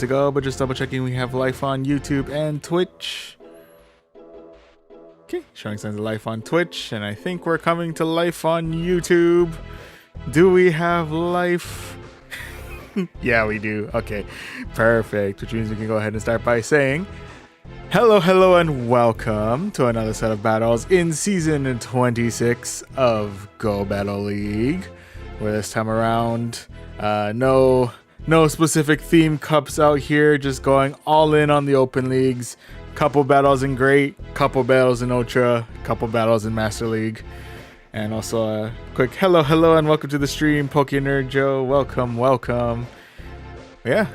to go, but just double checking we have life on YouTube and Twitch. Okay, showing signs of life on Twitch, and I think we're coming to life on YouTube. Do we have life? Yeah, we do. Okay, perfect. Which means we can go ahead and start by saying hello, and welcome to another set of battles in Season 26 of Go Battle League. Where this time around, no specific theme cups out here, just going all in on the open leagues. Couple battles in Great, couple battles in Ultra, couple battles in Master League. And also a quick hello, and welcome to the stream, Nerd Joe. Welcome. Yeah.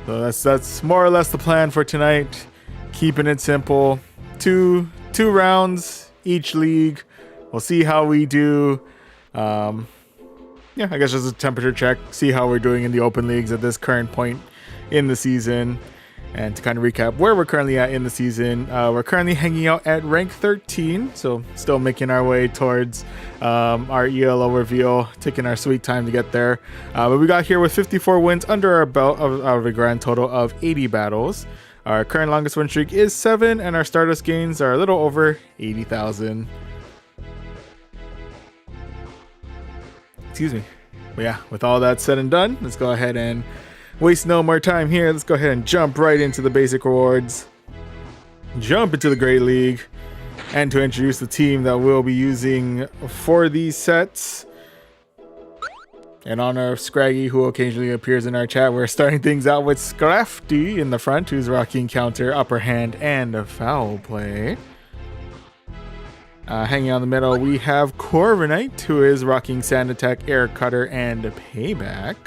So that's more or less the plan for tonight. Keeping it simple. Two rounds each league. We'll see how we do. Yeah, I guess just a temperature check. See how we're doing in the open leagues at this current point in the season. And to kind of recap where we're currently at in the season, we're currently hanging out at rank 13, so still making our way towards our ELO reveal, taking our sweet time to get there. But we got here with 54 wins under our belt out of a grand total of 80 battles. Our current longest win streak is 7, and our Stardust gains are a little over 80,000. Excuse me. But yeah, with all that said and done, let's go ahead and waste no more time here. Let's go ahead and jump right into the basic rewards. Jump into the Great League. And to introduce the team that we'll be using for these sets. In honor of Scraggy, who occasionally appears in our chat, we're starting things out with Scrafty in the front, who's rocking counter, upper hand, and a foul play. Hanging out in the middle, we have Corviknight, who is rocking Sand Attack, Air Cutter, and Payback.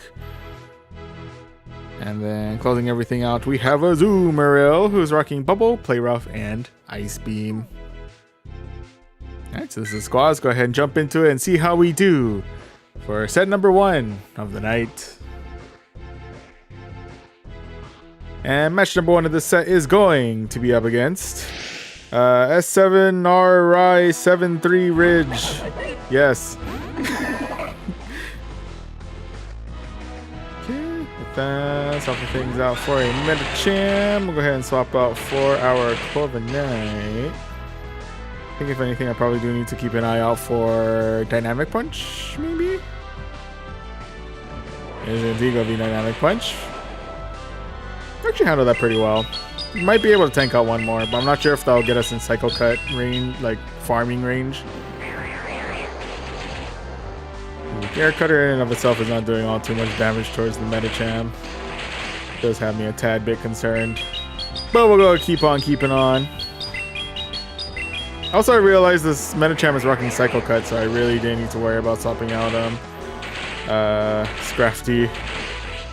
And then closing everything out, we have Azumarill, who's rocking Bubble, Play Rough, and Ice Beam. Alright, so this is the squad. Let's go ahead and jump into it and see how we do for set number 1 of the night. And match number 1 of this set is going to be up against S7RI73 Ridge. Yes. Swapping things out for a Medicham. We'll go ahead and swap out for our Corviknight. I think if anything, I probably do need to keep an eye out for Dynamic Punch, maybe? Is indeed going to be Dynamic Punch. Actually handled that pretty well. Might be able to tank out one more, but I'm not sure if that'll get us in Cycle Cut range, like farming range. The Air Cutter in and of itself is not doing all too much damage towards the Medicham. It does have me a tad bit concerned. But we'll go keep on keeping on. Also, I realized this Medicham is rocking Cycle Cut, so I really didn't need to worry about swapping out Scrafty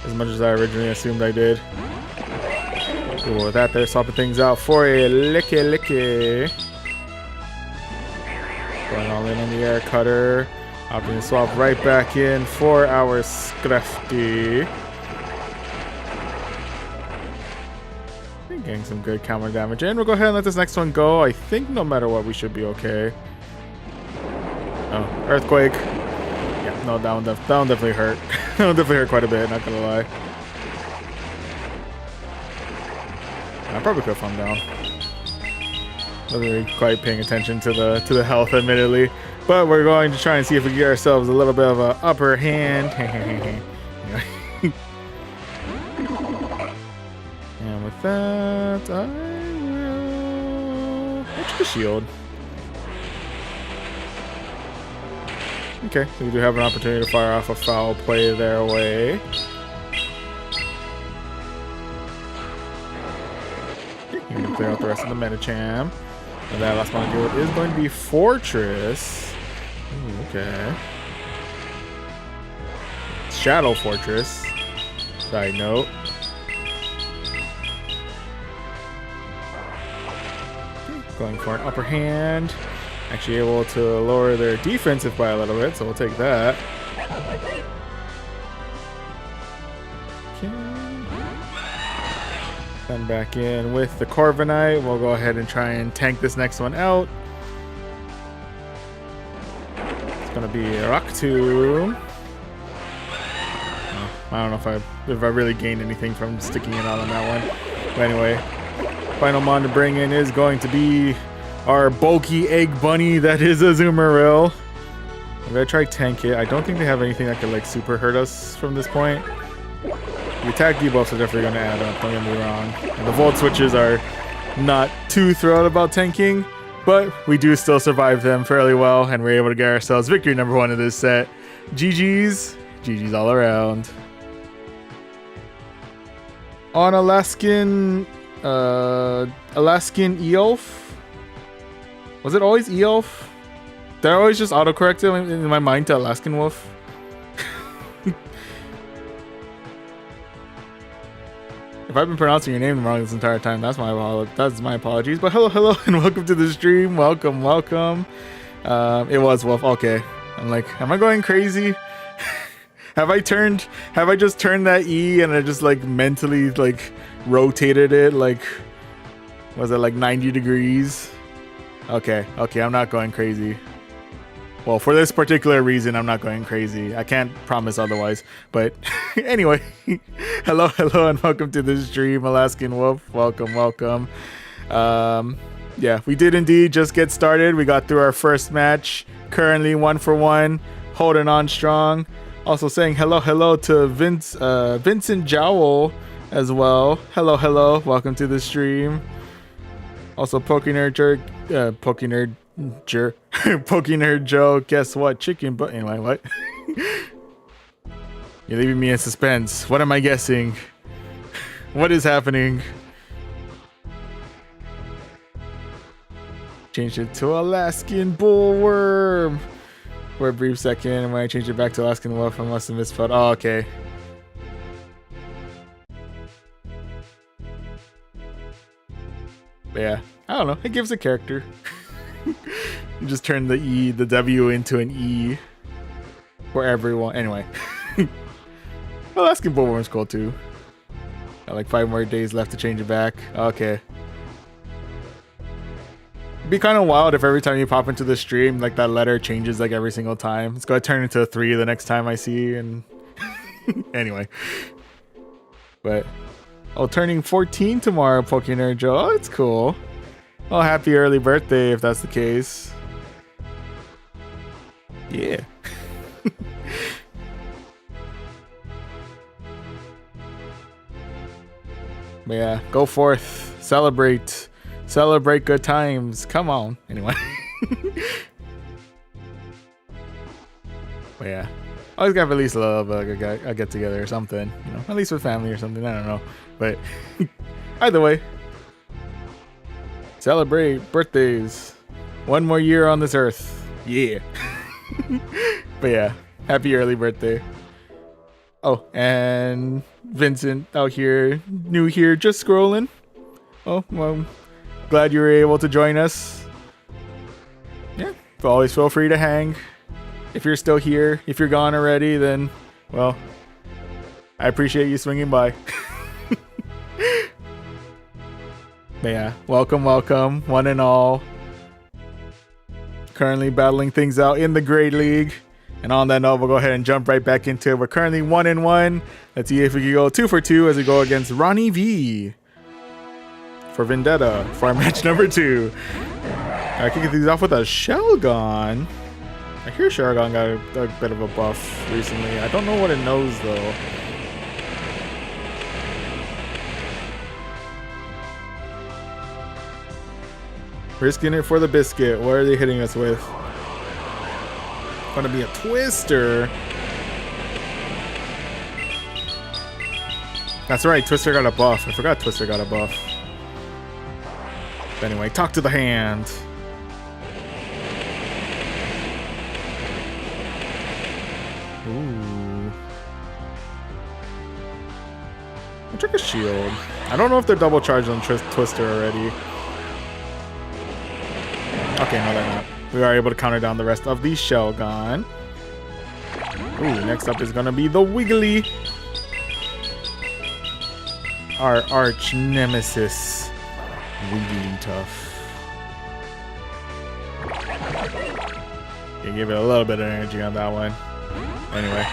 as much as I originally assumed I did. Cool, with that, they're swapping things out for a Licky. Going all in on the Air Cutter. Opting to swap right back in for our Scrafty. Getting some good counter damage in. We'll go ahead and let this next one go. I think no matter what, we should be okay. Oh, Earthquake. Yeah, no, that one definitely hurt. That one definitely hurt quite a bit, not gonna lie. I probably could have fallen down. Wasn't really quite paying attention to the health, admittedly. But we're going to try and see if we can get ourselves a little bit of an upper hand. And with that, I will touch the shield. Okay, so we do have an opportunity to fire off a foul play their way. Okay, you're going to clear out the rest of the Medicham. And that last one to do it is going to be Fortress. Ooh, okay. Shadow Fortress. Side note. Okay, going for an upper hand. Actually able to lower their defensive by a little bit, so we'll take that. Okay. Come back in with the Corviknight. We'll go ahead and try and tank this next one out. It's gonna be Rock Tomb. Oh, I don't know if I really gained anything from sticking it out on that one. But anyway, final mon to bring in is going to be our bulky egg bunny that is Azumarill. I'm gonna try tank it. I don't think they have anything that could like super hurt us from this point. The attack debuffs are definitely gonna add up, don't get me wrong. And the volt switches are not too thrilled about tanking, but we do still survive them fairly well, and we're able to get ourselves victory number 1 of this set. GG's. GG's all around. On Alaskan Eolf? Was it always Eolf? Did I always just autocorrect it in my mind to Alaskan Wolf? If I've been pronouncing your name wrong this entire time, that's my apologies. But hello, and welcome to the stream. Welcome. It was Wolf. Okay. I'm like, am I going crazy? Have I just turned that E and I just like mentally like rotated it like, was it like 90 degrees? Okay, I'm not going crazy. Well, for this particular reason, I'm not going crazy. I can't promise otherwise. But anyway, hello, and welcome to the stream, Alaskan Wolf. Welcome. Yeah, we did indeed just get started. We got through our first match. Currently 1-for-1, holding on strong. Also saying hello to Vincent Jowl as well. Hello, welcome to the stream. Also, Pokenerd Joe, guess what? Chicken, but anyway, what? You're leaving me in suspense. What am I guessing? What is happening? Changed it to Alaskan Bullworm for a brief second, and when I changed it back to Alaskan Wolf, I must have misspelled. Oh, okay. But yeah, I don't know. It gives a character. You just turn the W into an E for everyone. Anyway. Alaskan Bullworm's cool too. Got like 5 more days left to change it back. Okay. It'd be kind of wild if every time you pop into the stream, like that letter changes like every single time. It's gonna turn into a 3 the next time I see, and anyway. But turning 14 tomorrow, Pokenerd Joe. Oh, it's cool. Oh, happy early birthday if that's the case. Yeah. But yeah, go forth, celebrate good times. Come on. Anyway. But yeah, always gotta have at least a little bit of a get together or something, you know, at least with family or something. I don't know, but either way, celebrate birthdays. 1 more year on this earth. Yeah. But yeah, happy early birthday. Oh, and Vincent out here, new here, just scrolling. Oh, well, glad you were able to join us. Yeah, always feel free to hang. If you're still here, if you're gone already, then, well, I appreciate you swinging by. But yeah, welcome, one and all. Currently battling things out in the Great League. And on that note, we'll go ahead and jump right back into it. We're currently 1-1. Let's see if we can go 2-for-2 as we go against Ronnie V for Vendetta for our match number 2. I can get these off with a Shelgon. I hear Shelgon got a bit of a buff recently. I don't know what it knows though. Risking it for the biscuit. What are they hitting us with? Gonna be a Twister. That's right, Twister got a buff. I forgot Twister got a buff. But anyway, talk to the hand. Ooh. I took a shield. I don't know if they're double charged on Twister already. Okay, no, they're not. We are able to counter down the rest of the Shelgon. Ooh, next up is gonna be the Wiggly. Our arch nemesis. Wigglytuff. You give it a little bit of energy on that one. Anyway.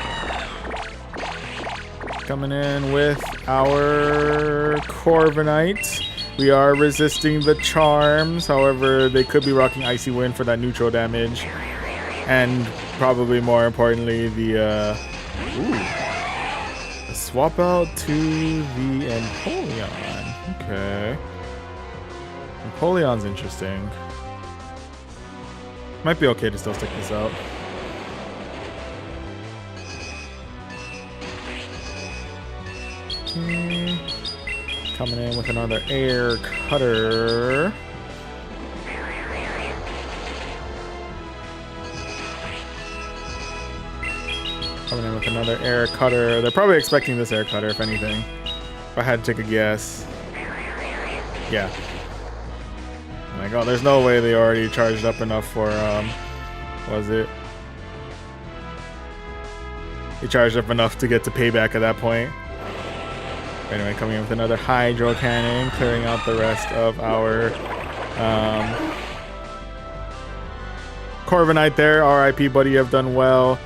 coming in with our Corviknight. We are resisting the charms. However, they could be rocking Icy Wind for that neutral damage. And probably more importantly, the swap out to the Empoleon. Okay. Empoleon's interesting. Might be okay to still stick this out. Okay. Coming in with another Air Cutter. Coming in with another Air Cutter. They're probably expecting this Air Cutter, if anything. If I had to take a guess. Yeah. Like, oh, there's no way they already charged up enough for, what was it? They charged up enough to get to payback at that point. Anyway, coming in with another Hydro Cannon, clearing out the rest of our Corviknight there. RIP, buddy, you have done well.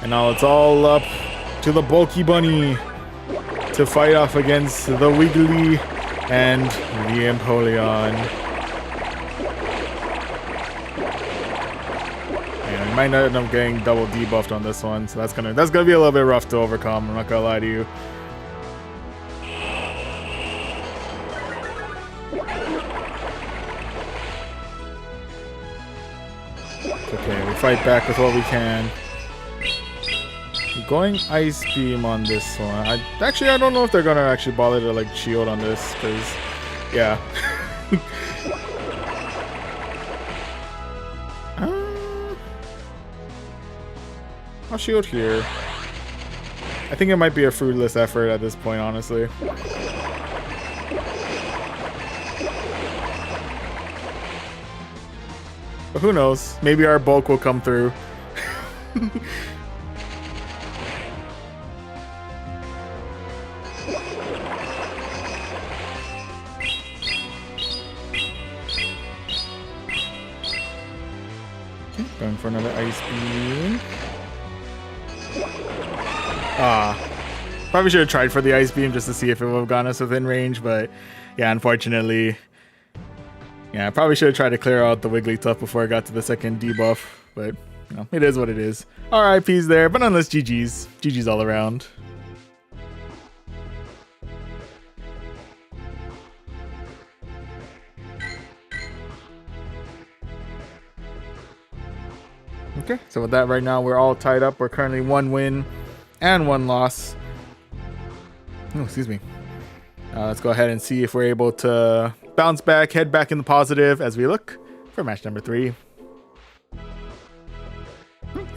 And now it's all up to the Bulky Bunny to fight off against the Wiggly and the Empoleon. And we might end up getting double debuffed on this one, so that's gonna be a little bit rough to overcome. I'm not gonna lie to you. Okay, we fight back with what we can. Going Ice Beam on this one. I don't know if they're gonna actually bother to like shield on this, because yeah. I'll shield here. I think it might be a fruitless effort at this point, honestly. But who knows? Maybe our bulk will come through. Going for another Ice Beam. Probably should have tried for the Ice Beam just to see if it would have gotten us within range, but yeah, unfortunately. Yeah, I probably should have tried to clear out the Wigglytuff before I got to the second debuff, but you know, it is what it is. RIP's there, but nonetheless, GG's. GG's all around. Okay, so with that right now, we're all tied up. We're currently 1 win and 1 loss. Oh, excuse me. Let's go ahead and see if we're able to bounce back, head back in the positive as we look for match number 3.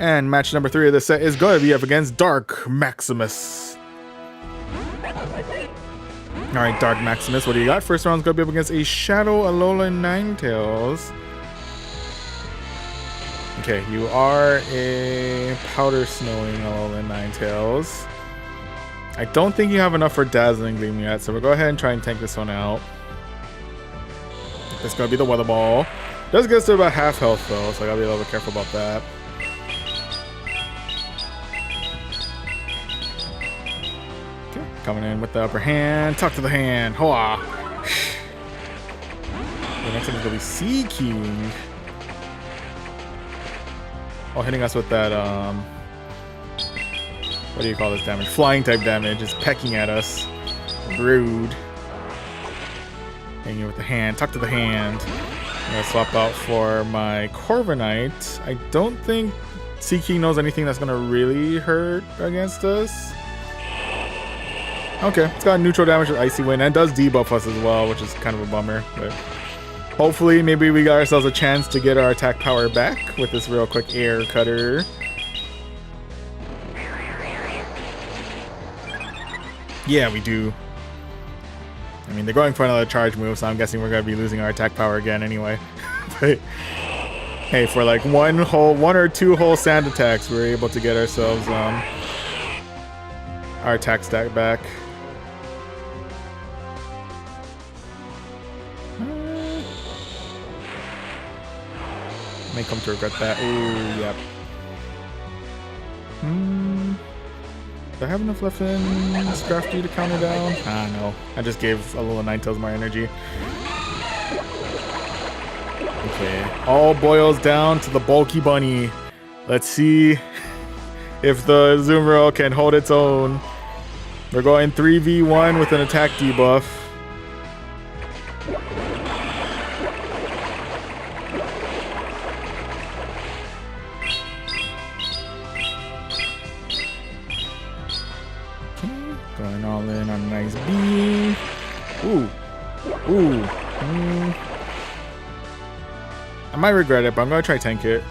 And match number 3 of this set is going to be up against Dark Maximus. Alright, Dark Maximus, what do you got? First round's going to be up against a Shadow Alolan Ninetales. Okay, you are a Powder Snowing Alolan Ninetales. I don't think you have enough for Dazzling Gleam yet, so we'll go ahead and try and tank this one out. It's going to be the Weather Ball. Does get us to about half health though, so I gotta be a little bit careful about that. Okay, coming in with the upper hand. Tuck to the hand. Hoa! The next one is going to be Sea King. Oh, hitting us with that, what do you call this damage? Flying type damage. It's pecking at us. Rude. Hitting you with the hand. Tuck to the hand. I'm going to swap out for my Corviknight. I don't think Sea King knows anything that's going to really hurt against us. Okay, it's got neutral damage with Icy Wind and does debuff us as well, which is kind of a bummer. But hopefully, maybe we got ourselves a chance to get our attack power back with this real quick Air Cutter. Yeah, we do. I mean, they're going for another charge move, so I'm guessing we're going to be losing our attack power again anyway. But hey, for like one or two whole sand attacks, we're able to get ourselves our attack stack back. May come to regret that. Ooh, yep. Do I have enough left in Scrafty to counter down? Ah, no. I just gave a little Ninetales more energy. Okay. All boils down to the bulky bunny. Let's see if the Azumarill can hold its own. We're going 3v1 with an attack debuff. Going all in on a nice beam. Ooh. Ooh. I might regret it, but I'm going to try tank it.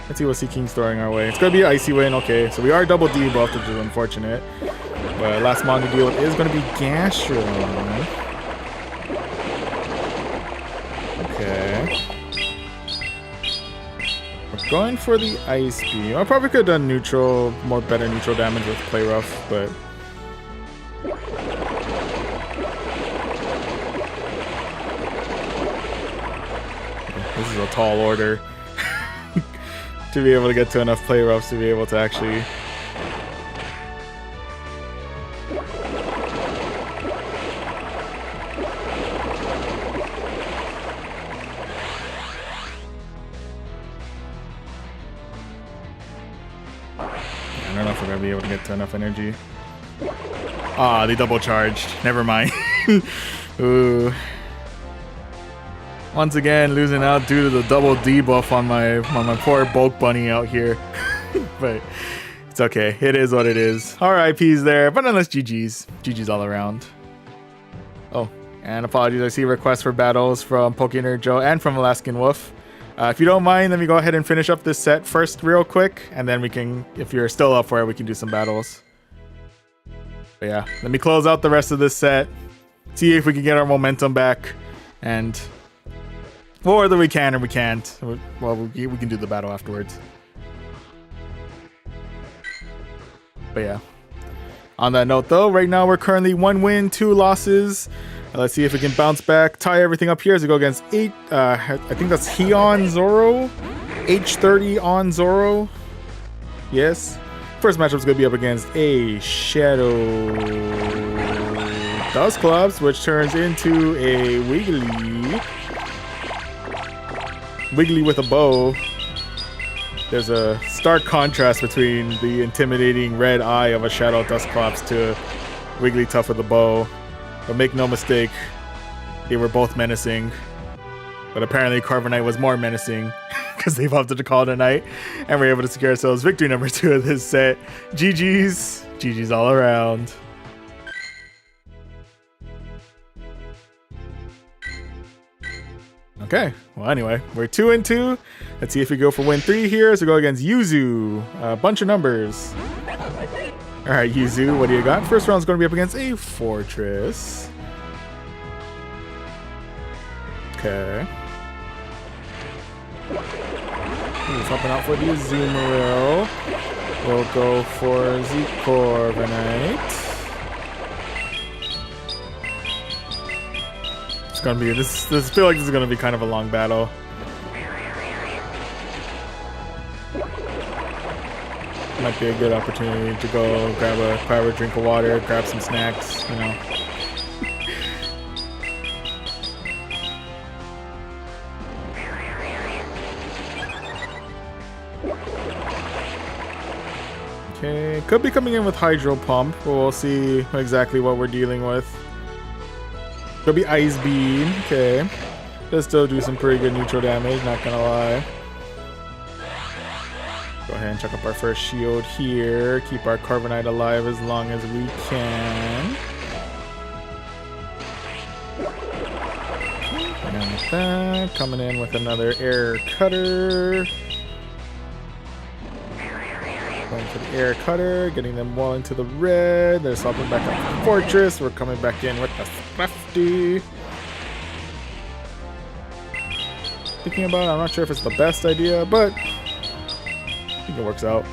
Let's see what Seaking's throwing our way. It's going to be an Icy Wind. Okay, so we are double debuffed, which is unfortunate. But last mon to deal with is going to be Gastrodon. Okay. We're going for the Ice Beam. I probably could have done neutral, more better neutral damage with Play Rough, but... This is a tall order to be able to get to enough play roughs to be able to actually I don't know if we're gonna be able to get to enough energy. Ah, they double charged. Never mind. Ooh. Once again, losing out due to the double debuff on my poor bulk bunny out here. But it's okay. It is what it is. RIP's there, but nonetheless, GG's. GG's all around. Oh, and apologies. I see requests for battles from Pokenerd Joe and from Alaskan Wolf. If you don't mind, let me go ahead and finish up this set first real quick, and then we can, if you're still up for it, we can do some battles. But yeah, let me close out the rest of this set, see if we can get our momentum back, and... or whether we can or we can't. Well, we can do the battle afterwards. But yeah. On that note, though, right now we're currently 1 win, 2 losses. Let's see if we can bounce back, tie everything up here as we go against 8. I think that's Heon Zoro. H30 on Zoro. Yes. First matchup's going to be up against a Shadow Dusclops, which turns into a Wiggly with a bow. There's a stark contrast between the intimidating red eye of a Shadow Dusclops to Wigglytuff with a bow. But make no mistake, they were both menacing. But apparently Carbonite was more menacing because they evolved to call it a night. And we're able to secure ourselves victory number 2 of this set. GG's. GG's all around. Okay, well anyway, we're 2 and 2. Let's see if we go for win 3 here. So we go against Yuzu. A bunch of numbers. Alright, Yuzu, what do you got? First round's going to be up against a Fortress. Okay. Swapping out for the Azumarill. We'll go for Corviknight. It's gonna be this feel like this is gonna be kind of a long battle. Might be a good opportunity to go grab a drink of water, grab some snacks, you know. Okay, could be coming in with Hydro Pump, but we'll see exactly what we're dealing with. Could be Ice Beam, okay. Does still do some pretty good neutral damage, not gonna lie. Go ahead and check up our first shield here. Keep our Carbonite alive as long as we can. And with that, coming in with another Air Cutter. Going for the Air Cutter, getting them well into the red. They're swapping back up to the Fortress. We're coming back in with the Scrafty. Thinking about it, I'm not sure if it's the best idea, but I think it works out.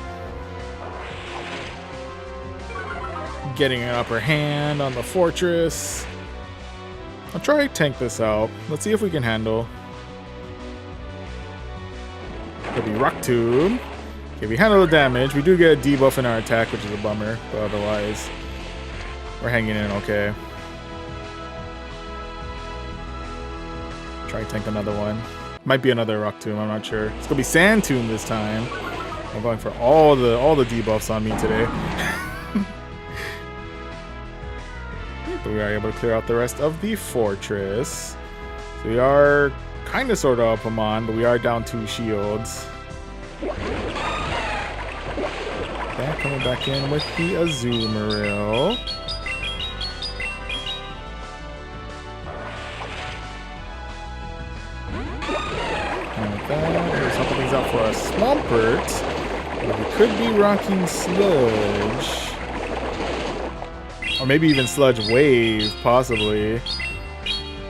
Getting an upper hand on the Fortress. I'll try to tank this out. Let's see if we can handle. Could be Rock Tomb. Okay, we handle the damage. We do get a debuff in our attack, which is a bummer, but otherwise, we're hanging in okay. Try to tank another one. Might be another Rock Tomb, I'm not sure. It's gonna be Sand Tomb this time. I'm going for all the debuffs on me today. But we are able to clear out the rest of the fortress. So we are kind of sort of up them on, but we are down 2 shields. Okay, coming back in with the Azumarill. And with that, there's helping things out for a Swampert. But we could be rocking Sludge. Or maybe even Sludge Wave, possibly.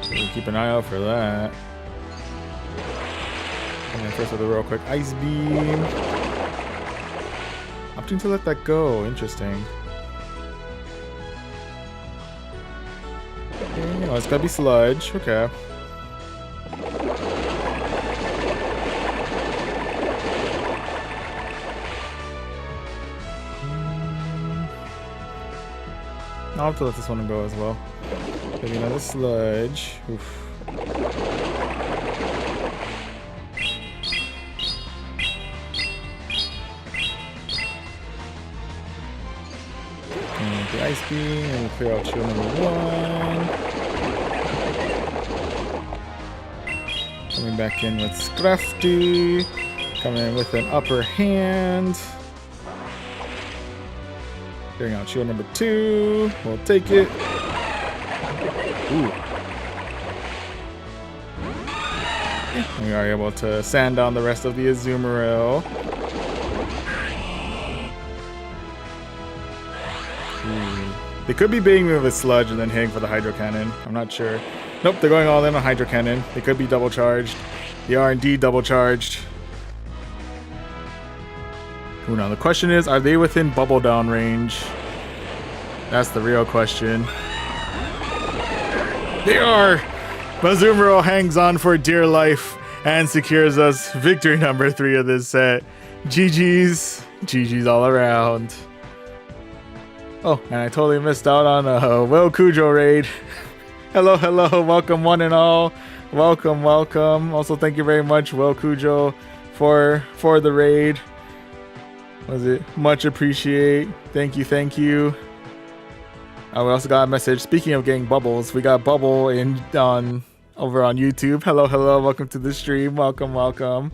So we'll keep an eye out for that. And then first with a real quick Ice Beam. Opting to let that go. Interesting. Okay, oh, it's gotta be Sludge. Okay. I'll have to let this one go as well. Maybe another Sludge. Oof. And the Ice Beam, and we'll clear out shield number 1. Coming back in with Scrafty. Coming in with an upper hand. Clearing out shield number 2. We'll take it. Ooh. We are able to sand down the rest of the Azumarill. They could be baiting me with a Sludge and then hitting for the Hydro Cannon. I'm not sure. Nope, they're going all in on Hydro Cannon. They could be double charged. They are indeed double charged. Ooh, now the question is, are they within bubble down range? That's the real question. They are! Azumarill hangs on for dear life and secures us victory number 3 of this set. GG's. GG's all around. Oh, and I totally missed out on a Will Cujo raid. Hello, hello, welcome one and all. Welcome, welcome. Also, thank you very much, Will Cujo, for the raid. Was it much appreciate? Thank you, thank you. We also got a message. Speaking of getting bubbles, we got Bubble over on YouTube. Hello, hello, welcome to the stream. Welcome, welcome.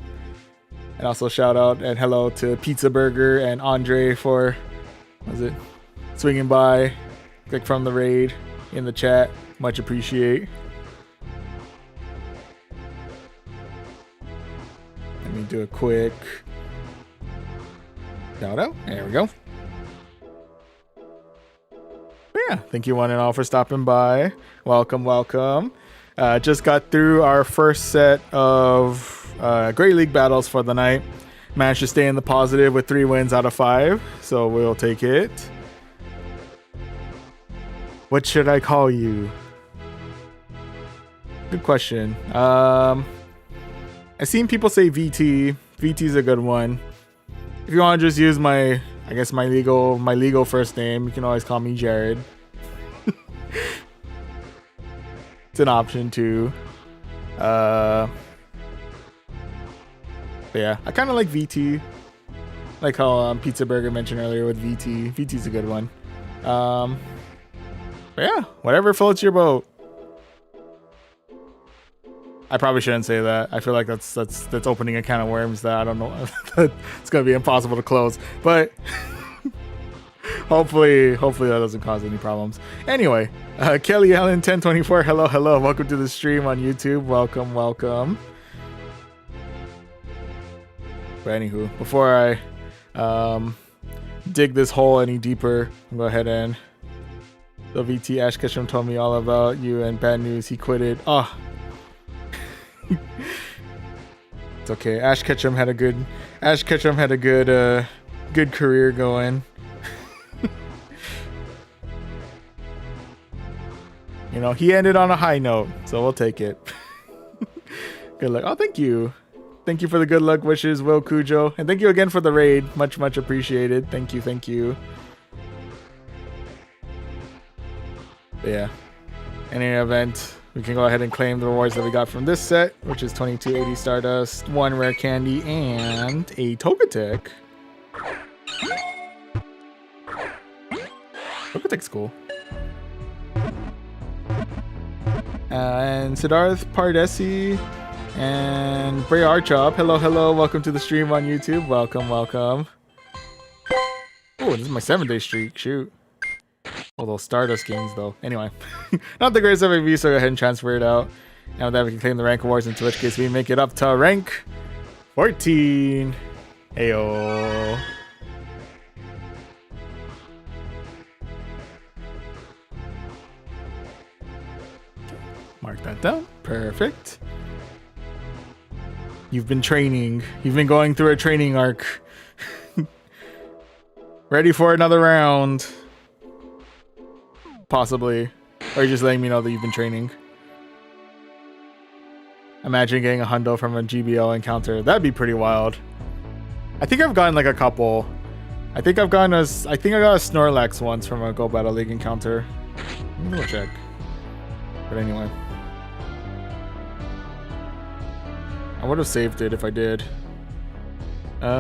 And also shout out and hello to Pizza Burger and Andre for swinging by, click from the raid in the chat. Much appreciate. Let me do a quick shout out. There we go. Yeah, thank you one and all for stopping by. Welcome, welcome. Just got through our first set of Great League battles for the night. Managed to stay in the positive with 3 wins out of 5, so we'll take it. What should I call you? Good question. I've seen people say VT. VT's a good one. If you want to just use my legal first name, you can always call me Jared. It's an option too. But yeah, I kind of like VT. Like how Pizza Burger mentioned earlier with VT. VT's a good one. But yeah, whatever floats your boat. I probably shouldn't say that. I feel like that's opening a can of worms that I don't know. It's gonna be impossible to close. But hopefully that doesn't cause any problems. Anyway, Kelly Allen 1024. Hello, hello. Welcome to the stream on YouTube. Welcome, welcome. But anywho, before I dig this hole any deeper, I'll go ahead and the VT Ash Ketchum told me all about you and bad news. He quitted. Oh. It's okay. Ash Ketchum had a good good career going. You know, he ended on a high note, so we'll take it. Good luck. Oh, thank you. Thank you for the good luck wishes, Will Cujo. And thank you again for the raid. Much, much appreciated. Thank you, thank you. But yeah. In any event, we can go ahead and claim the rewards that we got from this set, which is 2280 Stardust, 1 rare candy, and a Togetic. Togetic's cool. And Siddharth Pardesi and Bray Archop. Hello, hello. Welcome to the stream on YouTube. Welcome, welcome. Oh, this is my 7-day streak. Shoot. All those Stardust games, though. Anyway, not the greatest FAV, so go ahead and transfer it out. And with that, we can claim the rank awards, into which case we make it up to rank 14. Ayo. Mark that down. Perfect. You've been training. You've been going through a training arc. Ready for another round. Possibly. Or you're just letting me know that you've been training. Imagine getting a hundo from a GBL encounter. That'd be pretty wild. I think I've gotten like a couple. I think I got a Snorlax once from a Go Battle League encounter. Let me go check. But anyway. I would have saved it if I did. I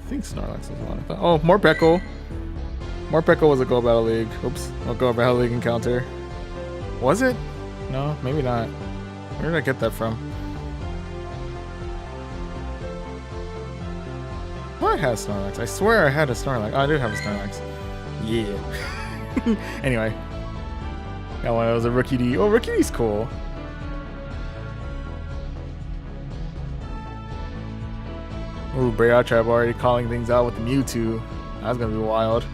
think Snorlax was one. Oh, more Morpeko. Morpeko was a Go Battle League. Oops. A Go Battle League encounter. Was it? No, maybe not. Where did I get that from? Oh, I had Snorlax. I swear I had a Snorlax. Oh, I did have a Snorlax. Yeah. Anyway. Got one of those, a Rookie D. Oh, Rookie D's cool. Ooh, Bray Tribe already calling things out with the Mewtwo. That's gonna be wild.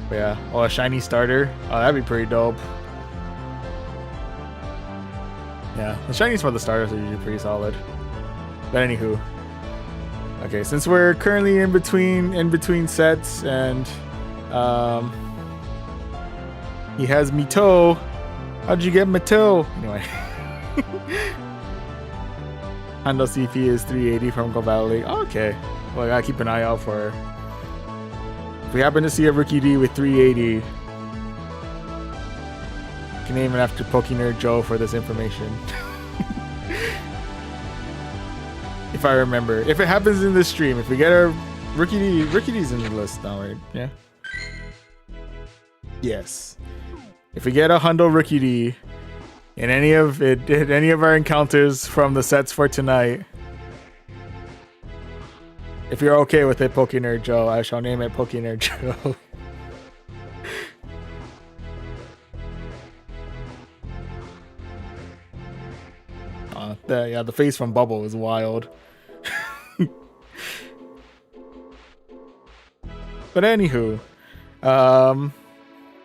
But yeah. Oh, a shiny starter. Oh, that'd be pretty dope. Yeah, the shinies for the starters are usually pretty solid. But anywho. Okay, since we're currently in between sets and he has Mito. How'd you get Mito? Anyway. Hundo CP is 380 from Go Battle League. Oh, okay. Well, I gotta keep an eye out for her. If we happen to see a Rookie D with 380, you can name it after Pokenerd Joe for this information. If I remember. If it happens in this stream, if we get a Rookie D's in the list now, right? Yeah. Yes. If we get a Hundo Rookie D in any of our encounters from the sets for tonight, if you're okay with it, Pokenerd Joe, I shall name it Pokenerd Joe. The face from Bubble is wild. But anywho,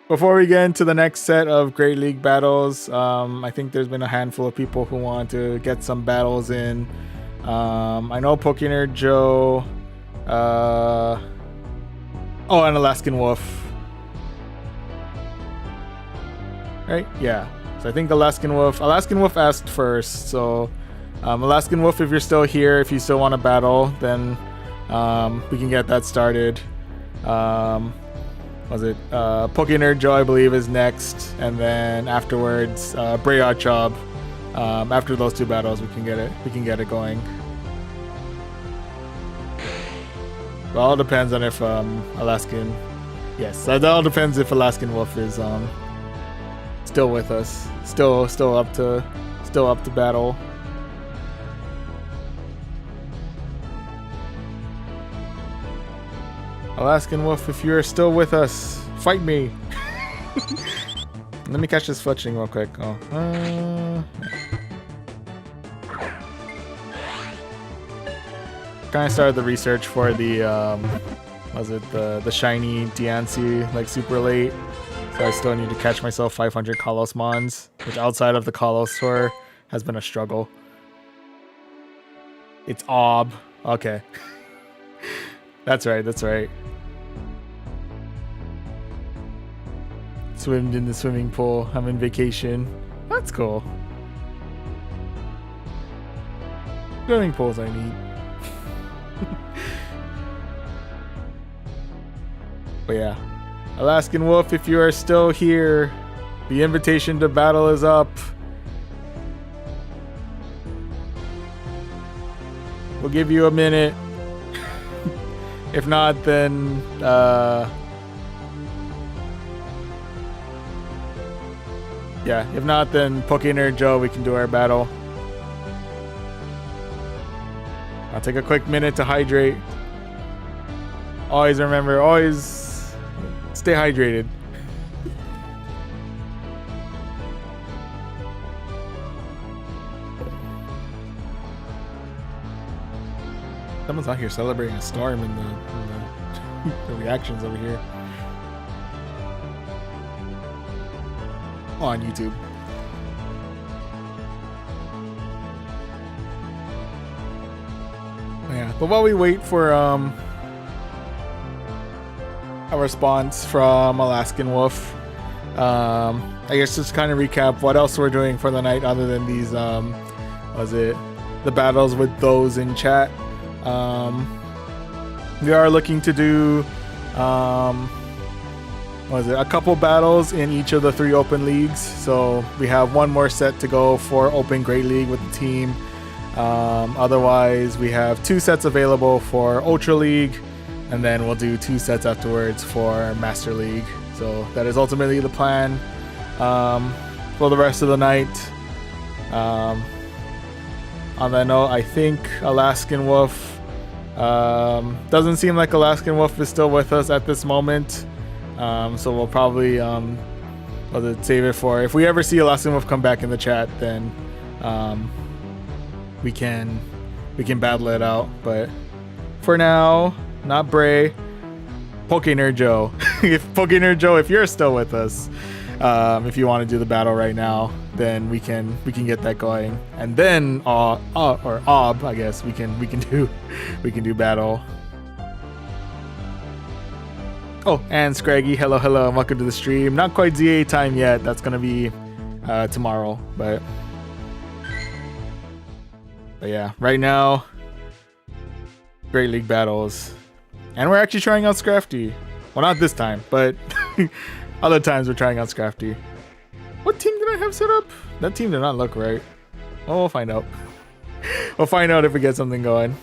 before we get into the next set of Great League battles, I think there's been a handful of people who want to get some battles in. I know Pokenerd Joe. Oh, and Alaskan Wolf. Right? Yeah. So I think Alaskan Wolf asked first. So Alaskan Wolf, if you're still here, if you still want to battle, then we can get that started. Pokenerd Joe, I believe, is next, and then afterwards, Bray Archop. After those two battles, we can get it going. It all depends on if Alaskan. Yes, that all depends if Alaskan Wolf is still with us, still up to battle. Alaskan Wolf, if you're still with us, fight me. Let me catch this fletching real quick. Oh, kind of started the research for the the shiny Diancie like super late, so I still need to catch myself 500 Kalos Mons, which outside of the Kalos tour has been a struggle. It's Ob. Okay. That's right. swimmed in the swimming pool. I'm in vacation. That's cool. Swimming pools I need. But yeah, Alaskan Wolf, if you are still here, the invitation to battle is up. We'll give you a minute. If not, then yeah, if not, then Nerd Joe, we can do our battle. I'll take a quick minute to hydrate. Always remember, always stay hydrated. Someone's out here celebrating a storm in the reactions over here. On YouTube. Yeah, but while we wait for a response from Alaskan Wolf, I guess just kind of recap what else we're doing for the night other than these the battles with those in chat. We are looking to do a couple battles in each of the 3 open leagues. So we have one more set to go for Open Great League with the team. Otherwise, we have 2 sets available for Ultra League, and then we'll do 2 sets afterwards for Master League. So that is ultimately the plan for the rest of the night. On that note, I think Alaskan Wolf doesn't seem like Alaskan Wolf is still with us at this moment. So we'll probably save it for if we ever see Alaskan Wolf come back in the chat, then we can battle it out. But for now, not Bray, Nerd Joe. If Nerd Joe, if you're still with us, if you want to do the battle right now, then we can get that going, and then or Ob, I guess we can do battle. Oh, and Scraggy, hello, and welcome to the stream. Not quite ZA time yet. That's gonna be tomorrow, but yeah, right now, Great League battles, and we're actually trying out Scrafty. Well, not this time, but other times we're trying out Scrafty. What team did I have set up? That team did not look right. Oh, we'll find out. We'll find out if we get something going.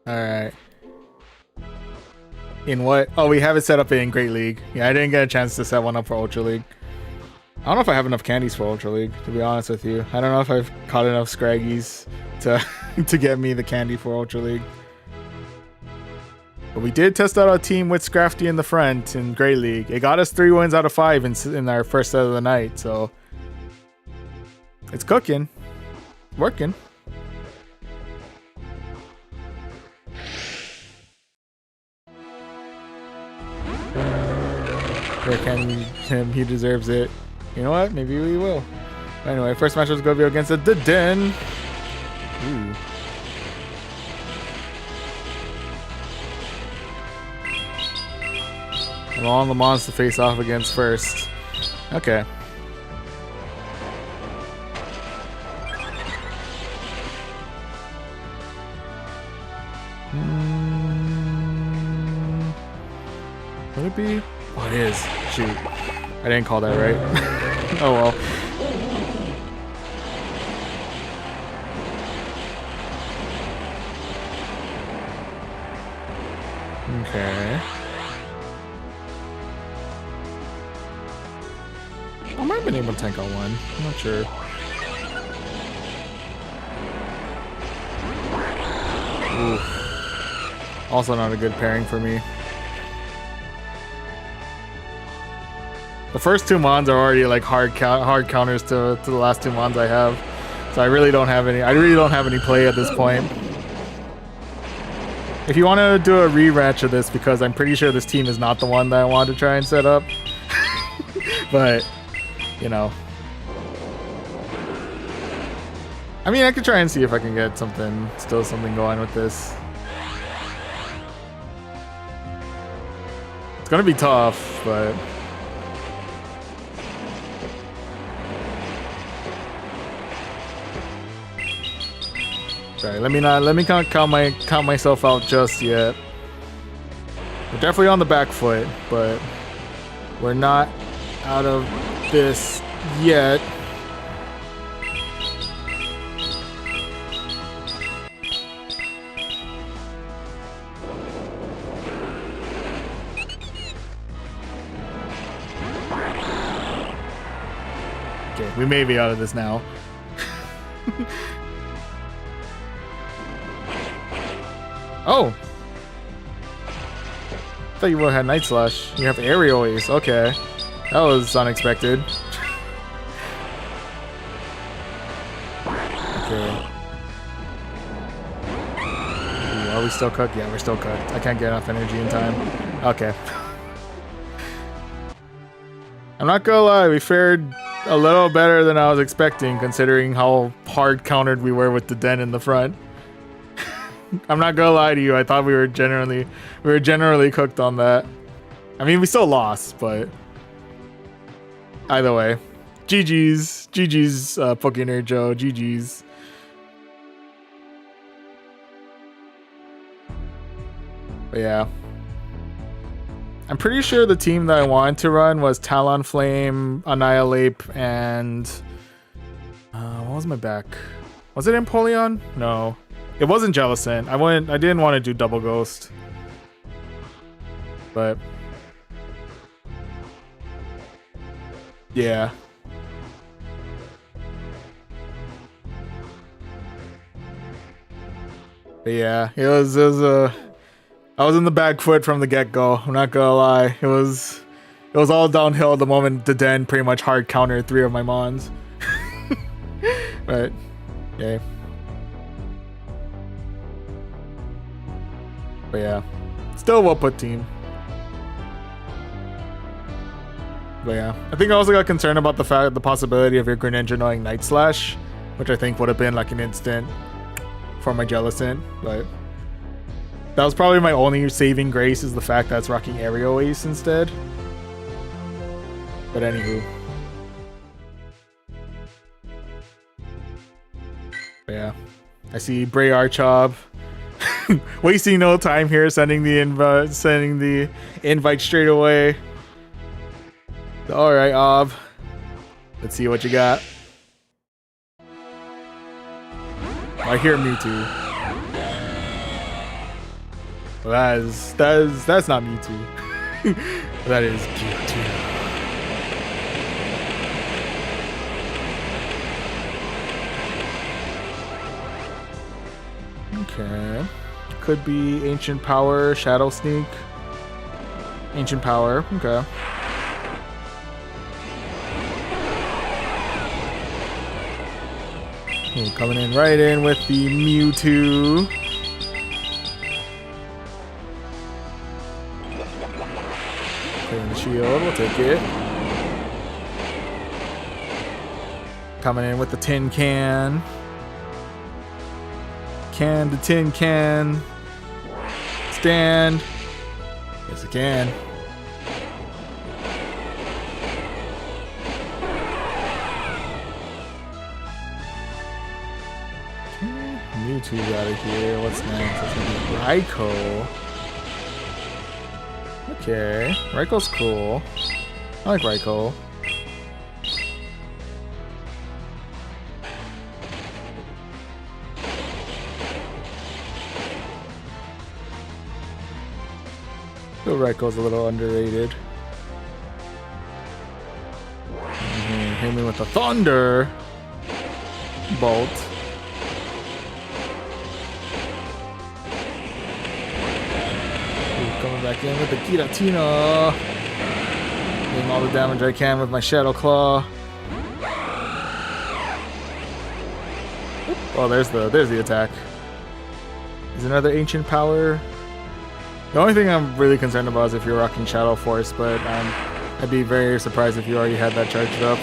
Alright. In what? Oh, we have it set up in Great League. Yeah, I didn't get a chance to set one up for Ultra League. I don't know if I have enough candies for Ultra League, to be honest with you. I don't know if I've caught enough Scraggies to get me the candy for Ultra League. But we did test out our team with Scrafty in the front in Great League. It got us 3 wins out of 5 in our first set of the night, so it's cooking. Working. Him, he deserves it. You know what? Maybe we will. Anyway, first match was going to be against the Den. Ooh. All the mons to face off against first. Okay. Would it be? Oh, it is. Shoot. I didn't call that right. Oh well. Okay. I might have been able to tank on one. I'm not sure. Oof. Also not a good pairing for me. The first 2 mons are already like hard counters to the last 2 mons I have. So I really don't have any play at this point. If you want to do a rematch of this, because I'm pretty sure this team is not the one that I wanted to try and set up. But, you know. I mean, I could try and see if I can get something, still something going with this. It's gonna be tough, but... Sorry, let me not count myself out just yet. We're definitely on the back foot, but we're not out of this yet. Okay, we may be out of this now. Oh! I thought you would have had Night Slash. You have Aerial Ace. Okay. That was unexpected. Okay. Ooh, are we still cooked? Yeah, we're still cooked. I can't get enough energy in time. Okay. I'm not gonna lie, we fared a little better than I was expecting, considering how hard countered we were with the den in the front. I'm not gonna lie to you, I thought we were generally cooked on that. I mean, we still lost, but either way, GG's, Pokénerd Joe, GG's. But yeah, I'm pretty sure the team that I wanted to run was Talonflame, Annihilate, and what was my back? Was it Empoleon? No. It wasn't Jellicent. I didn't want to do Double Ghost. But yeah. But yeah, it was I was in the back foot from the get-go. I'm not gonna lie. It was all downhill the moment the den pretty much hard countered 3 of my mons. But yeah. But yeah, still a well-put team. But yeah, I think I also got concerned about the possibility of your Greninja knowing Night Slash, which I think would have been like an instant for my Jellicent. But that was probably my only saving grace, is the fact that it's rocking Aerial Ace instead. But anywho. But yeah, I see Bray Archob. Wasting no time here, sending the invite straight away. All right, Ob. Let's see what you got. I hear Mewtwo. Well, that's not Mewtwo. That is Mewtwo. Okay. Could be Ancient Power, Shadow Sneak. Ancient Power, okay. Ooh, coming in right in with the Mewtwo. Clearing the shield, we'll take it. Coming in with the Tin Can. Can the Tin Can stand? Yes, it can. Okay, Mewtwo's out of here. What's next? That's gonna be Raikou. Okay, Raikou's cool. I like Raikou. Feel Raikou's a little underrated. Hit me with the Thunder Bolt. Ooh, coming back in with the Giratina. Doing all the damage I can with my Shadow Claw. Oh, there's the attack. Is another Ancient Power. The only thing I'm really concerned about is if you're rocking Shadow Force, but I'd be very surprised if you already had that charged up.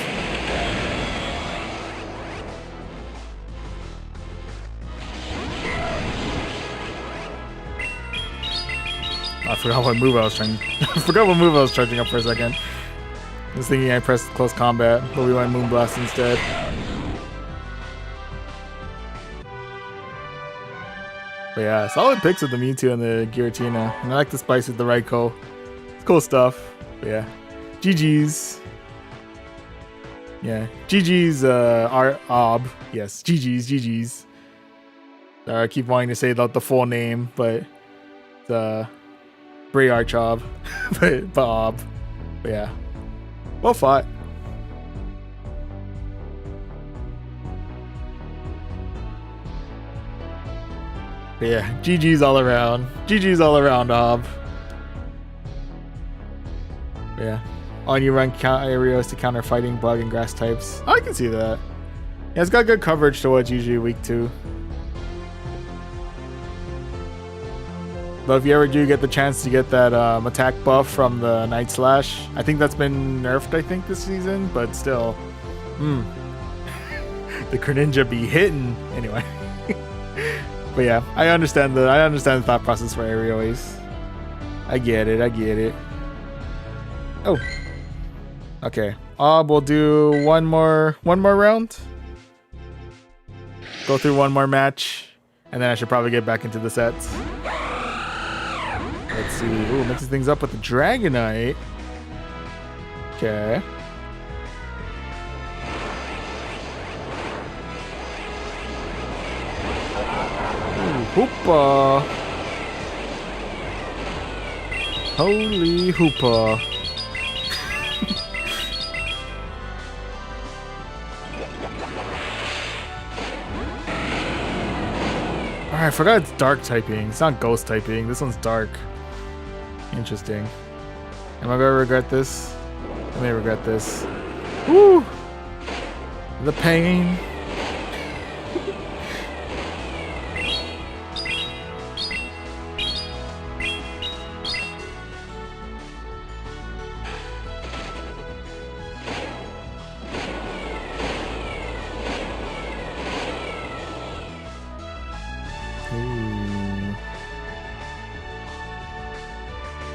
forgot what move I was trying. I forgot what move I was charging up for a second. I was thinking I pressed close combat, but we went Moonblast instead. But yeah, solid picks with the Mewtwo and the Giratina. And I like the spice with the Raikou. It's cool stuff. But yeah. GG's. Yeah. GG's Ob. Yes, GG's. I keep wanting to say the full name, but it's Voyage Archives. but Ob. But yeah. Well fought. But yeah, GG's all around. GG's all around, Ob. But yeah. On you run areas to counter fighting, bug, and grass types. I can see that. Yeah, it's got good coverage to what's usually weak to. But if you ever do get the chance to get that attack buff from the Night Slash, I think that's been nerfed, I think, this season, but still. The Greninja be hitting. Anyway. But yeah, I understand the thought process for Aerial Ace. I get it. Oh. Okay. We'll do one more round. Go through one more match, and then I should probably get back into the sets. Let's see. Ooh, mixes things up with the Dragonite. Okay. Ooh, Hoopa. Holy Hoopa. Alright, I forgot it's dark typing. It's not ghost typing. This one's dark. Interesting. Am I gonna regret this? I may regret this. Woo! The pain.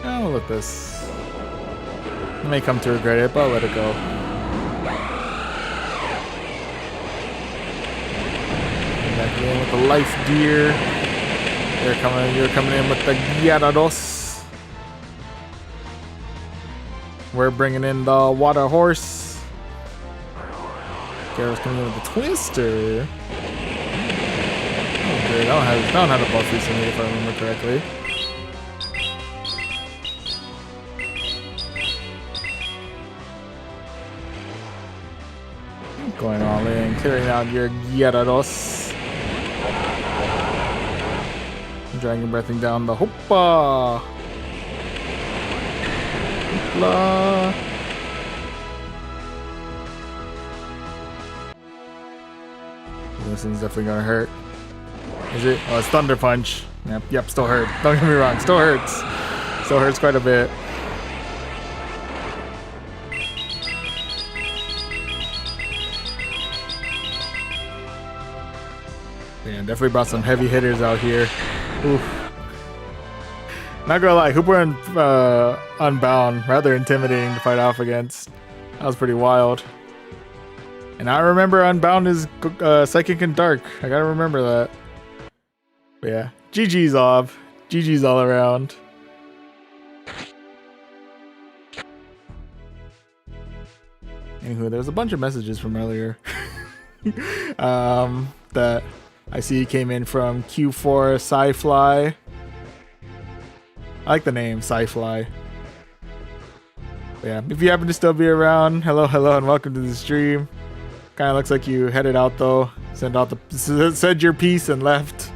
Oh, look at this. I may come to regret it, but I'll let it go. Back in with the Life Gear. You're coming in with the Gyarados. We're bringing in the Water Horse. Gyarados coming in with the Twister. Oh, great. I don't have a buff recently, if I remember correctly. Going all in, clearing out your Gyarados. Dragon breathing down the Hoopa. Hoopla. This thing's definitely gonna hurt. Is it? Oh, it's Thunder Punch. Yep, still hurt. Don't get me wrong, still hurts. Still hurts quite a bit. Man, definitely brought some heavy hitters out here. Oof. Not gonna lie, Hooper and Unbound, rather intimidating to fight off against. That was pretty wild. And I remember Unbound is Psychic and Dark. I gotta remember that. But yeah, GG's Ob. GG's all around. Anywho, there's a bunch of messages from earlier that I see came in from Q4 Sci-Fly. I like the name, Sci-Fly. But yeah, if you happen to still be around, hello, and welcome to the stream. Kind of looks like you headed out though. Said your piece and left.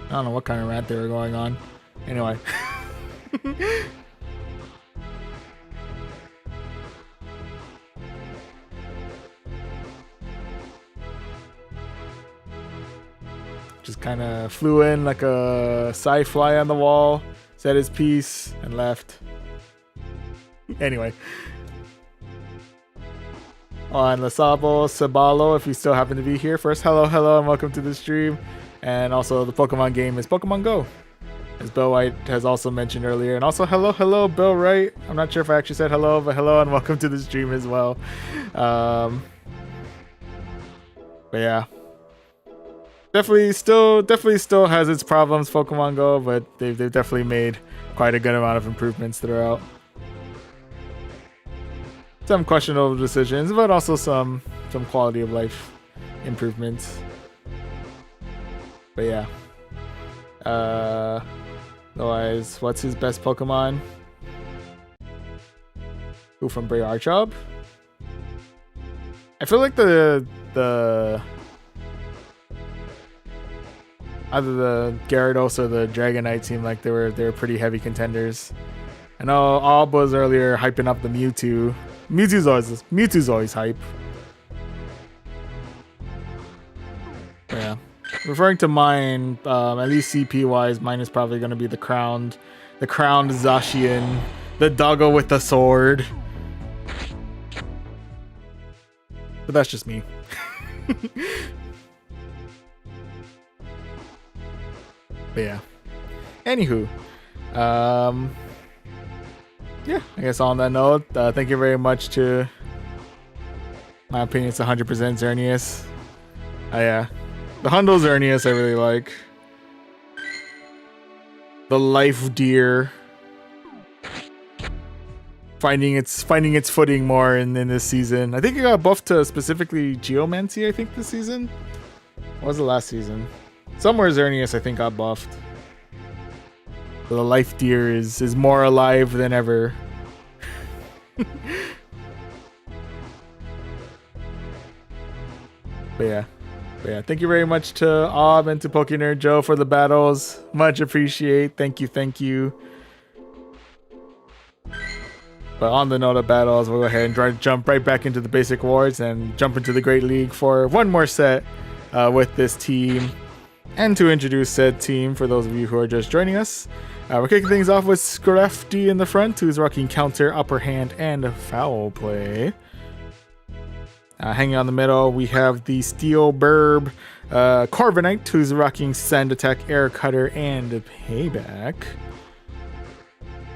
I don't know what kind of rant they were going on. Anyway. Just kind of flew in like a sci-fly on the wall, said his piece, and left. Anyway. on Lasabo, Sabalo, if you still happen to be here. First, hello, and welcome to the stream. And also, the Pokemon game is Pokemon Go, as Bill White has also mentioned earlier. And also, hello, Bill Wright. I'm not sure if I actually said hello, but hello and welcome to the stream as well. But yeah. Definitely still has its problems, Pokemon Go, but they've definitely made quite a good amount of improvements throughout. Some questionable decisions, but also some quality of life improvements. But yeah. Otherwise, what's his best Pokemon? Who from Voyage Archives? I feel like the either the Gyarados or the Dragonite seemed like they were pretty heavy contenders. I know Alb was earlier hyping up the Mewtwo. Mewtwo's always hype. Yeah. Referring to mine, at least CP wise, mine is probably gonna be the crowned Zacian, the doggo with the sword. But that's just me. But yeah. Anywho, yeah, I guess on that note, thank you very much to, my opinion, it's 100% Xerneas. Yeah. The Hundo Xerneas I really like. The Life Deer. Finding its footing more in this season. I think it got buffed to specifically Geomancy, I think, this season. What was the last season? Somewhere Xerneas, I think, got buffed. The Life Deer is more alive than ever. But yeah, thank you very much to Ob and to PokeNerd Joe for the battles. Much appreciate. Thank you. But on the note of battles, we'll go ahead and try to jump right back into the basic wars and jump into the Great League for one more set with this team. And to introduce said team, for those of you who are just joining us, we're kicking things off with Scrafty in the front, who's rocking counter, upper hand, and foul play. Hanging on the middle, we have the Steel Burb Corviknight, who's rocking Sand Attack, Air Cutter, and Payback.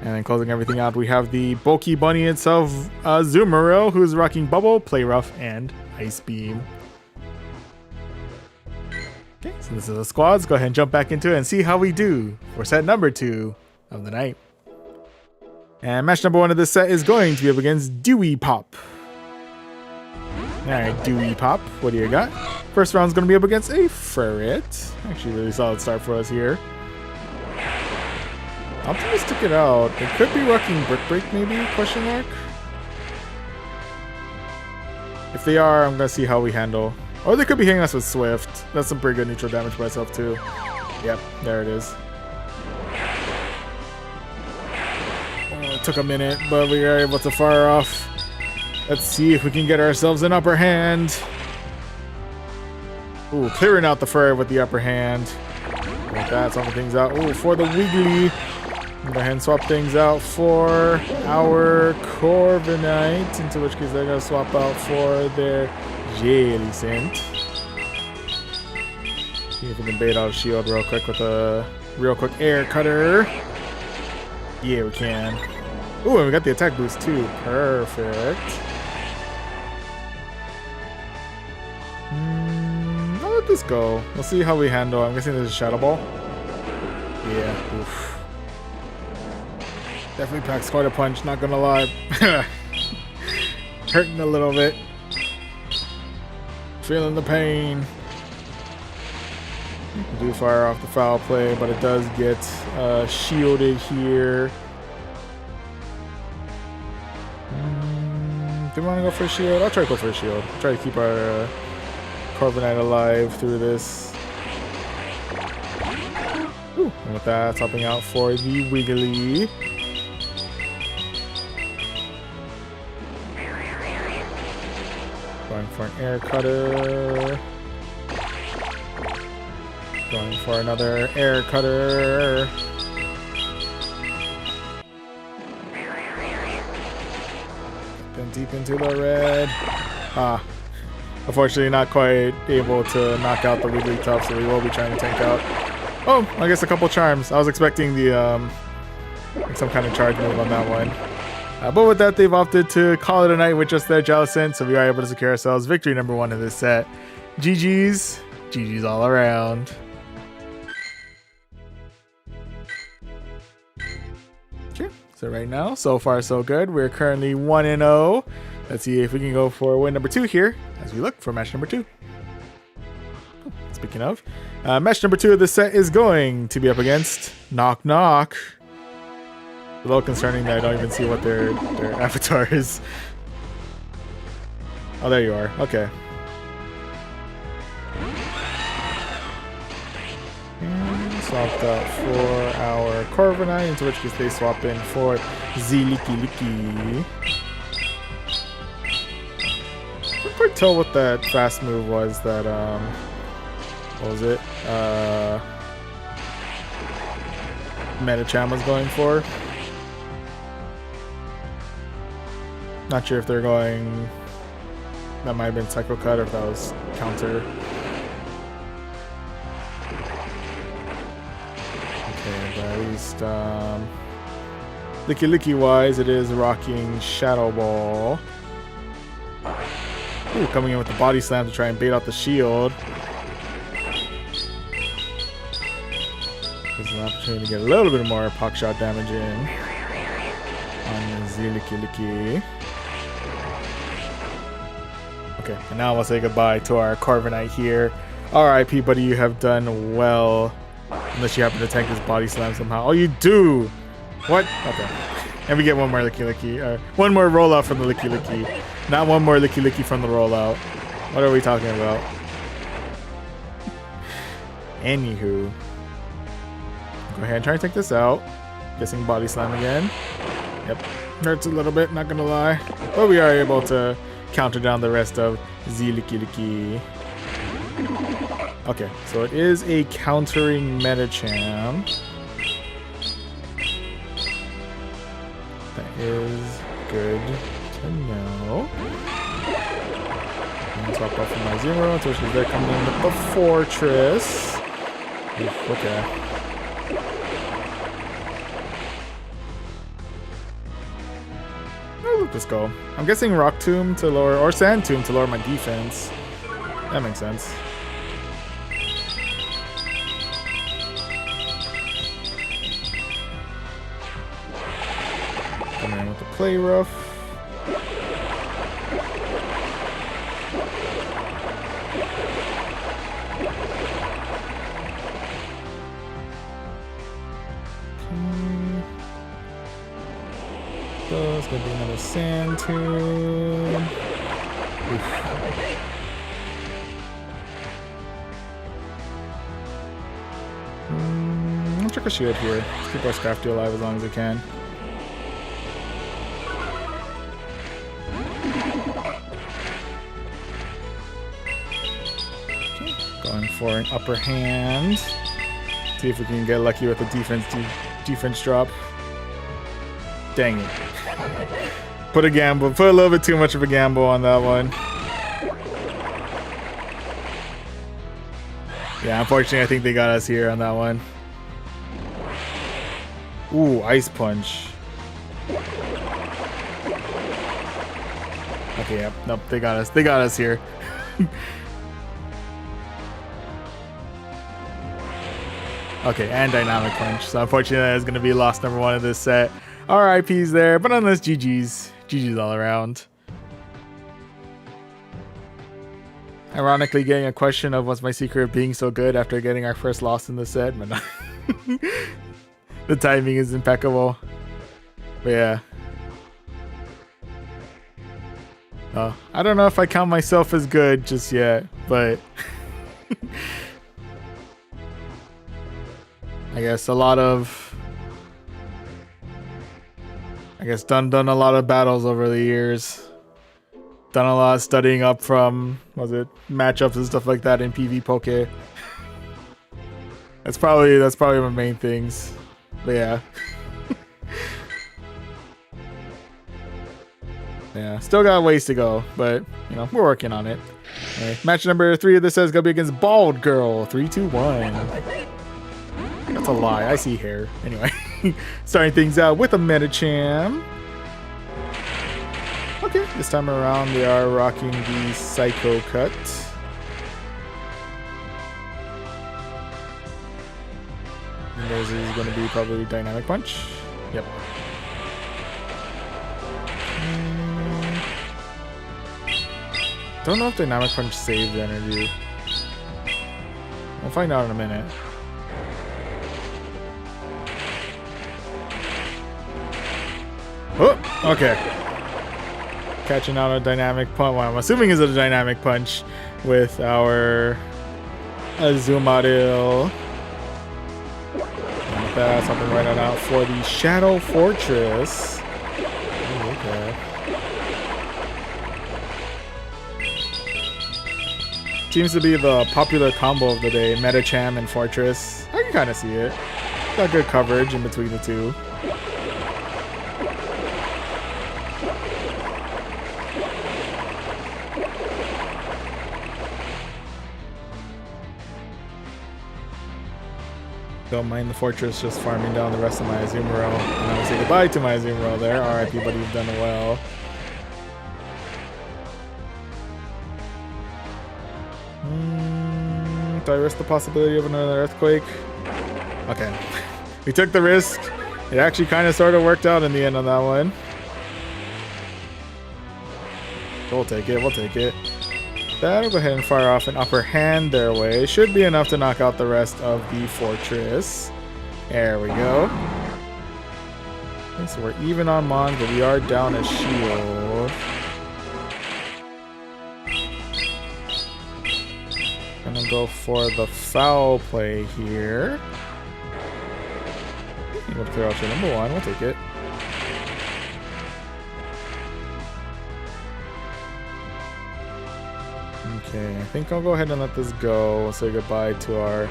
And then closing everything out, we have the bulky bunny itself, Zumaro, who's rocking Bubble, Play Rough, and Ice Beam. Okay, so this is the squads. Go ahead and jump back into it and see how we do for set number 2 of the night. And match number 1 of this set is going to be up against Dewey Pop. Alright, Dewey Pop, what do you got? First round's going to be up against a Ferret. Actually, really solid start for us here. Optimistic it out. They could be rocking Brick Break, maybe? Question mark. If they are, I'm going to see how we handle. Or they could be hitting us with Swift. That's some pretty good neutral damage by itself too. Yep, there it is. Oh, it took a minute, but we are able to fire off. Let's see if we can get ourselves an upper hand. Ooh, clearing out the fur with the upper hand. Like that, swapping things out. Ooh, for the Wiggly. Go ahead and swap things out for our Corviknight, into which case they're going to swap out for their Jellicent. See if we can bait out a shield real quick with a real quick Air Cutter. Yeah, we can. Ooh, and we got the attack boost too. Perfect. I'll let this go. We'll see how we handle. I'm guessing there's a Shadow Ball. Yeah, oof. Definitely packs quite a punch, not gonna lie. Hurting a little bit. Feeling the pain. We do fire off the foul play, but it does get shielded here. Do we want to go for a shield? I'll try to go for a shield. Try to keep our Corviknight alive through this. Ooh, and with that, topping out for the Wiggly. Going for an Air Cutter. Going for another Air Cutter. Then deep into the red. Unfortunately, not quite able to knock out the Wigglytuff, so we will be trying to tank out. Oh, I guess a couple charms. I was expecting the some kind of charge move on that one. But with that, they've opted to call it a night with just their Jellicent, so we are able to secure ourselves victory number 1 in this set. GG's. GG's all around. Okay, so right now, so far so good. We're currently 1-0. Let's see if we can go for win number 2 here as we look for match number 2. Speaking of, match number 2 of the set is going to be up against Knock Knock. A little concerning that I don't even see what their avatar is. Oh, there you are. Okay. And swapped out for our Corviknight, into which case they swap in for Ziliki. I couldn't tell what that fast move was that, what was it? Medicham was going for. Not sure if they're going... That might have been Psycho Cut or if that was counter. Okay, but at least... Licky wise, it is rocking Shadow Ball. Ooh, coming in with the Body Slam to try and bait out the shield. There's an opportunity to get a little bit more Puck Shot damage in on Ziliki. Okay, and now we'll say goodbye to our Corviknight here. RIP, buddy, you have done well. Unless you happen to tank this Body Slam somehow. Oh, you do! What? Okay. And we get one more Licky. One more rollout from the Licky. Not one more Licky from the rollout. What are we talking about? Anywho. Go ahead and try to take this out. Guessing Body Slam again. Yep. Hurts a little bit, not gonna lie. But we are able to counter down the rest of Ziliki. Okay, so it is a countering Medicham. That is good to know. And swap off from my Zero, which is they're coming in with the Fortress. Oof, okay. Let's go. I'm guessing Rock Tomb to lower, or Sand Tomb to lower my defense. That makes sense. Coming in with the Play Rough. It's gonna be another Sand Tomb. I'll check a shield here. Let's keep our Scrafty alive as long as we can. Okay. Going for an upper hand. See if we can get lucky with the defense drop. Dang it. Put a little bit too much of a gamble on that one. Yeah, unfortunately I think they got us here on that one. Ooh, Ice Punch. Okay, yep. Nope, they got us. They got us here. Okay, and Dynamic Punch. So unfortunately that is going to be loss number 1 of this set. RIPs there, but nonetheless, GG's. GG's all around. Ironically, getting a question of what's my secret of being so good after getting our first loss in the set, but the timing is impeccable. But yeah. I don't know if I count myself as good just yet, but I guess done a lot of battles over the years. Done a lot of studying up from, matchups and stuff like that in PV Poke. That's probably my main things. But yeah. Yeah, still got a ways to go, but you know, we're working on it. Anyway, match number 3 of this is gonna be against Bald Girl. 3, 2, 1. That's a lie. I see hair. Anyway, starting things out with a Medicham. Okay, this time around they are rocking the Psycho Cut. And theirs is going to be probably Dynamic Punch. Yep. Don't know if Dynamic Punch saved energy. We'll find out in a minute. Oh, okay. Catching out a Dynamic Punch. Well, I'm assuming is a Dynamic Punch with our Azumarill. And that's something right on out for the Shadow Fortress. Ooh, okay. Seems to be the popular combo of the day, Medicham and Fortress. I can kind of see it. Got good coverage in between the two. Don't mind the Fortress just farming down the rest of my Azumarill. And I'll say goodbye to my Azumarill there. RIP, buddy, you've done well. Do I risk the possibility of another earthquake? Okay. We took the risk. It actually kind of sort of worked out in the end on that one. We'll take it. We'll take it. That'll go ahead and fire off an upper hand their way. Should be enough to knock out the rest of the Fortress. There we go. Okay, so we're even on Mon, but we are down a shield. Gonna go for the foul play here. We'll clear out your number 1. We'll take it. Okay, I think I'll go ahead and let this go. We'll say goodbye to our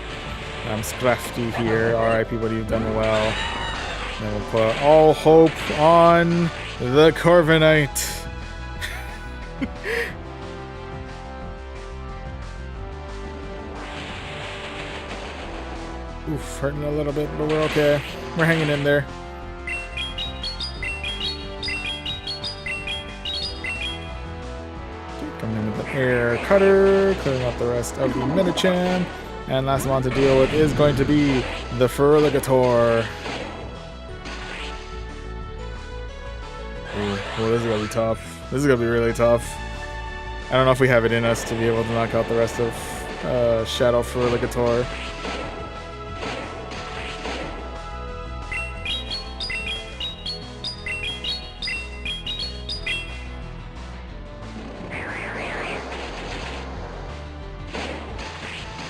Scrafty here. RIP, buddy, you've done well. And we'll put all hope on the Corviknight. Oof, hurting a little bit, but we're okay. We're hanging in there. Coming in with the Air Cutter, clearing out the rest of the Medicham. And last one to deal with is going to be the Feraligatr. Ooh, well, this is going to be tough. This is going to be really tough. I don't know if we have it in us to be able to knock out the rest of Shadow Feraligatr.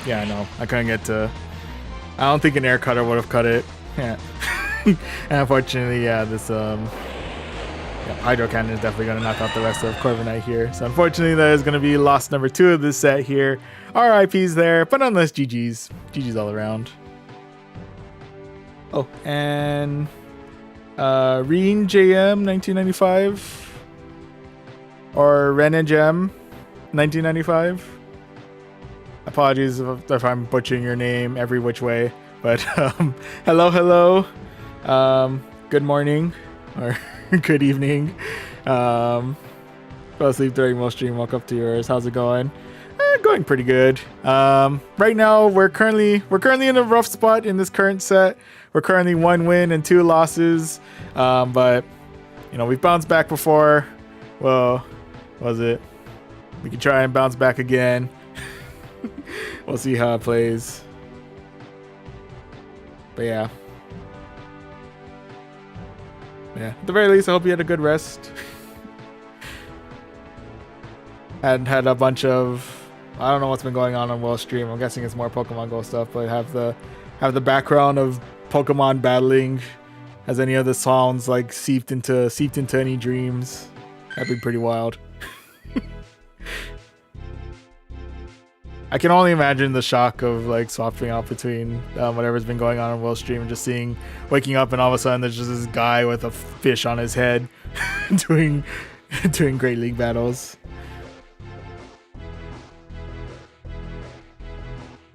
Yeah, I know. I couldn't get to... I don't think an Air Cutter would have cut it. Yeah. And unfortunately, yeah, this Hydro Cannon is definitely going to knock out the rest of Corviknight here. So unfortunately, that is going to be loss number 2 of this set here. RIPs there, but nonetheless, GG's. GG's all around. Oh, and... Reen JM 1995? Or Renegem 1995? Apologies if I'm butchering your name every which way, but hello, good morning or good evening. Fell asleep during most stream, woke up to yours. How's it going? Going pretty good. Right now we're currently in a rough spot in this current set. We're currently 1 win and 2 losses, but you know, we've bounced back before. Well, was it? We can try and bounce back again. We'll see how it plays. But yeah. Yeah, at the very least, I hope you had a good rest. And had a bunch of... I don't know what's been going on Will Stream. I'm guessing it's more Pokemon Go stuff, but have the background of Pokemon battling. Has any of the sounds like seeped into any dreams? That'd be pretty wild. I can only imagine the shock of like swapping out between whatever's been going on Will Stream and just waking up and all of a sudden there's just this guy with a fish on his head doing during Great League battles.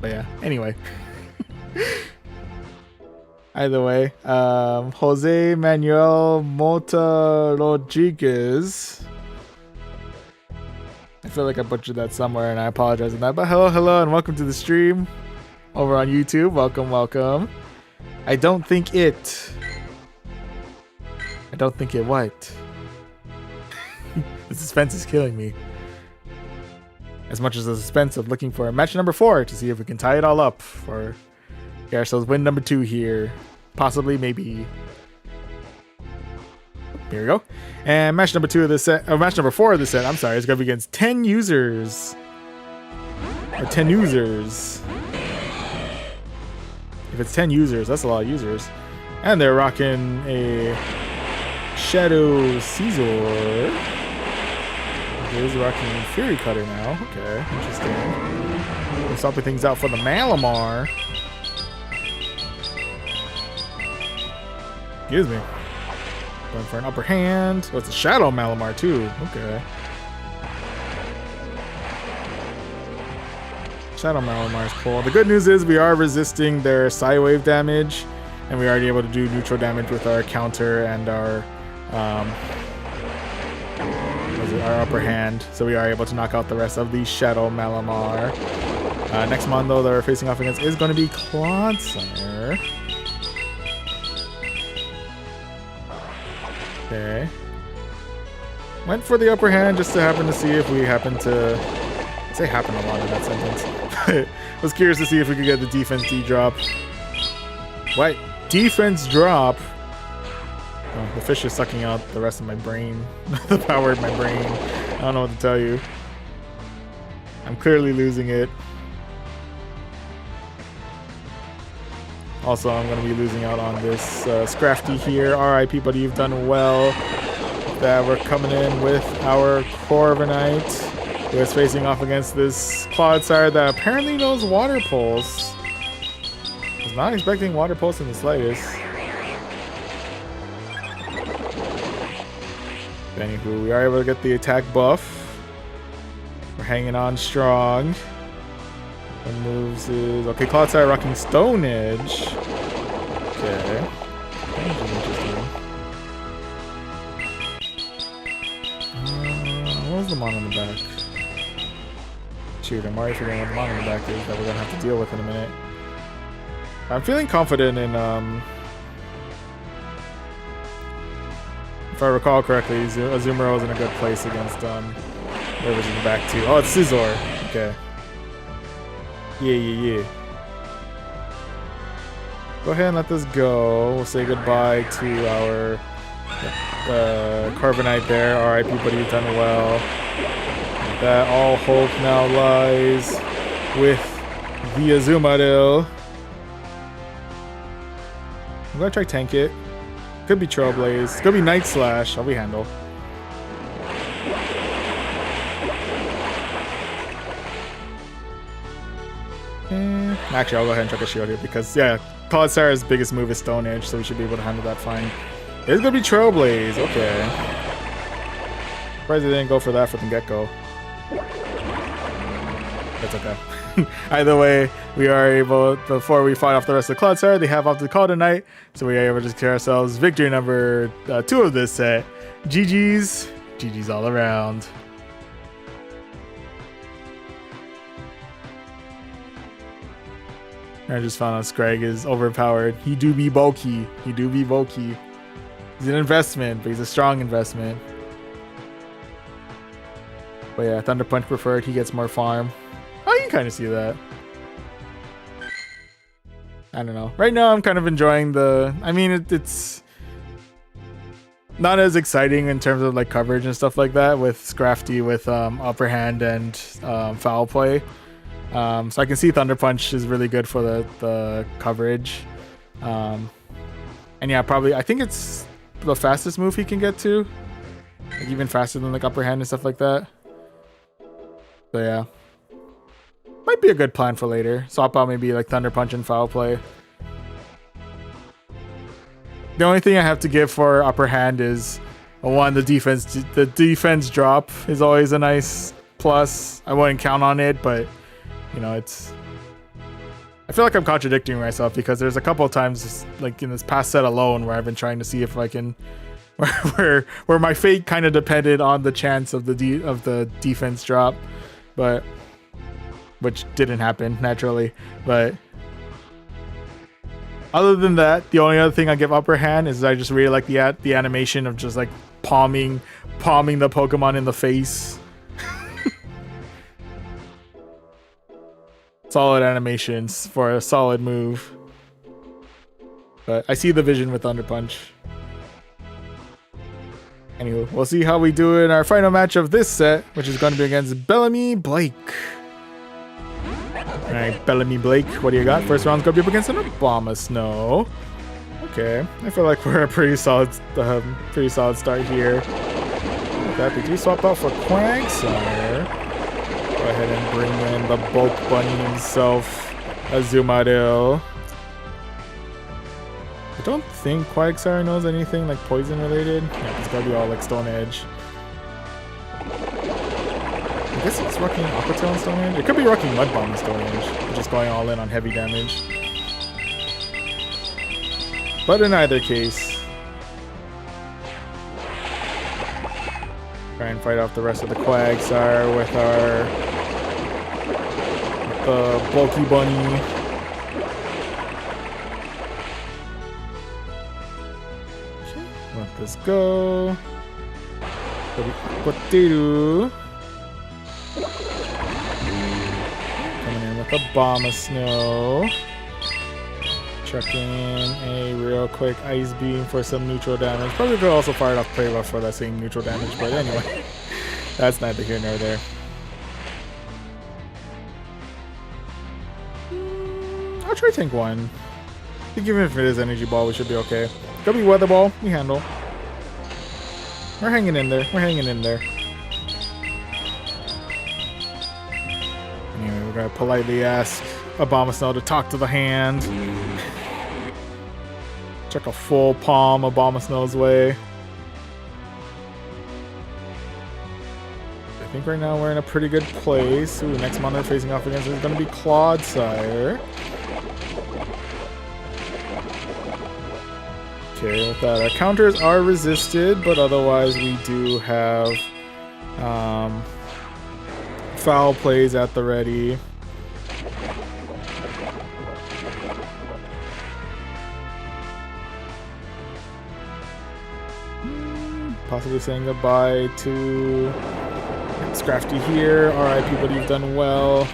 But yeah, anyway. Either way, Jose Manuel Mota Rodriguez. I feel like I butchered that somewhere and I apologize for that. But hello, and welcome to the stream over on YouTube. Welcome. I don't think it what? The suspense is killing me. As much as the suspense of looking for match number 4 to see if we can tie it all up for get ourselves win number 2 here. Possibly, maybe. Here we go. And match number 2 of this set, or match number 4 of this set, I'm sorry, is going to be against 10 users. Or 10 users. If it's 10 users, that's a lot of users. And they're rocking a Shadow Caesar. He's rocking Fury Cutter now. Okay, interesting. We're swapping things out for the Malamar. Excuse me. Going for an upper hand. Oh, it's a Shadow Malamar too. Okay. Shadow Malamar is cool. The good news is we are resisting their Psywave damage, and we are already able to do neutral damage with our counter and our our upper hand, so we are able to knock out the rest of the Shadow Malamar. Next mon though that we're facing off against is going to be Clodsire. Okay. Went for the upper hand just to happen to see if we happen to... I say happen a lot in that sentence. Was curious to see if we could get the defense D drop. What? Defense drop? Oh, the fish is sucking out the rest of my brain. The power of my brain. I don't know what to tell you. I'm clearly losing it. Also, I'm going to be losing out on this Scrafty here. RIP, buddy, you've done well. That we're coming in with our Corviknight, who is facing off against this Clodsire that apparently knows Water Pulse. Was not expecting Water Pulse in the slightest. Anywho, we are able to get the attack buff. We're hanging on strong. The moves is... Okay, Clodsire rocking Stone Edge. Okay. Stone Edge is interesting. What was the mon on the back? Shoot, I'm already forgetting what the mon on the back is that we're going to have to deal with in a minute. I'm feeling confident in... If I recall correctly, Azumarill is in a good place against whoever's in the back too. Oh, it's Scizor. Okay. Yeah. Go ahead and let this go. We'll say goodbye to our Corviknight there. RIP, buddy, you've done well. That all hope now lies with the Azumarill. I'm gonna try tank it. Could be Trailblaze. Could be Night Slash. I'll be handle. Actually, I'll go ahead and check a shield here because, yeah, Clodsire's biggest move is Stone Edge, so we should be able to handle that fine. It's gonna be Trailblaze. Okay. Surprised they didn't go for that from the get-go. That's okay. Either way, we are able, before we fight off the rest of the Clodsire, they have off the Corviknight, so we are able to declare ourselves victory number 2 of this set. GG's all around. I just found out Scrag is overpowered. He do be bulky. He's an investment, but he's a strong investment. But yeah, Thunder Punch preferred. He gets more farm. Oh, you can kind of see that. I don't know. Right now, I'm kind of enjoying the... I mean, it's not as exciting in terms of like coverage and stuff like that with Scrafty with upper hand and foul play. So I can see Thunder Punch is really good for the coverage. And yeah, probably... I think it's the fastest move he can get to. Like even faster than like upper hand and stuff like that. So yeah. Might be a good plan for later. Swap out maybe like Thunder Punch and Foul Play. The only thing I have to give for upper hand is One, the defense drop is always a nice plus. I wouldn't count on it, but you know, it's. I feel like I'm contradicting myself because there's a couple of times, like in this past set alone, where I've been trying to see if I can, where my fate kind of depended on the chance of the defense drop, but which didn't happen naturally. But other than that, the only other thing I give upper hand is I just really like the animation of just like palming the Pokemon in the face. Solid animations for a solid move. But I see the vision with Thunder Punch. Anyway, we'll see how we do in our final match of this set, which is going to be against Bellamy Blake. Alright, Bellamy Blake, what do you got? First round's going to be up against an Abomasnow. Okay, I feel like we're a pretty solid start here. That we do swap out for Quagsire. Go ahead and bring in the bulk bunny himself, Azumarill. I don't think Quagsire knows anything like poison related. Yeah, it's gotta be all like Stone Edge. I guess it's rocking Aqua Tail and Stone Edge. It could be rocking Mud Bomb and Stone Edge, just going all in on heavy damage. But in either case, try and fight off the rest of the Quagsire with the bulky bunny. Let this go. Potato. Coming in with a Abomasnow. Chucking in a real quick Ice Beam for some neutral damage. Probably could also fire it off Play Rough for that same neutral damage, but anyway, that's neither here nor there. I'll try Tank 1. I think even if it is Energy Ball, we should be okay. Could be Weather Ball, we handle. We're hanging in there, we're hanging in there. Anyway, we're gonna politely ask Abomasnow to talk to the hand. Check a full palm Abomasnow's way. I think right now we're in a pretty good place. Ooh, next mon they're facing off against is going to be Clodsire. Okay, with that, our counters are resisted, but otherwise we do have foul plays at the ready. Possibly saying goodbye to Scrafty here. RIP, but you've done well.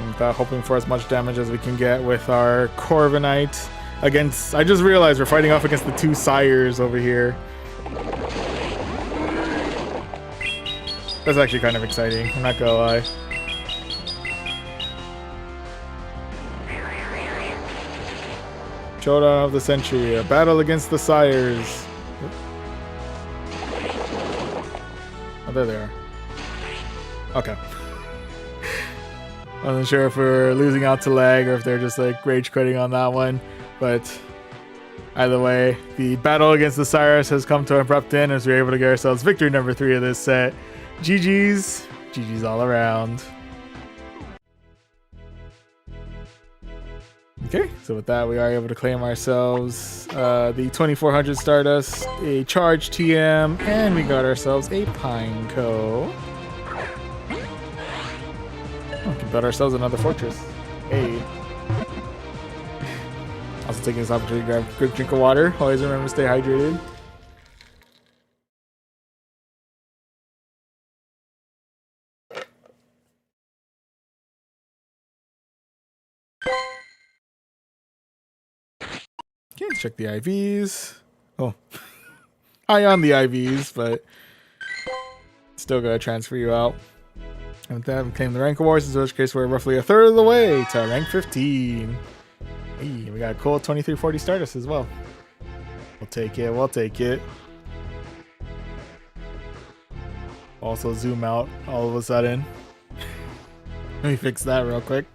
Without hoping for as much damage as we can get with our Corviknight against. I just realized we're fighting off against the two sires over here. That's actually kind of exciting, I'm not gonna lie. Showdown of the Century, a battle against the sires. Oh, there they are. Okay. I wasn't sure if we're losing out to lag or if they're just like rage quitting on that one, but either way, the battle against the sires has come to an abrupt end as we're able to get ourselves victory number 3 of this set. GG's. GG's all around. Okay, so with that, we are able to claim ourselves the 2400 Stardust, a Charge TM, and we got ourselves a Pineco. Oh, we can build ourselves another fortress. Hey. Also taking this opportunity to grab a quick drink of water. Always remember to stay hydrated. Okay, let's check the IVs. Oh, high on the IVs, but still gotta transfer you out. And with that, we claim the rank awards, in which case we're roughly a third of the way to rank 15. Hey, we got a cool 2340 Stardust as well. We'll take it, we'll take it. Also zoom out all of a sudden. Let me fix that real quick.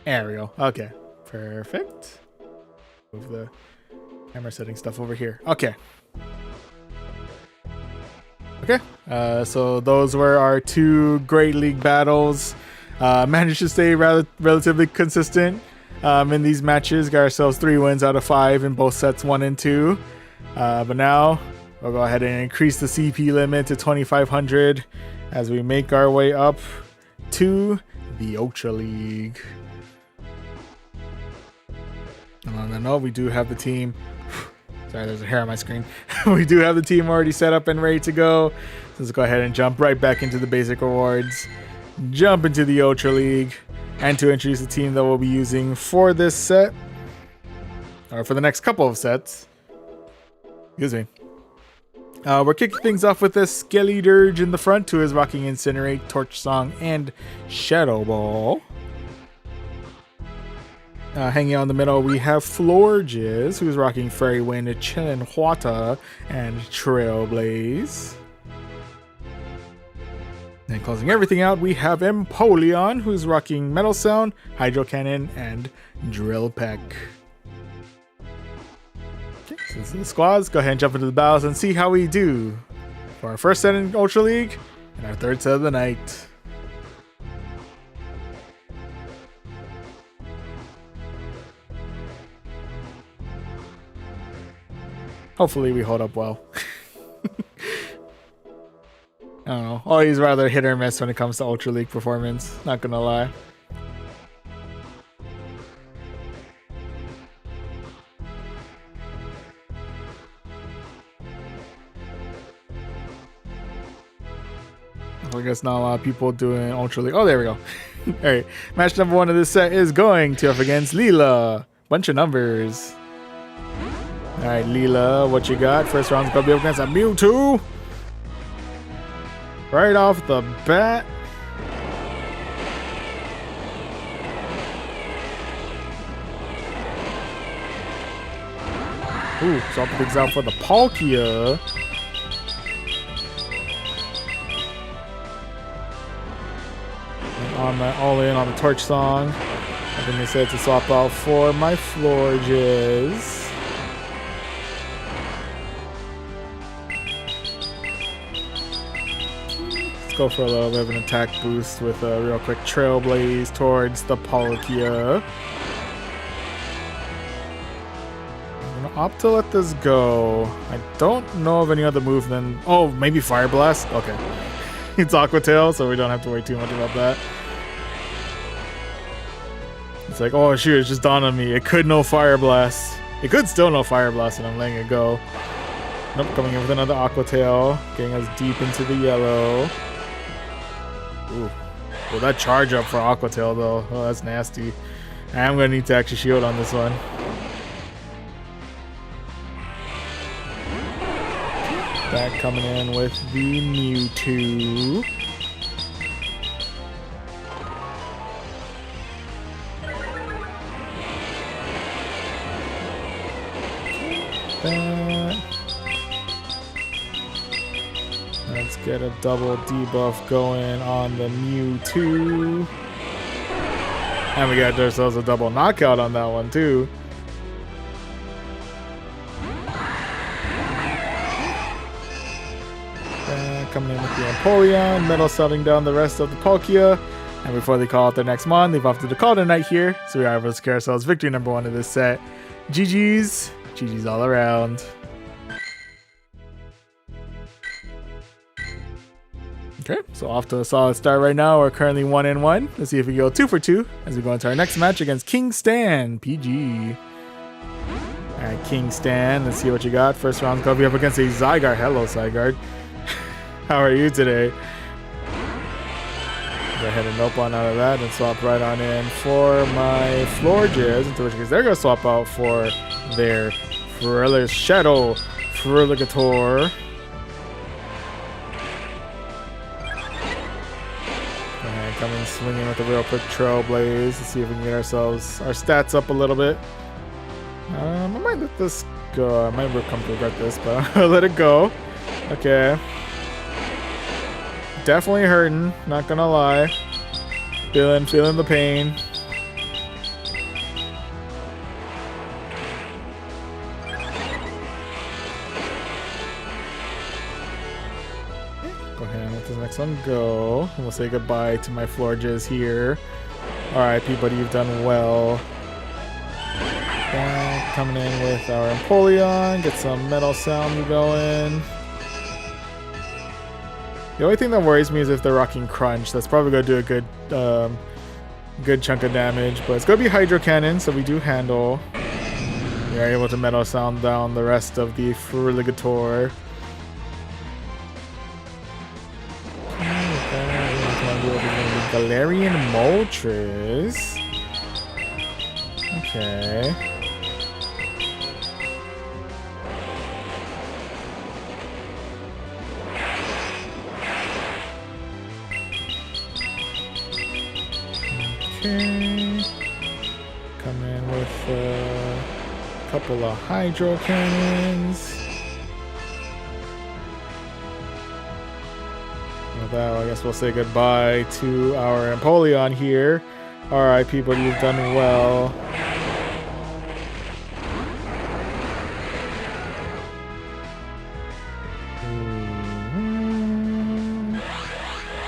Aerial. Okay. Perfect. Move the camera setting stuff over here. Okay. Okay. So those were our 2 Great League battles. Managed to stay relatively consistent in these matches. Got ourselves 3 wins out of 5 in both sets 1 and 2. But now we'll go ahead and increase the CP limit to 2,500 as we make our way up to the Ultra League. And on that note, we do have the team. Sorry, there's a hair on my screen. We do have the team already set up and ready to go. So let's go ahead and jump right back into the basic rewards. Jump into the Ultra League. And to introduce the team that we'll be using for this set, or for the next couple of sets. Excuse me. We're kicking things off with this Skelly Dirge in the front, who is rocking Incinerate, Torch Song, and Shadow Ball. Hanging out in the middle, we have Florges, who's rocking Fairy Wind, Chillinhuata, and Trailblaze. And closing everything out, we have Empoleon, who's rocking Metal Sound, Hydro Cannon, and Drill Peck. Okay, so this is the squads. Go ahead and jump into the battles and see how we do for our first set in Ultra League and our third set of the night. Hopefully we hold up well. I don't know. Always rather hit or miss when it comes to Ultra League performance. Not gonna lie. I guess not a lot of people doing Ultra League. Oh, there we go. Alright. Match number 1 of this set is going to up against Leela. Bunch of numbers. Alright, Leela, what you got? First round's gonna be up against a Mewtwo. Right off the bat. Ooh, swap things out for the Palkia. And on the all in on the Torch Song. I think they said to swap out for my Florges. Go for a little bit of an attack boost with a real quick Trailblaze towards the Palkia. I'm gonna opt to let this go. I don't know of any other move than... Oh, maybe Fire Blast? Okay. It's Aqua Tail, so we don't have to worry too much about that. It's like, oh shoot, it just dawned on me. It could no Fire Blast. It could still no Fire Blast, and I'm letting it go. Nope, coming in with another Aqua Tail, getting us deep into the yellow. Ooh. Well, that charge up for Aqua Tail though. Oh, that's nasty. I'm gonna need to actually shield on this one. That coming in with the Mewtwo. Let's get a double debuff going on the Mewtwo. And we got ourselves a double knockout on that one too. Coming in with the Empoleon, Metal Selling down the rest of the Palkia. And before they call out their next mon, they've opted to call it a night here. So we are able to secure ourselves victory number 1 of this set. GG's. GG's all around. Okay, so off to a solid start right now. We're currently 1-1. Let's see if we go 2 for 2 as we go into our next match against King Stan, PG. Alright, King Stan, let's see what you got. First round's gonna be up against a Zygarde. Hello, Zygarde. How are you today? Go ahead and nope on out of that and swap right on in for my Florges, into which case they're gonna swap out for their Frillis Shadow Friligator. And coming swinging with a real quick Trailblaze. Let's see if we can get ourselves our stats up a little bit. I might let this go. I might come to regret this, but I'm gonna let it go. Okay. Definitely hurting, not gonna lie. Feeling the pain. ahead and let this next one go. And we'll say goodbye to my Florges here. Alright, Peabody, you've done well. Coming in with our Empoleon, get some metal sound going. The only thing that worries me is if they're rocking Crunch. That's probably going to do a good chunk of damage, but it's going to be Hydro Cannon, so we do handle. We are able to metal sound down the rest of the Feraligatr. Galarian Moltres. Okay. Okay. Come in with a couple of Hydro Cannons. With that, I guess we'll say goodbye to our Empoleon here. Alright, people, you've done well.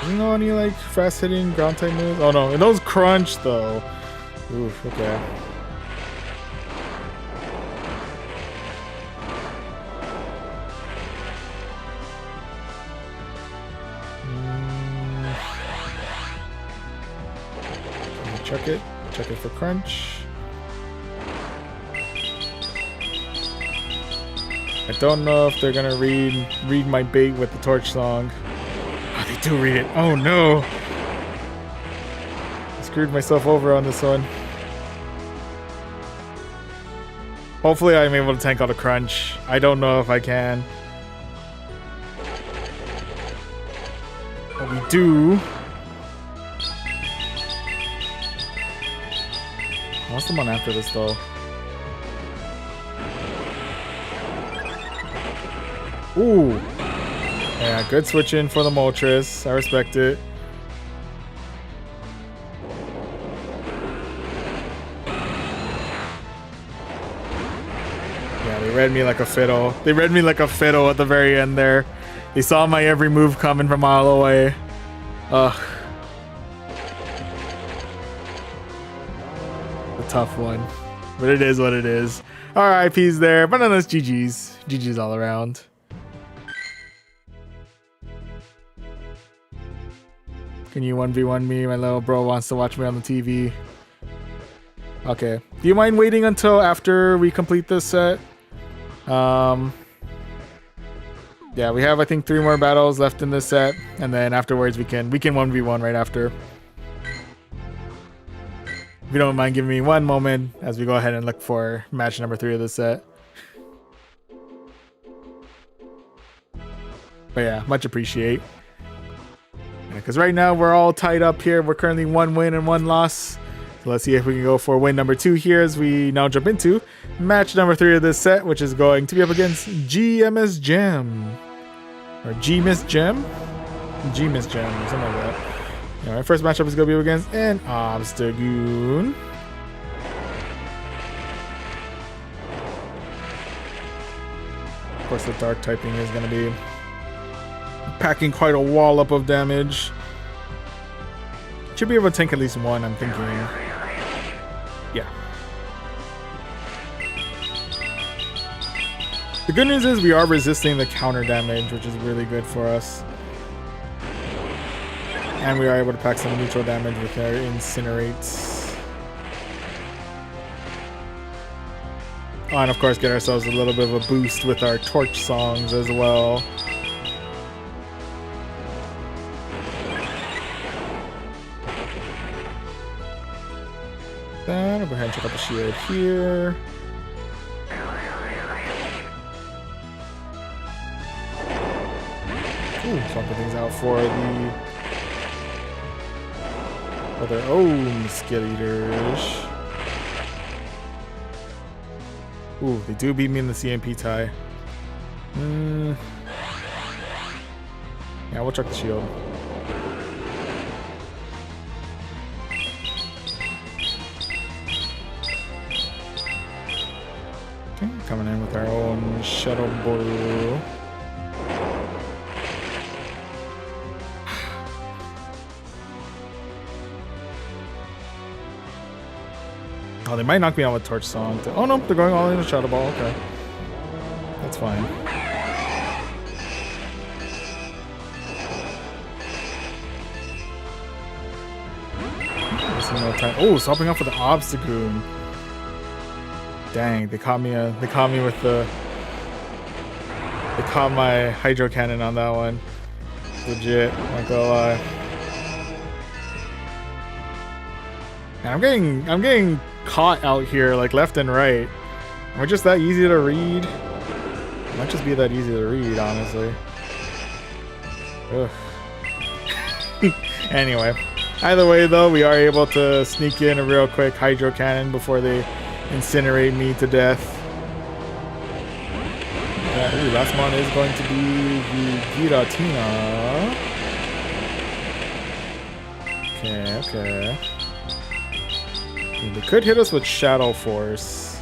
Isn't there any like fast hitting ground type moves? Oh no, and those Crunch though. Oof, okay. Check it for Crunch. I don't know if they're gonna read my bait with the Torch Song. Oh, they do read it. Oh no! I screwed myself over on this one. Hopefully I'm able to tank out a Crunch. I don't know if I can. But we do. What's the one after this though? Ooh. Yeah, good switch in for the Moltres. I respect it. Yeah, they read me like a fiddle. They read me like a fiddle at the very end there. They saw my every move coming from a mile away. Ugh. Tough one, but it is what it is. RIP's there, but nonetheless, GG's all around. Can you 1v1 me? My little bro wants to watch me on the TV. Okay, do you mind waiting until after we complete this set? Yeah, we have I think 3 more battles left in this set, and then afterwards we can 1v1 right after. If you don't mind giving me one moment as we go ahead and look for match number 3 of this set. But yeah, much appreciate. Because right now we're all tied up here. We're currently 1 win and 1 loss. So let's see if we can go for win number 2 here as we now jump into match number 3 of this set, which is going to be up against GMS Gem. Or G-Miss Gem? G-Miss Gem, something like that. Alright, first matchup is going to be against an Obstagoon. Of course, the dark typing is going to be packing quite a wallop of damage. Should be able to tank at least one, I'm thinking. Yeah. The good news is we are resisting the counter damage, which is really good for us. And we are able to pack some neutral damage with our Incinerates. Oh, and of course get ourselves a little bit of a boost with our Torch Songs as well. Then I'll go ahead and check out the shield here. Ooh, swapping things out for the their own Skill Eaters. Ooh, they do beat me in the CMP tie. Yeah, we'll check the shield. Okay, coming in with our own Shadow Blue. Oh, they might knock me out with Torch Song. Oh no, they're going all in a Shadow Ball. Okay. That's fine. No time. Oh, swapping off with the Obstagoon. Dang, they caught me with the. They caught my Hydro Cannon on that one. Legit, not gonna lie. And I'm getting caught out here, like left and right. Am I just that easy to read? It might just be that easy to read, honestly. Ugh. Anyway, either way though, we are able to sneak in a real quick Hydro Cannon before they incinerate me to death. Ooh, last one is going to be the Giratina. Okay. They could hit us with Shadow Force.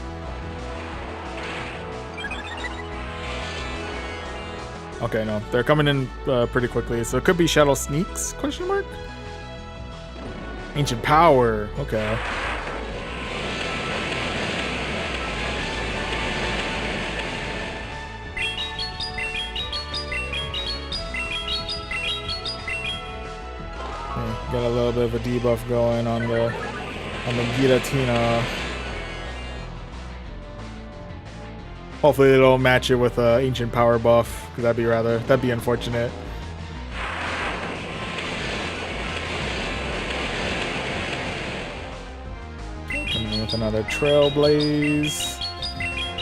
Okay, no, they're coming in pretty quickly, so it could be Shadow Sneaks? Question mark? Ancient Power. Okay. Got a little bit of a debuff going on the Giratina. Hopefully they don't match it with a Ancient Power buff, because that'd be unfortunate. Coming in with another Trailblaze.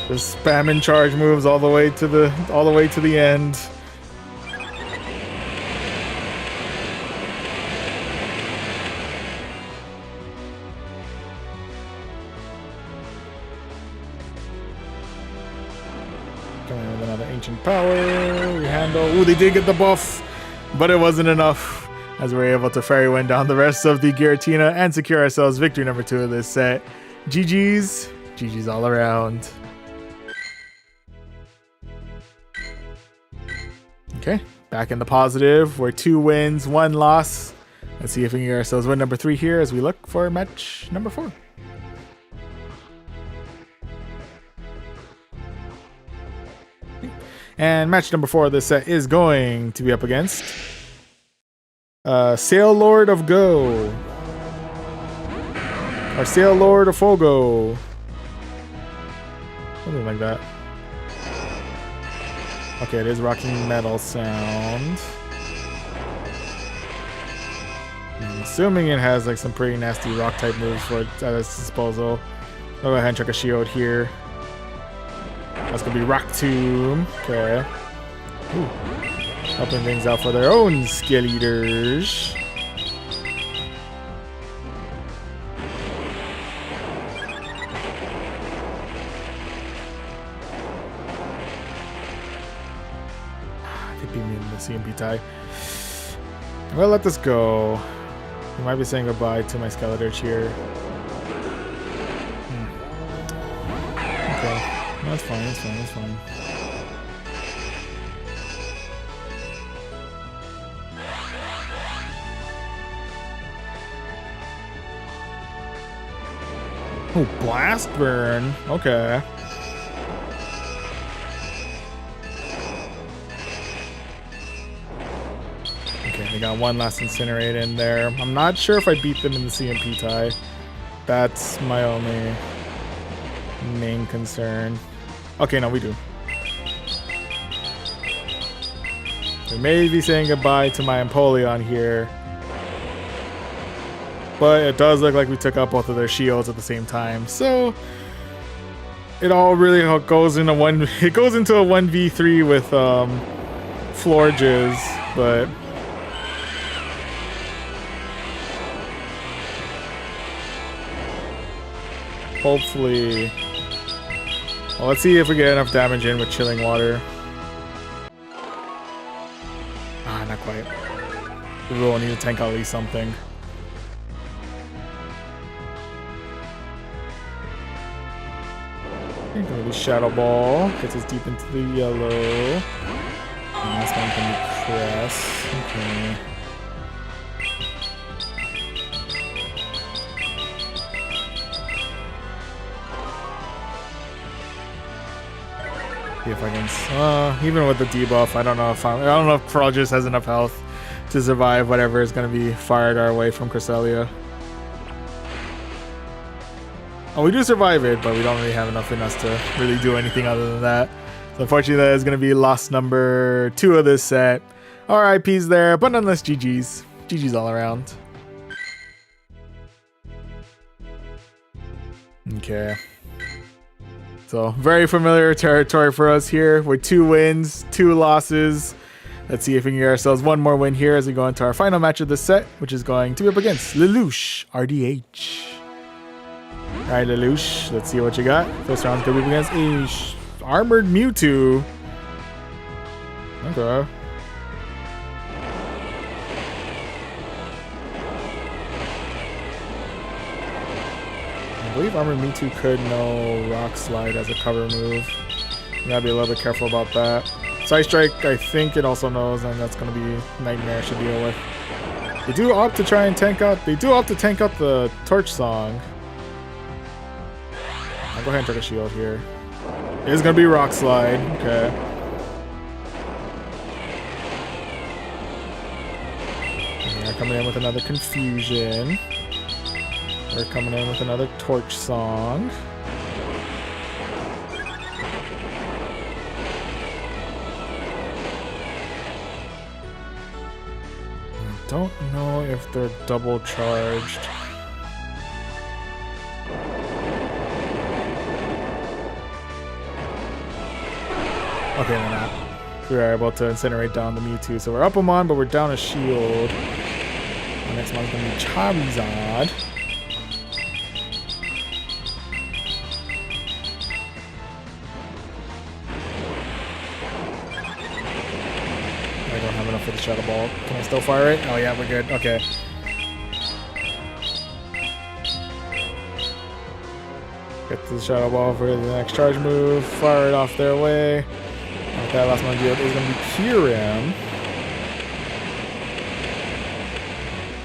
Just spamming charge moves all the way to the end. Coming with another Ancient Power. We handle. Ooh, they did get the buff, but it wasn't enough, as we're able to Fairy Wind down the rest of the Giratina and secure ourselves victory number 2 of this set. GG's. GG's all around. Okay, back in the positive. We're 2 wins, 1 loss. Let's see if we can get ourselves win number 3 here as we look for match number 4. And match number 4 of this set is going to be up against Sail Lord of Go. Or Sail Lord of Fogo. Something like that. Okay, it is Rocking Metal Sound. I'm assuming it has like some pretty nasty rock type moves for it at its disposal. I'll go ahead and check a shield here. That's gonna be Rock Tomb. Okay. Ooh. Helping things out for their own skill eaters. They beat me in the CMP tie. Well, let this go. I might be saying goodbye to my Skeletor here. Okay. No, that's fine, that's fine, that's fine. Oh, Blast Burn. Okay. Okay, they got one last Incinerate in there. I'm not sure if I beat them in the CMP tie. That's my only main concern. Okay, no, we do. We may be saying goodbye to my Empoleon here. But it does look like we took out both of their shields at the same time. So it all really goes into it goes into a 1v3 with Florges, but hopefully. Well, let's see if we get enough damage in with Chilling Water. Ah, not quite. We will need to tank at least something. Gonna be Shadow Ball. Gets us deep into the yellow. And this one can be Crest. Okay. See if I can. Even with the debuff, I don't know if Prologis has enough health to survive whatever is going to be fired our way from Cresselia. Oh, we do survive it, but we don't really have enough in us to really do anything other than that. So unfortunately, that is going to be loss number 2 of this set. RIPs there, but nonetheless, GG's. GG's all around. Okay. So, very familiar territory for us here with 2 wins, 2 losses. Let's see if we can get ourselves one more win here as we go into our final match of the set, which is going to be up against Lelouch RDH. Alright, Lelouch, let's see what you got. First round's going to be against a armored Mewtwo. Okay. I believe Armored Mewtwo could know Rock Slide as a cover move. You gotta be a little bit careful about that. Side Strike, I think it also knows, and that's gonna be nightmarish to deal with. They do opt to try and tank out. They do opt to tank out the Torch Song. I'll go ahead and take a shield here. It is gonna be Rock Slide. Okay. And they're coming in with another Confusion. We're coming in with another Torch Song. I don't know if they're double charged. Okay, they're not. We are able to incinerate down the Mewtwo, so we're up them on, but we're down a shield. The next one's gonna be Charizard. For the Shadow Ball. Can I still fire it? Oh yeah, we're good. Okay. Get to the Shadow Ball for the next charge move. Fire it off their way. Okay, last one is going to be Kyurem.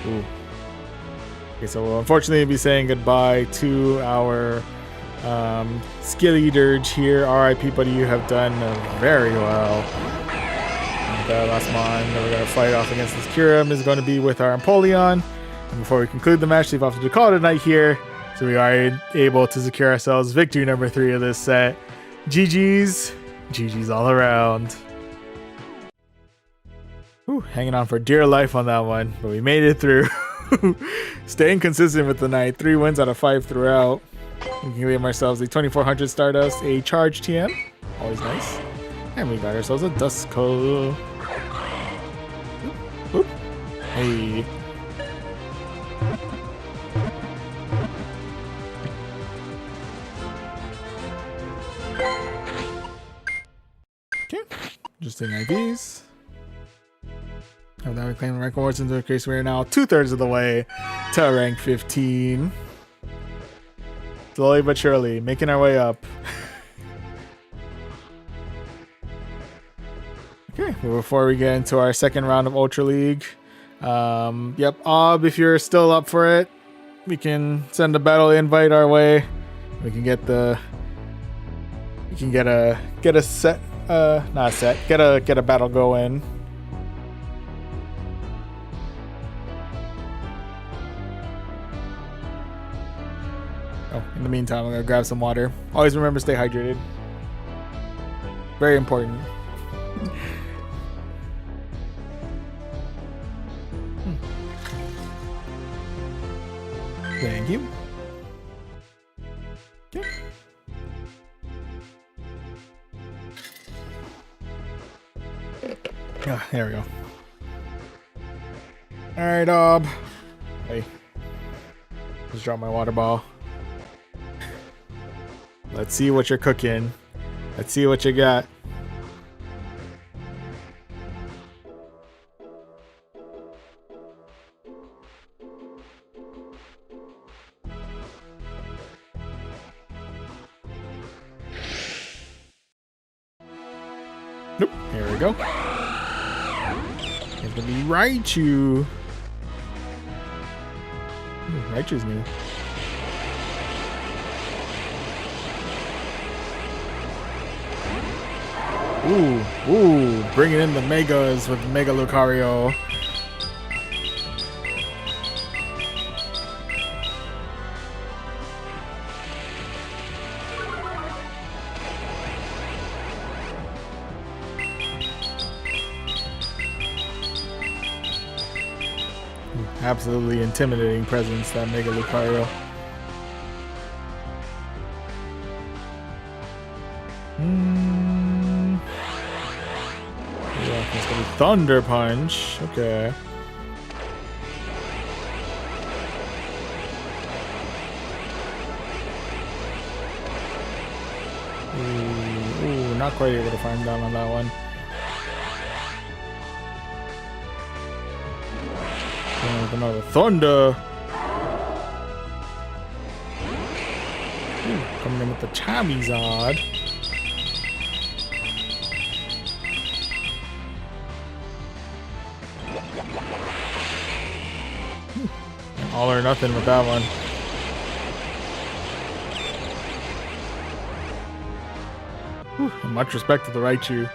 Ooh. Okay, so we'll unfortunately be saying goodbye to our Skilly Dirge here. RIP, buddy, you have done very well. Last one that we're going to fight off against this Kyurem is going to be with our Empoleon. And before we conclude the match, we've opted to call it a night here. So we are able to secure ourselves victory number 3 of this set. GG's. GG's all around. Whew, hanging on for dear life on that one, but we made it through. Staying consistent with the night. 3 wins out of 5 throughout. We can give ourselves a 2400 Stardust, a Charge TM. Always nice. And we got ourselves a Duskull. Oop. Hey. Okay. Interesting IVs. And now we claim rank awards into the case we are now 2/3 of the way to rank 15. Slowly but surely, making our way up. Okay, well, before we get into our second round of Ultra League, yep, Ob, if you're still up for it, we can send a battle invite our way. We can get a set, not a set, get a battle going. Oh, in the meantime, I'm gonna grab some water. Always remember, stay hydrated. Very important. Thank you. Okay. Ah, there we go. Alright, Ob. Hey. Just drop my water ball. Let's see what you're cooking. Let's see what you got. Nope. Here we go. It's gonna be Raichu. Ooh, Raichu's new. Ooh, bringing in the Megas with Mega Lucario. Absolutely intimidating presence, that Mega Lucario. Yeah, it's gonna be Thunder Punch. Okay. Ooh, not quite able to find down on that one. With another Thunder. Ooh, coming in with the Charizard. All or nothing with that one. Whew, much respect to the Raichu.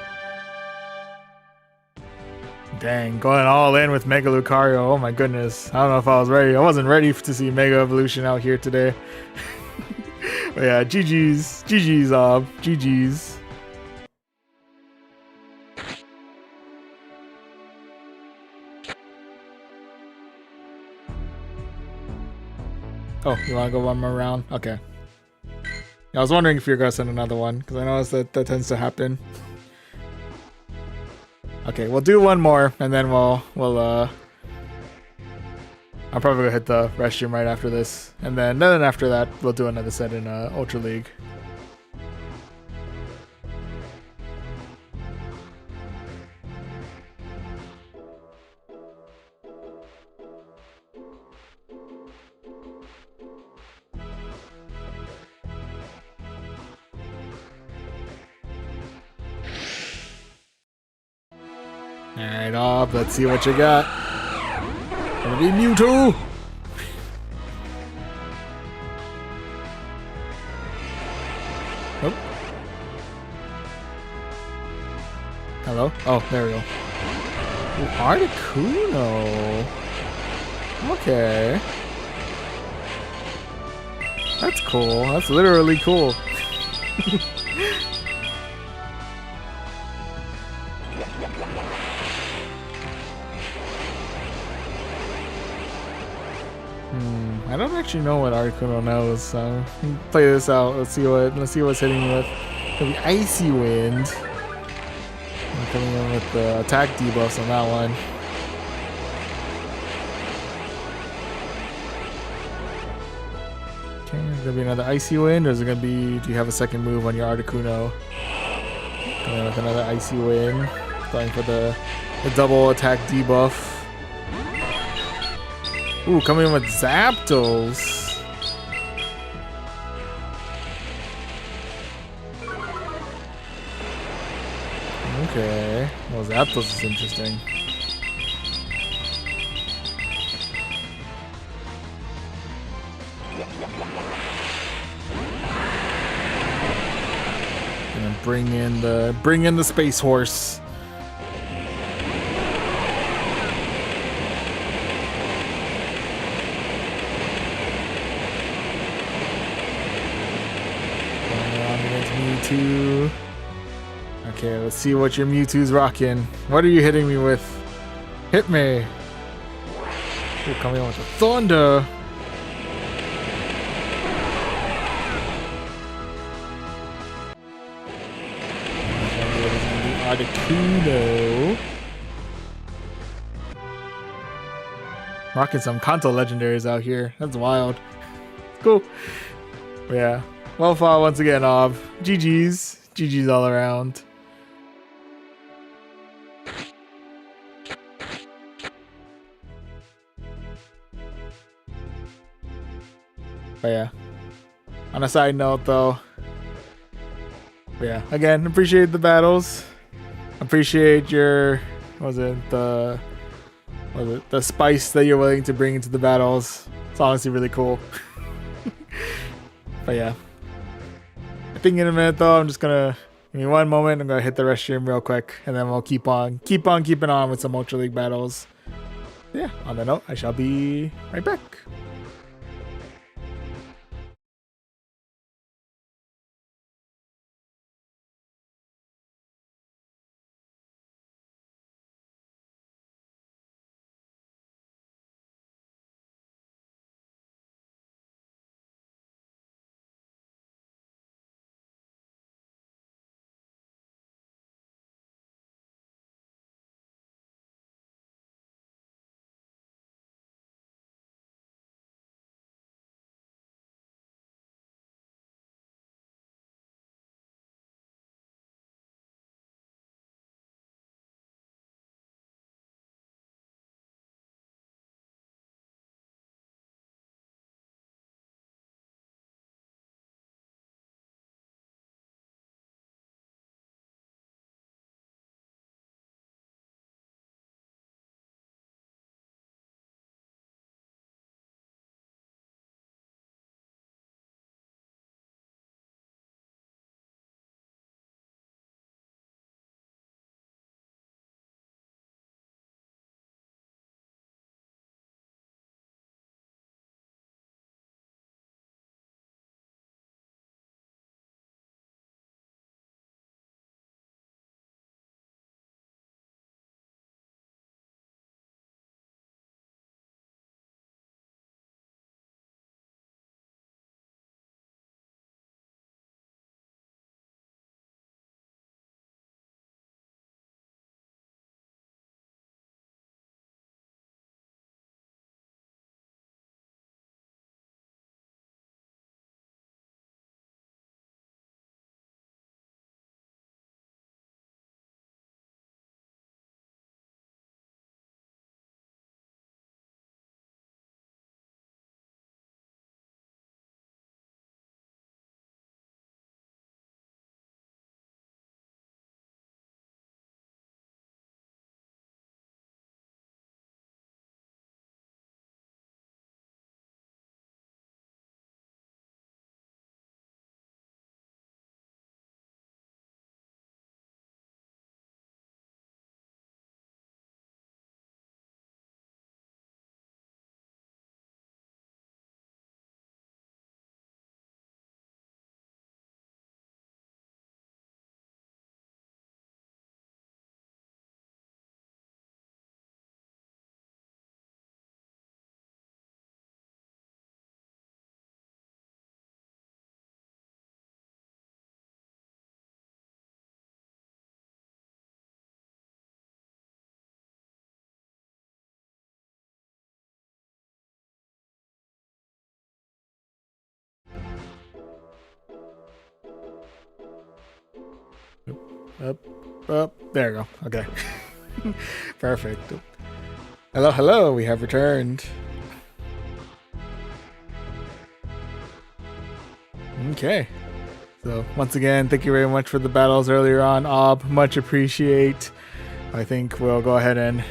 Dang, going all in with Mega Lucario. Oh my goodness. I don't know if I was ready. I wasn't ready to see Mega Evolution out here today. But yeah, GG's. GG's, GG's. Oh, you want to go one more round? Okay. I was wondering if you're going to send another one, because I noticed that tends to happen. Okay, we'll do one more, and then I'll probably go hit the restroom right after this. And then after that, we'll do another set in Ultra League. Alright, off. Let's see what you got. Gonna be Mewtwo. Oh. Hello? Oh, there we go. Ooh, Articuno. Okay. That's cool. That's literally cool. I don't actually know what Articuno knows, so play this out. Let's see what's hitting me with. It'll be Icy Wind. I'm coming in with the attack debuffs on that one. Okay, is it gonna be another Icy Wind, or is it gonna be? Do you have a second move on your Articuno? Coming in with another Icy Wind, going for the double attack debuff. Ooh, coming in with Zapdos. Okay. Well, Zapdos is interesting. Gonna bring in the Space Horse. Mewtwo. Okay, let's see what your Mewtwo's rocking. What are you hitting me with? Hit me. Ooh, coming on with the Thunder. Articuno. Rocking some Kanto legendaries out here. That's wild. Cool. Yeah. Well fought once again, Ob. GG's. GG's all around. But yeah. On a side note though. Yeah, again, appreciate the battles. Appreciate your the spice that you're willing to bring into the battles. It's honestly really cool. But yeah. I think in a minute though, I'm just gonna Give me one moment. I'm gonna hit the restroom real quick, and then we'll keep on keeping on with some Ultra League battles. Yeah. On that note, I shall be right back. Up. There you go. Okay. Perfect. Hello. We have returned. Okay. So once again, thank you very much for the battles earlier on, Ob. Much appreciate. I think we'll go ahead and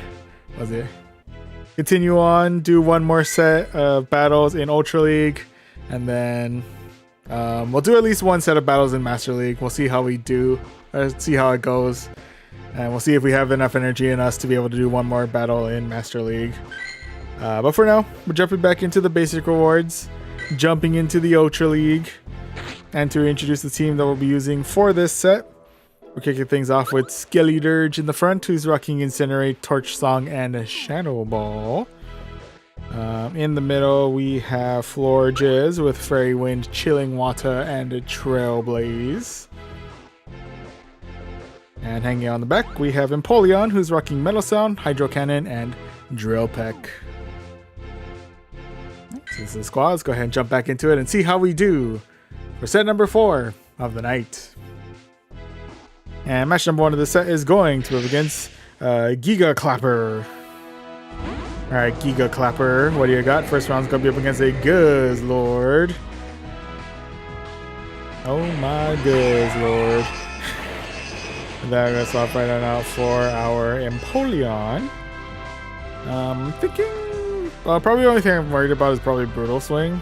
continue on, do one more set of battles in Ultra League, and then we'll do at least one set of battles in Master League. We'll see how we do, see how it goes, and we'll see if we have enough energy in us to be able to do one more battle in Master League. But for now, we're jumping back into the basic rewards, jumping into the Ultra League, and to introduce the team that we'll be using for this set. We're kicking things off with Skelly Dirge in the front, who's rocking Incinerate, Torch Song, and Shadow Ball. In the middle, we have Florges with Fairy Wind, Chilling Water, and Trailblaze. And hanging on the back, we have Empoleon, who's rocking Metal Sound, Hydro Cannon, and Drill Peck. So this is the squad. Let's go ahead and jump back into it and see how we do for set number 4 of the night. And match number 1 of the set is going to move against Giga Clapper. Alright, Giga Clapper, what do you got? First round's gonna be up against a Guzzlord. Oh my Guzzlord. That gonna swap right on out for our Empoleon. Thinking, probably the only thing I'm worried about is probably Brutal Swing.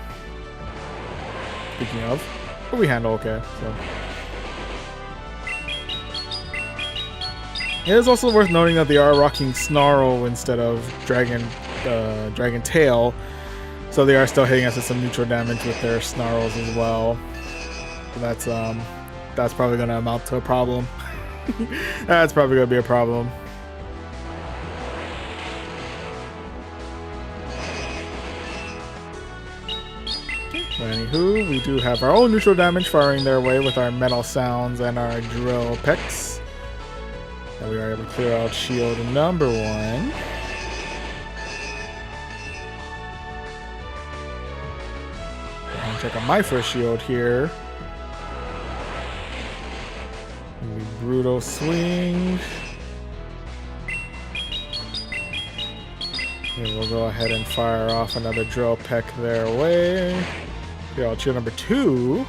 Speaking of, but we handle okay, so. It is also worth noting that they are rocking Snarl instead of Dragon Tail, so they are still hitting us with some neutral damage with their Snarls as well. So that's probably going to amount to a problem. That's probably going to be a problem. Anywho, we do have our own neutral damage firing their way with our Metal Sounds and our Drill Picks. And we are able to clear out shield number 1. And check out my first shield here. Brutal swing. And we'll go ahead and fire off another Drill Peck their way. Clear out shield number 2.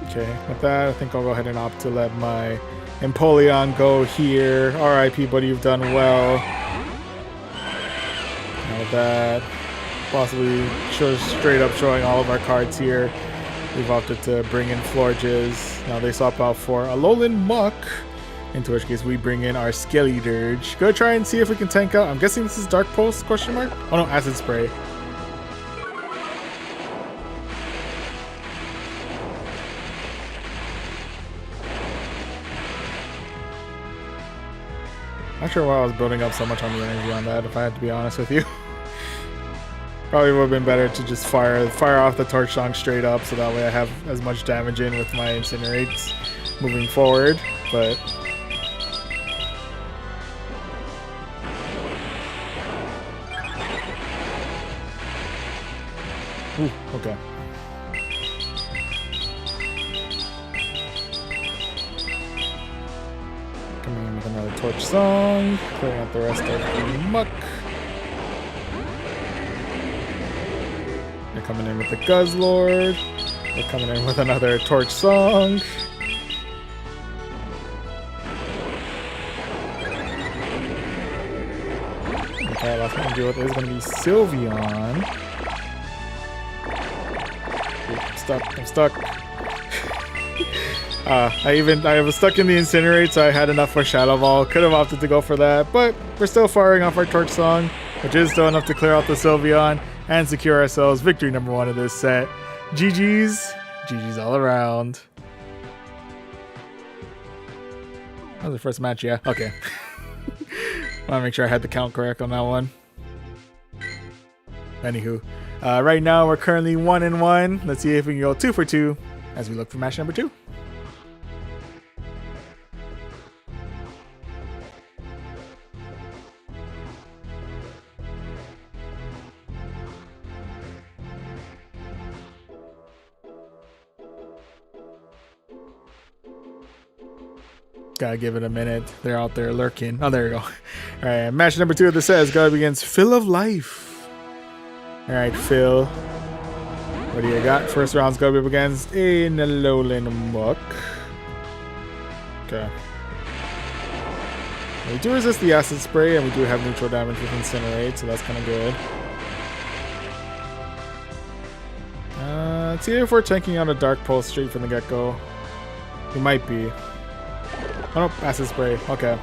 Okay, with that, I think I'll go ahead and opt to let my Empoleon go here. RIP, buddy, you've done well. And with that, possibly straight up showing all of our cards here. We've opted to bring in Florges. Now they swap out for a Alolan Muck, into which case we bring in our Skeledirge. Go try and see if we can tank out. I'm guessing this is Dark Pulse, question mark? Oh no, Acid Spray. Not sure why I was building up so much on the energy on that, if I had to be honest with you. Probably would have been better to just fire off the Torch Song straight up, so that way I have as much damage in with my Incinerates moving forward, but... Ooh, okay. Coming in with another Torch Song, clearing out the rest of the Muck. They're coming in with the Guzzlord. They're coming in with another Torch Song. Okay, last one to deal with is going to be Sylveon. I'm stuck. I was stuck in the Incinerate, so I had enough for Shadow Ball. Could have opted to go for that, but we're still firing off our Torch Song, which is still enough to clear out the Sylveon and secure ourselves victory number 1 of this set. GG's. GG's all around. That was the first match, yeah? Okay. I want to make sure I had the count correct on that one. Anywho, right now we're currently 1-1. Let's see if we can go 2 for 2 as we look for match number 2. Gotta give it a minute. They're out there lurking. Oh, there we go. All right, match number 2 of the set is going to be against Phil of Life. All right, Phil. What do you got? First round's going to be up against a Alolan Muck. Okay. We do resist the Acid Spray, and we do have neutral damage with Incinerate, so that's kind of good. Let's see if we're tanking out a Dark Pulse straight from the get-go. We might be. Oh, nope, Acid Spray. Okay.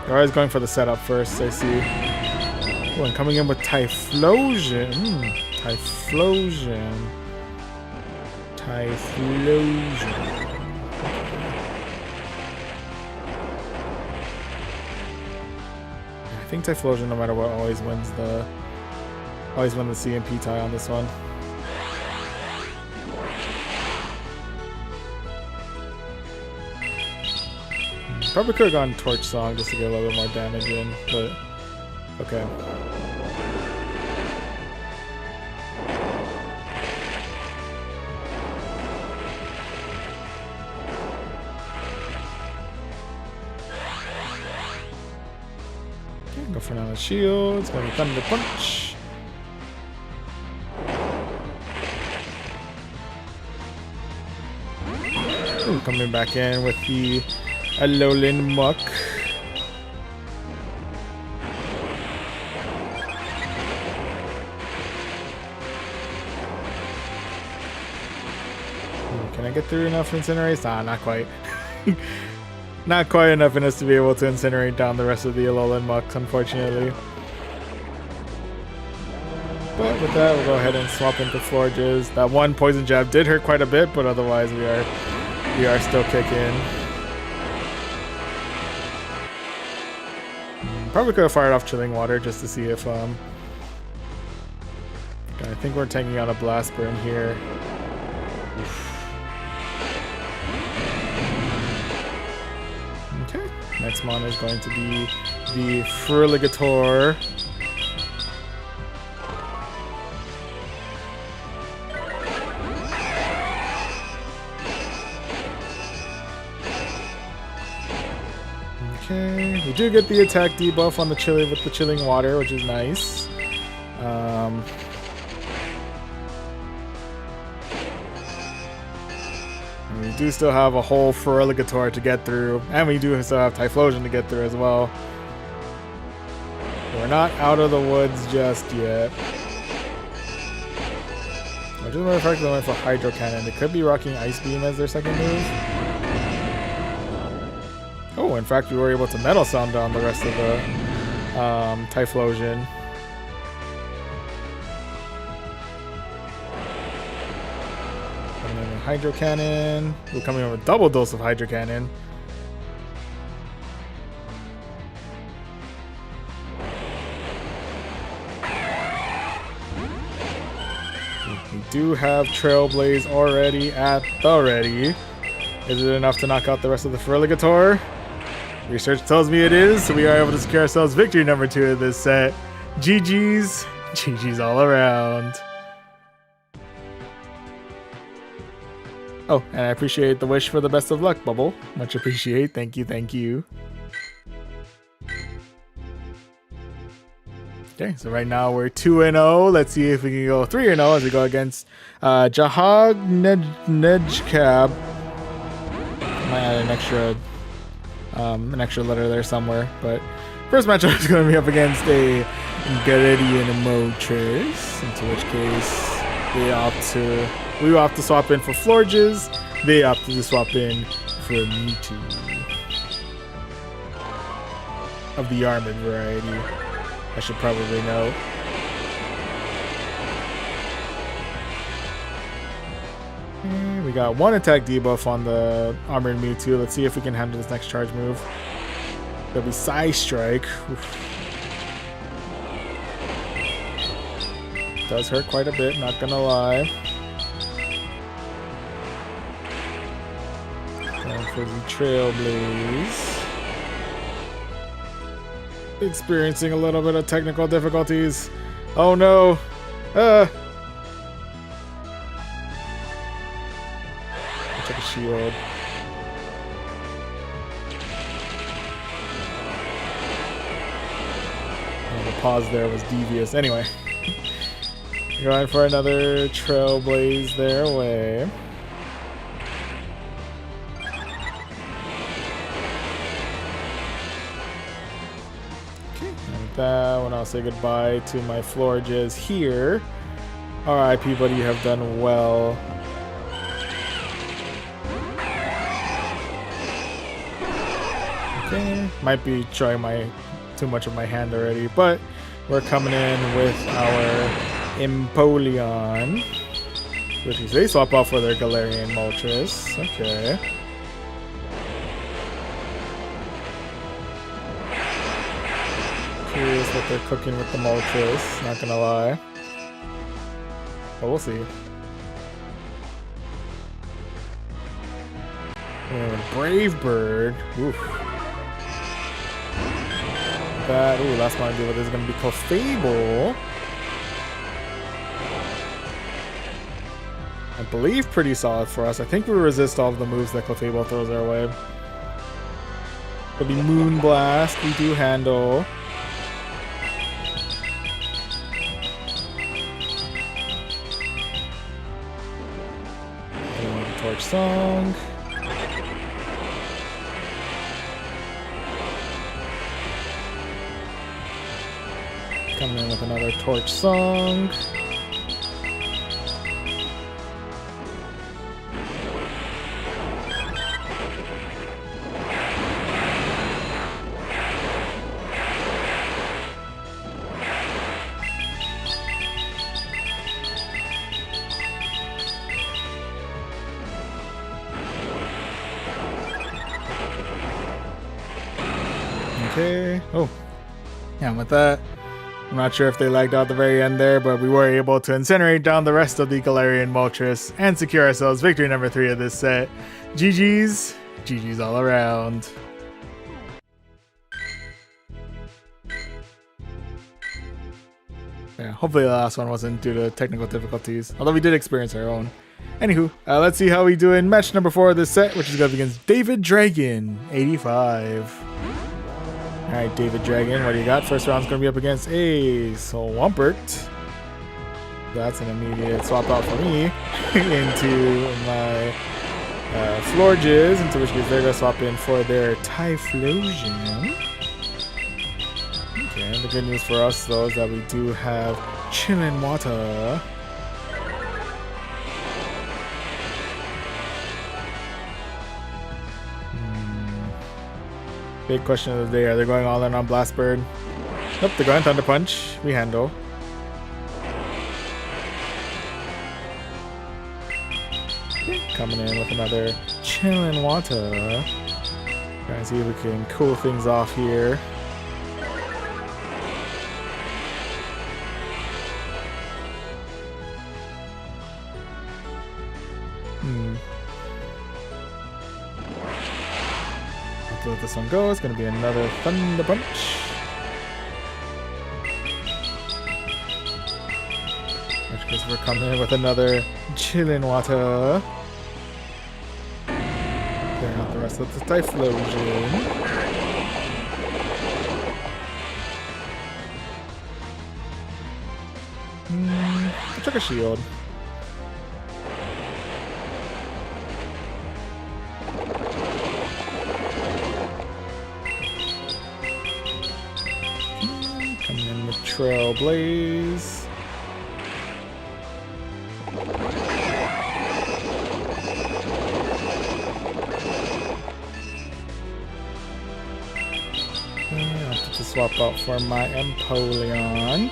They're always going for the setup first, I see. Oh, and coming in with Typhlosion. Typhlosion. Typhlosion. I think Typhlosion, no matter what, always wins the CMP tie on this one. Probably could have gone Torch Song just to get a little bit more damage in, but okay. Okay, go for another shield. It's going to be Thunder Punch. Ooh, coming back in with the Alolan Muck. Can I get through enough incinerators? Nah, not quite. Not quite enough in us to be able to incinerate down the rest of the Alolan mucks, unfortunately. But with that, we'll go ahead and swap into Florges. That one poison jab did hurt quite a bit, but otherwise we are still kicking. Probably could have fired off Chilling Water just to see if I think we're taking out a Blast Burn here. Oof. Okay, next mon is going to be the Feraligatr. Okay, we do get the attack debuff on the chili with the Chilling Water, which is nice. And we do still have a whole Feraligatr to get through, and we do still have Typhlosion to get through as well. We're not out of the woods just yet. Which is more effective than for Hydro Cannon. They could be rocking Ice Beam as their second move. Oh, in fact, we were able to Metal Sound down the rest of the Typhlosion. And then Hydro Cannon. We're coming in with a double dose of Hydro Cannon. We do have Trailblaze already at the ready. Is it enough to knock out the rest of the Feraligatr? Research tells me it is, so we are able to secure ourselves victory number 2 of this set. GG's. GG's all around. Oh, and I appreciate the wish for the best of luck, Bubble. Much appreciate. Thank you, thank you. Okay, so right now we're 2-0. Let's see if we can go 3-0 as we go against Jahag Nejkab. Might add an extra letter there somewhere, but first matchup is going to be up against a Gardevoir Moltres, into which case we opt to swap in for Florges, they opted to swap in for Mewtwo of the armored variety. I should probably know. And we got one attack debuff on the Armored Mewtwo. Let's see if we can handle this next charge move. That'll be Psy Strike. Oof. Does hurt quite a bit, not gonna lie. Going for the Trailblaze. Experiencing a little bit of technical difficulties. Oh no! Check a shield. Oh, the pause there was devious. Anyway, going for another Trailblaze their way. That one, I'll say goodbye to my Florges here. RIP, buddy, you have done well. Okay, might be showing too much of my hand already, but we're coming in with our Empoleon, which is they swap off for their Galarian Moltres. Okay. Curious what they're cooking with the Moltres, not gonna lie. But we'll see. And Brave Bird. Oof. Last one I do with this is gonna be Clefable. I believe pretty solid for us. I think we resist all of the moves that Clefable throws our way. It'll be Moonblast, we do handle. Torch Song. Coming in with another Torch Song. Okay. Oh, yeah, with that, I'm not sure if they lagged out the very end there, but we were able to incinerate down the rest of the Galarian Moltres and secure ourselves victory number 3 of this set. GG's. GG's all around. Yeah, hopefully the last one wasn't due to technical difficulties, although we did experience our own. Anywho, let's see how we do in match number 4 of this set, which is going to be against David Dragon, 85. Alright, David Dragon, what do you got? First round's going to be up against a Swampert. That's an immediate swap out for me into my Florges, into which case they're going to swap in for their Typhlosion. Okay, the good news for us, though, is that we do have Chillin' Water. Big question of the day, are they going all in on Blast Bird? Nope, they're going Thunder Punch. We handle. Coming in with another Chillin' Water. Trying to see if we can cool things off here. To let this one go, it's going to be another Thunder Punch. In which case we're coming in with another Chillin' Water. Clearing out the rest of the Typhlosion. I'll check a shield. Trailblaze. I'll put the swap out for my Empoleon.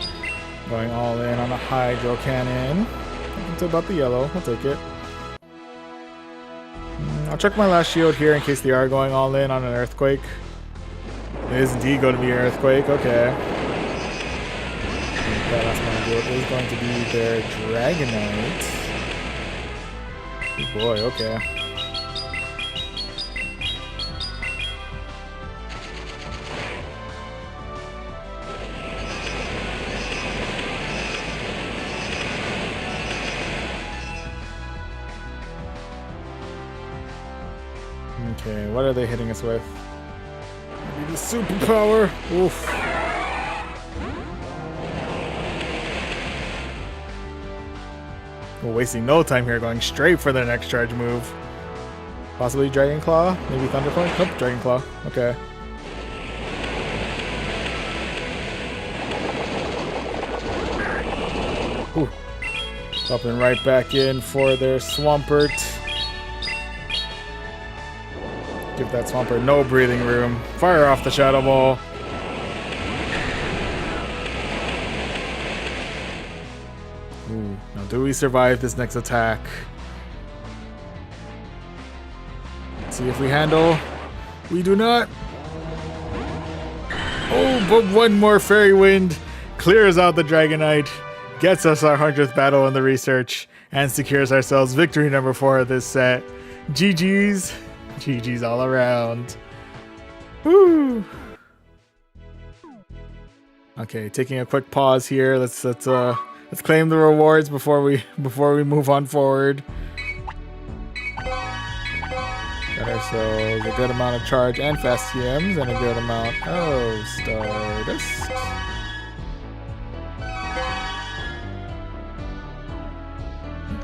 Going all in on a Hydro Cannon. Up to about the yellow. I'll take it. I'll check my last shield here in case they are going all in on an Earthquake. It is indeed going to be an Earthquake. Okay. That last one is going to be their Dragonite. Oh boy, okay. Okay, what are they hitting us with? Maybe the superpower. Oof. We're wasting no time here, going straight for their next charge move. Possibly Dragon Claw? Maybe Thunder Punch? Nope, Dragon Claw. Okay. Ooh. Popping right back in for their Swampert. Give that Swampert no breathing room. Fire off the Shadow Ball. Ooh. Now, do we survive this next attack? Let's see if we handle. We do not. Oh, but one more Fairy Wind clears out the Dragonite, gets us our 100th battle in the research, and secures ourselves victory number 4 of this set. GG's. GG's all around. Woo! Okay, taking a quick pause here. Let's claim the rewards before we move on forward. Got ourselves a good amount of charge and fast TMs and a good amount of Stardust.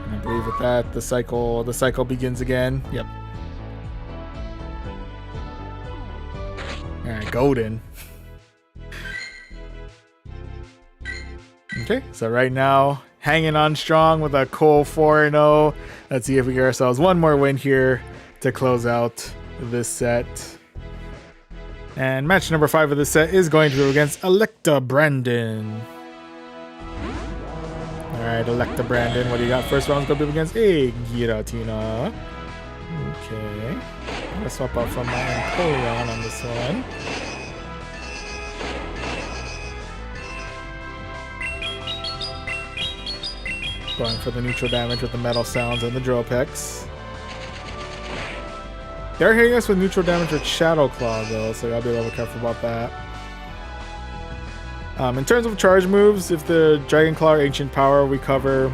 And I believe with that the cycle begins again. Yep. Alright, golden. Okay, so right now, hanging on strong with a cool 4-0. Let's see if we get ourselves one more win here to close out this set. And match number 5 of this set is going to be against Electa Brandon. Alright, Electa Brandon, what do you got? First round's going to be against a Giratina. Okay. I'm going to swap out from my Empoleon on this one. Going for the neutral damage with the metal sounds and the drill picks. They're hitting us with neutral damage with Shadow Claw though, so I gotta be a little careful about that. In terms of charge moves, if the Dragon Claw or Ancient Power we cover,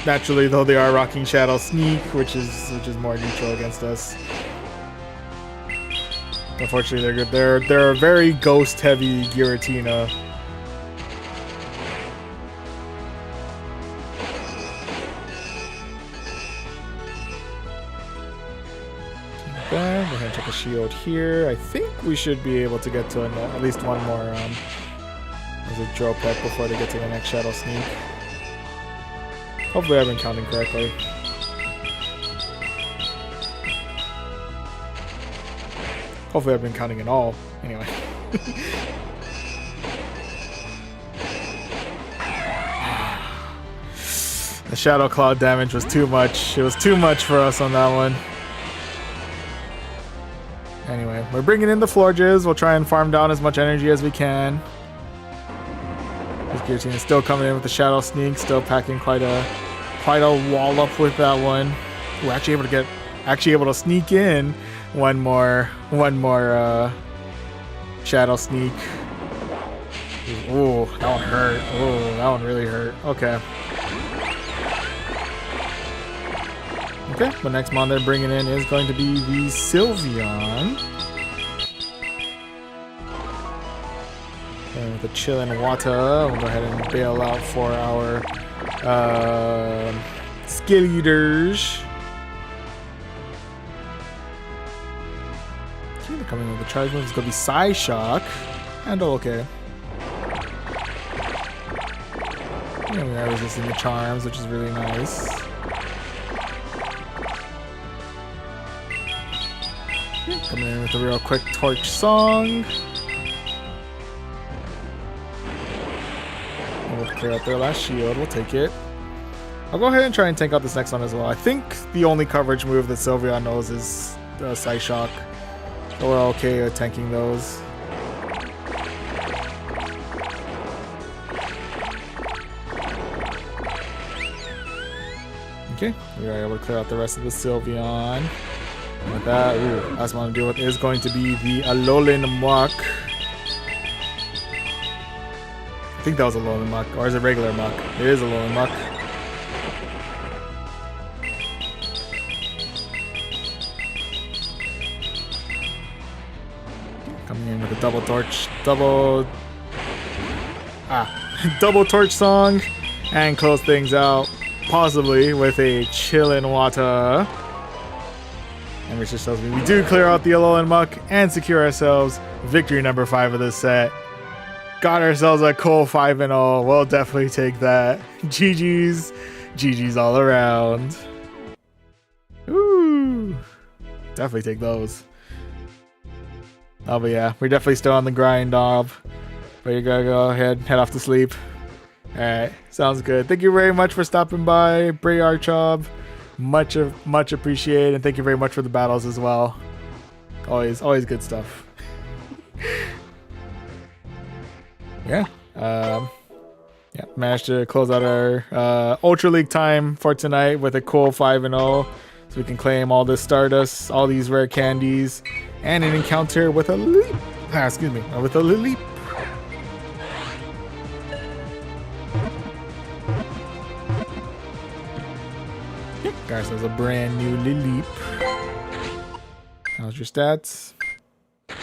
naturally though they are rocking Shadow Sneak, which is more neutral against us. Unfortunately, they're good. They're a very ghost heavy Giratina. Go ahead and check a shield here. I think we should be able to get to at least one more as a drill peck before they get to the next Shadow Sneak. Hopefully I've been counting correctly. Hopefully I've been counting it all. Anyway. The Shadow Claw damage was too much. It was too much for us on that one. Anyway, we're bringing in the Florges. We'll try and farm down as much energy as we can. This Giratina is still coming in with the Shadow Sneak, still packing quite a wallop with that one. We're actually able to sneak in one more Shadow Sneak. Ooh, that one hurt. Ooh, that one really hurt. Okay. Okay, the next mon they're bringing in is going to be the Sylveon. And with the Chillin' Water, we'll go ahead and bail out for our Skill Eaters. Okay, they're coming with the charge move. It's going to be Psyshock. And okay. And we are resisting the charms, which is really nice. Coming in with a real quick Torch Song. We'll clear out their last shield. We'll take it. I'll go ahead and try and tank out this next one as well. I think the only coverage move that Sylveon knows is Psyshock. So we're okay at tanking those. Okay, we are able to clear out the rest of the Sylveon. And with that, last one to deal with is going to be the Alolan Muck. I think that was Alolan Muck, or is it regular Muck? It is Alolan Muck. Coming in with a double Torch Song, and close things out, possibly with a Chillin' Water. And which just tells me we do clear out the Alolan Muck and secure ourselves victory number 5 of this set. Got ourselves a cool 5-0. We'll definitely take that. GG's. GG's all around. Ooh. Definitely take those. Oh, but yeah, we're definitely still on the grind, Dob. But you gotta go ahead and head off to sleep. Alright, sounds good. Thank you very much for stopping by, Bray Archob. Much appreciated, and thank you very much for the battles as well. Always good stuff. Yeah. Managed to close out our Ultra League time for tonight with a cool 5-0, so we can claim all this Stardust, all these rare candies, and an encounter with a leap. With a leap. Got ourselves a brand new Lilip. How's your stats?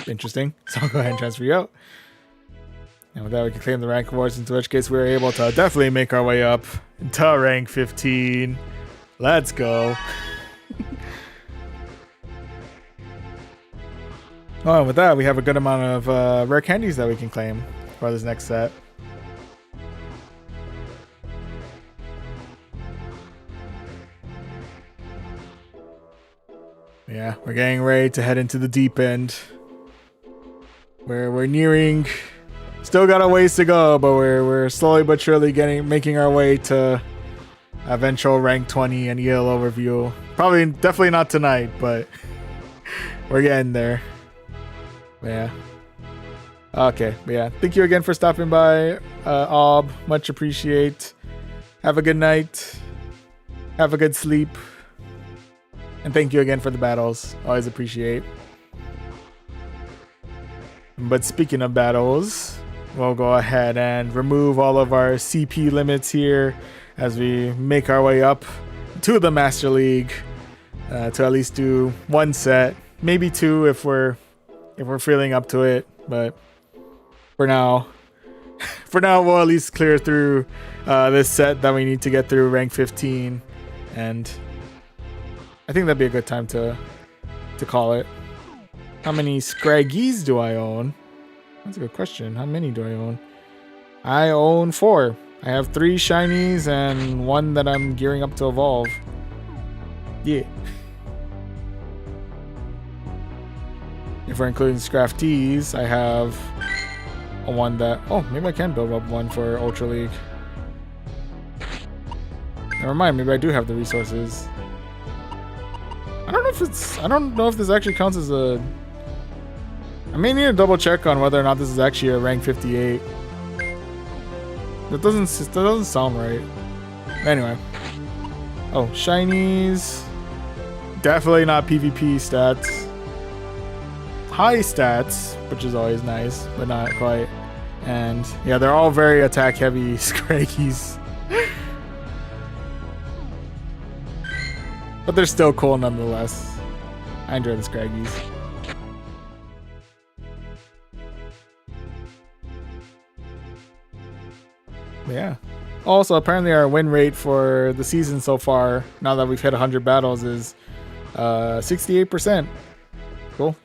Interesting. So I'll go ahead and transfer you out. And with that, we can claim the rank awards, in which case we were able to definitely make our way up to rank 15. Let's go. Oh, and with that, we have a good amount of rare candies that we can claim for this next set. Yeah, we're getting ready to head into the deep end. We're nearing. Still got a ways to go, but we're slowly but surely making our way to eventual rank 20 and EL overview. Definitely not tonight, but we're getting there. Yeah. Okay, but yeah. Thank you again for stopping by, Ob. Much appreciate. Have a good night. Have a good sleep. And thank you again for the battles. Always appreciate. But speaking of battles, we'll go ahead and remove all of our CP limits here as we make our way up to the Master League to at least do one set, maybe two if we're feeling up to it. But for now, we'll at least clear through this set that we need to get through rank 15, and I think that'd be a good time to call it. How many Scraggies do I own? That's a good question. How many do I own? I own 4. I have 3 shinies and 1 that I'm gearing up to evolve. Yeah. If we're including Scraftees, I have a 1 that... Oh, maybe I can build up 1 for Ultra League. Never mind, maybe I do have the resources. I don't know if this actually counts as a... I may need to double check on whether or not this is actually a rank 58. That doesn't sound right. Anyway. Oh, shinies. Definitely not PvP stats. High stats, which is always nice, but not quite. And yeah, they're all very attack heavy Scraggies. But they're still cool nonetheless. I enjoy the Scraggies. Yeah. Also, apparently our win rate for the season so far, now that we've hit 100 battles, is 68%. Cool.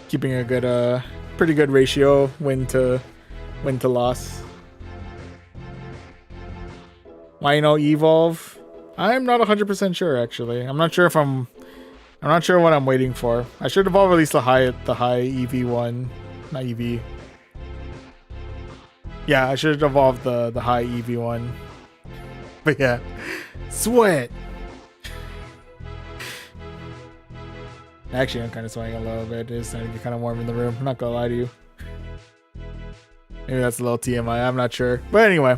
Keeping a good, pretty good ratio win to loss. Why no evolve? I'm not 100% sure actually. I'm not sure what I'm waiting for. I should evolve at least the high EV one, not EV. Yeah, I should have evolved the high EV one. But yeah, sweat. Actually, I'm kind of sweating a little bit. It's starting to get kind of warm in the room. I'm not gonna lie to you. Maybe that's a little TMI. I'm not sure. But anyway,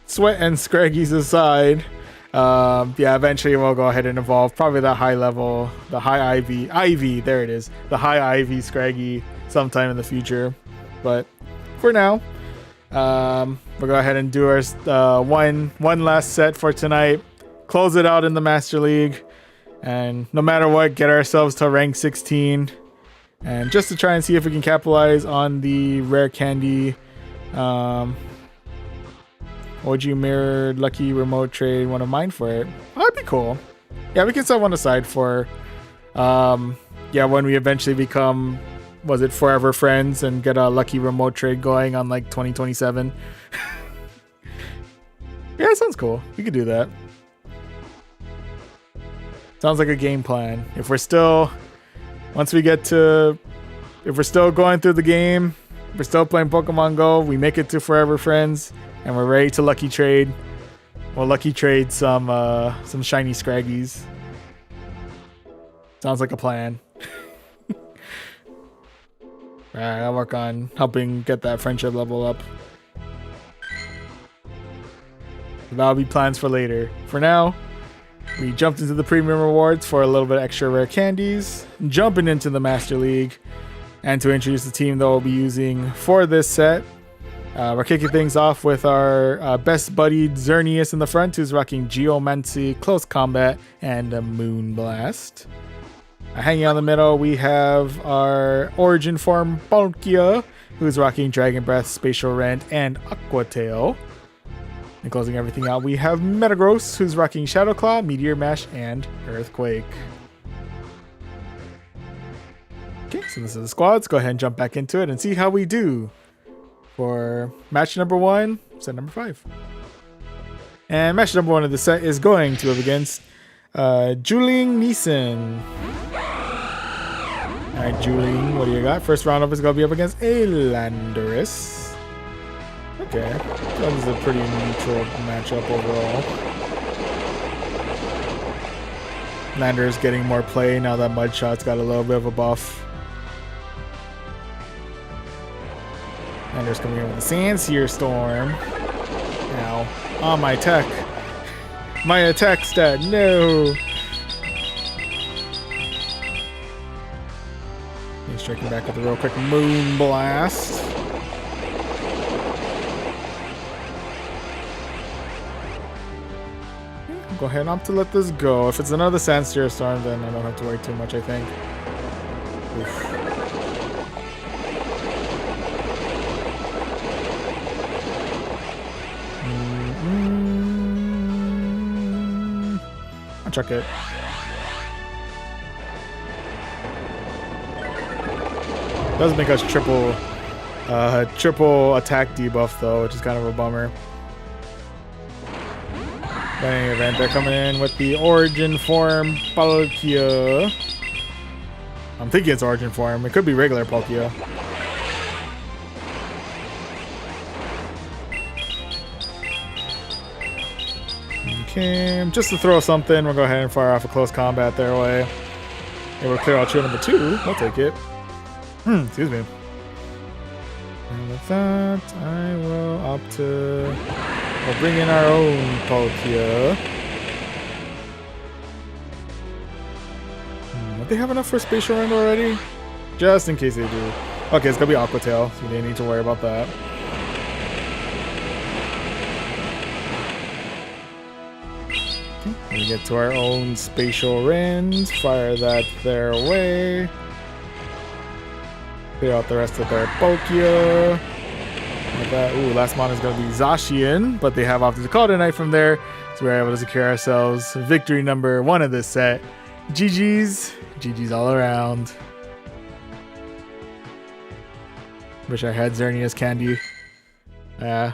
sweat and Scraggies aside, yeah, eventually we'll go ahead and evolve probably that high level, the high Ivy. There it is, the high Ivy Scraggy sometime in the future. But for now, we'll go ahead and do our one last set for tonight. Close it out in the Master League. And no matter what, get ourselves to rank 16. And just to try and see if we can capitalize on the rare candy. Would you mirror lucky remote trade one of mine for it? Oh, that'd be cool. Yeah, we can set one aside for, yeah, when we eventually become, was it forever friends and get a lucky remote trade going on like 2027. Yeah, it sounds cool. We could do that. Sounds like a game plan. If we're still, once we get to, if we're still going through the game, we're still playing Pokemon Go, we make it to Forever Friends, and we're ready to lucky trade. We'll lucky trade some shiny Scraggies. Sounds like a plan. Alright, I'll work on helping get that friendship level up. That'll be plans for later. For now, we jumped into the premium rewards for a little bit extra rare candies, jumping into the Master League, and to introduce the team that we'll be using for this set. We're kicking things off with our best buddy Xerneas in the front, who's rocking Geomancy, Close Combat, and a Moonblast. Hanging out in the middle, we have our Origin form Palkia, who's rocking Dragon Breath, Spatial Rent, and Aqua Tail. And closing everything out, we have Metagross, who's rocking Shadow Claw, Meteor Mash, and Earthquake. Okay, so this is the squad. Let's go ahead and jump back into it and see how we do for match number 1, set number 5. And match number 1 of the set is going to go against Juling Neeson. Alright, Juling, what do you got? First round up is going to be up against a Landorus. Okay, that was a pretty neutral matchup overall. Lander's getting more play now that Mudshot's got a little bit of a buff. And there's coming in with a Sandsear Storm. Ow. Oh, my tech. My attack stat, no! He's striking back with a real quick Moon Blast. Go ahead and opt to let this go. If it's another Sandsear Storm, then I don't have to worry too much, I think. Oof. I'll check it. Does make us triple attack debuff though, which is kind of a bummer. But in any event, they're coming in with the Origin form Palkia. I'm thinking it's Origin form. It could be regular Palkia. Okay, just to throw something, we'll go ahead and fire off a close combat their way. It will clear out shield number 2. I'll take it. Excuse me. And with that, I will opt to... We'll bring in our own Palkia. Would they have enough for Spatial Rend already? Just in case they do. Okay, it's gonna be Aqua Tail, so you didn't need to worry about that. We get to our own Spatial Rend, fire that their way. Clear out the rest of their Palkia. Like that. Ooh, last mon is going to be Zacian, but they have opted to call it a night from there, so we're able to secure ourselves victory number 1 of this set. GG's. GG's all around. Wish I had Xerneas candy.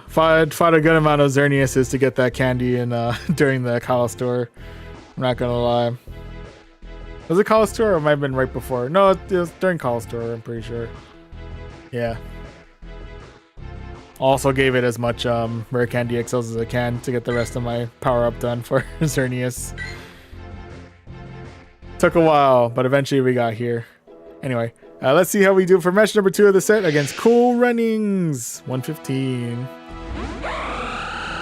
Fought a good amount of Xerneases to get that candy in during the Kalos tour. I'm not gonna lie. Was it Kalos tour or it might have been right before? No, it was during Kalos tour, I'm pretty sure. Yeah. Also gave it as much rare candy XLs as I can to get the rest of my power up done for Xerneas. Took a while, but eventually we got here. Anyway, let's see how we do for match number 2 of the set against Cool Runnings. 115.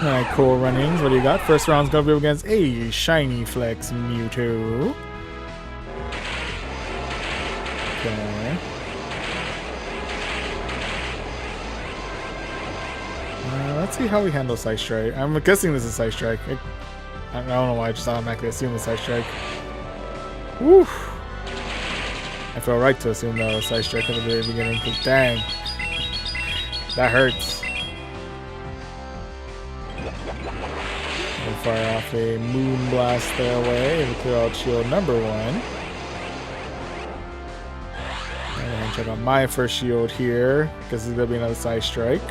Alright, Cool Runnings, what do you got? First round's gonna be against a Shiny Flex Mewtwo. Okay. Let's see how we handle Side Strike. I'm guessing this is Side Strike. I don't know why I just automatically assume it's Side Strike. Woo! I feel right to assume that was Side Strike at the very beginning, because dang. That hurts. We'll fire off a Moon Blast their way and clear out shield number 1. And check out my first shield here, because there's going to be another Side Strike.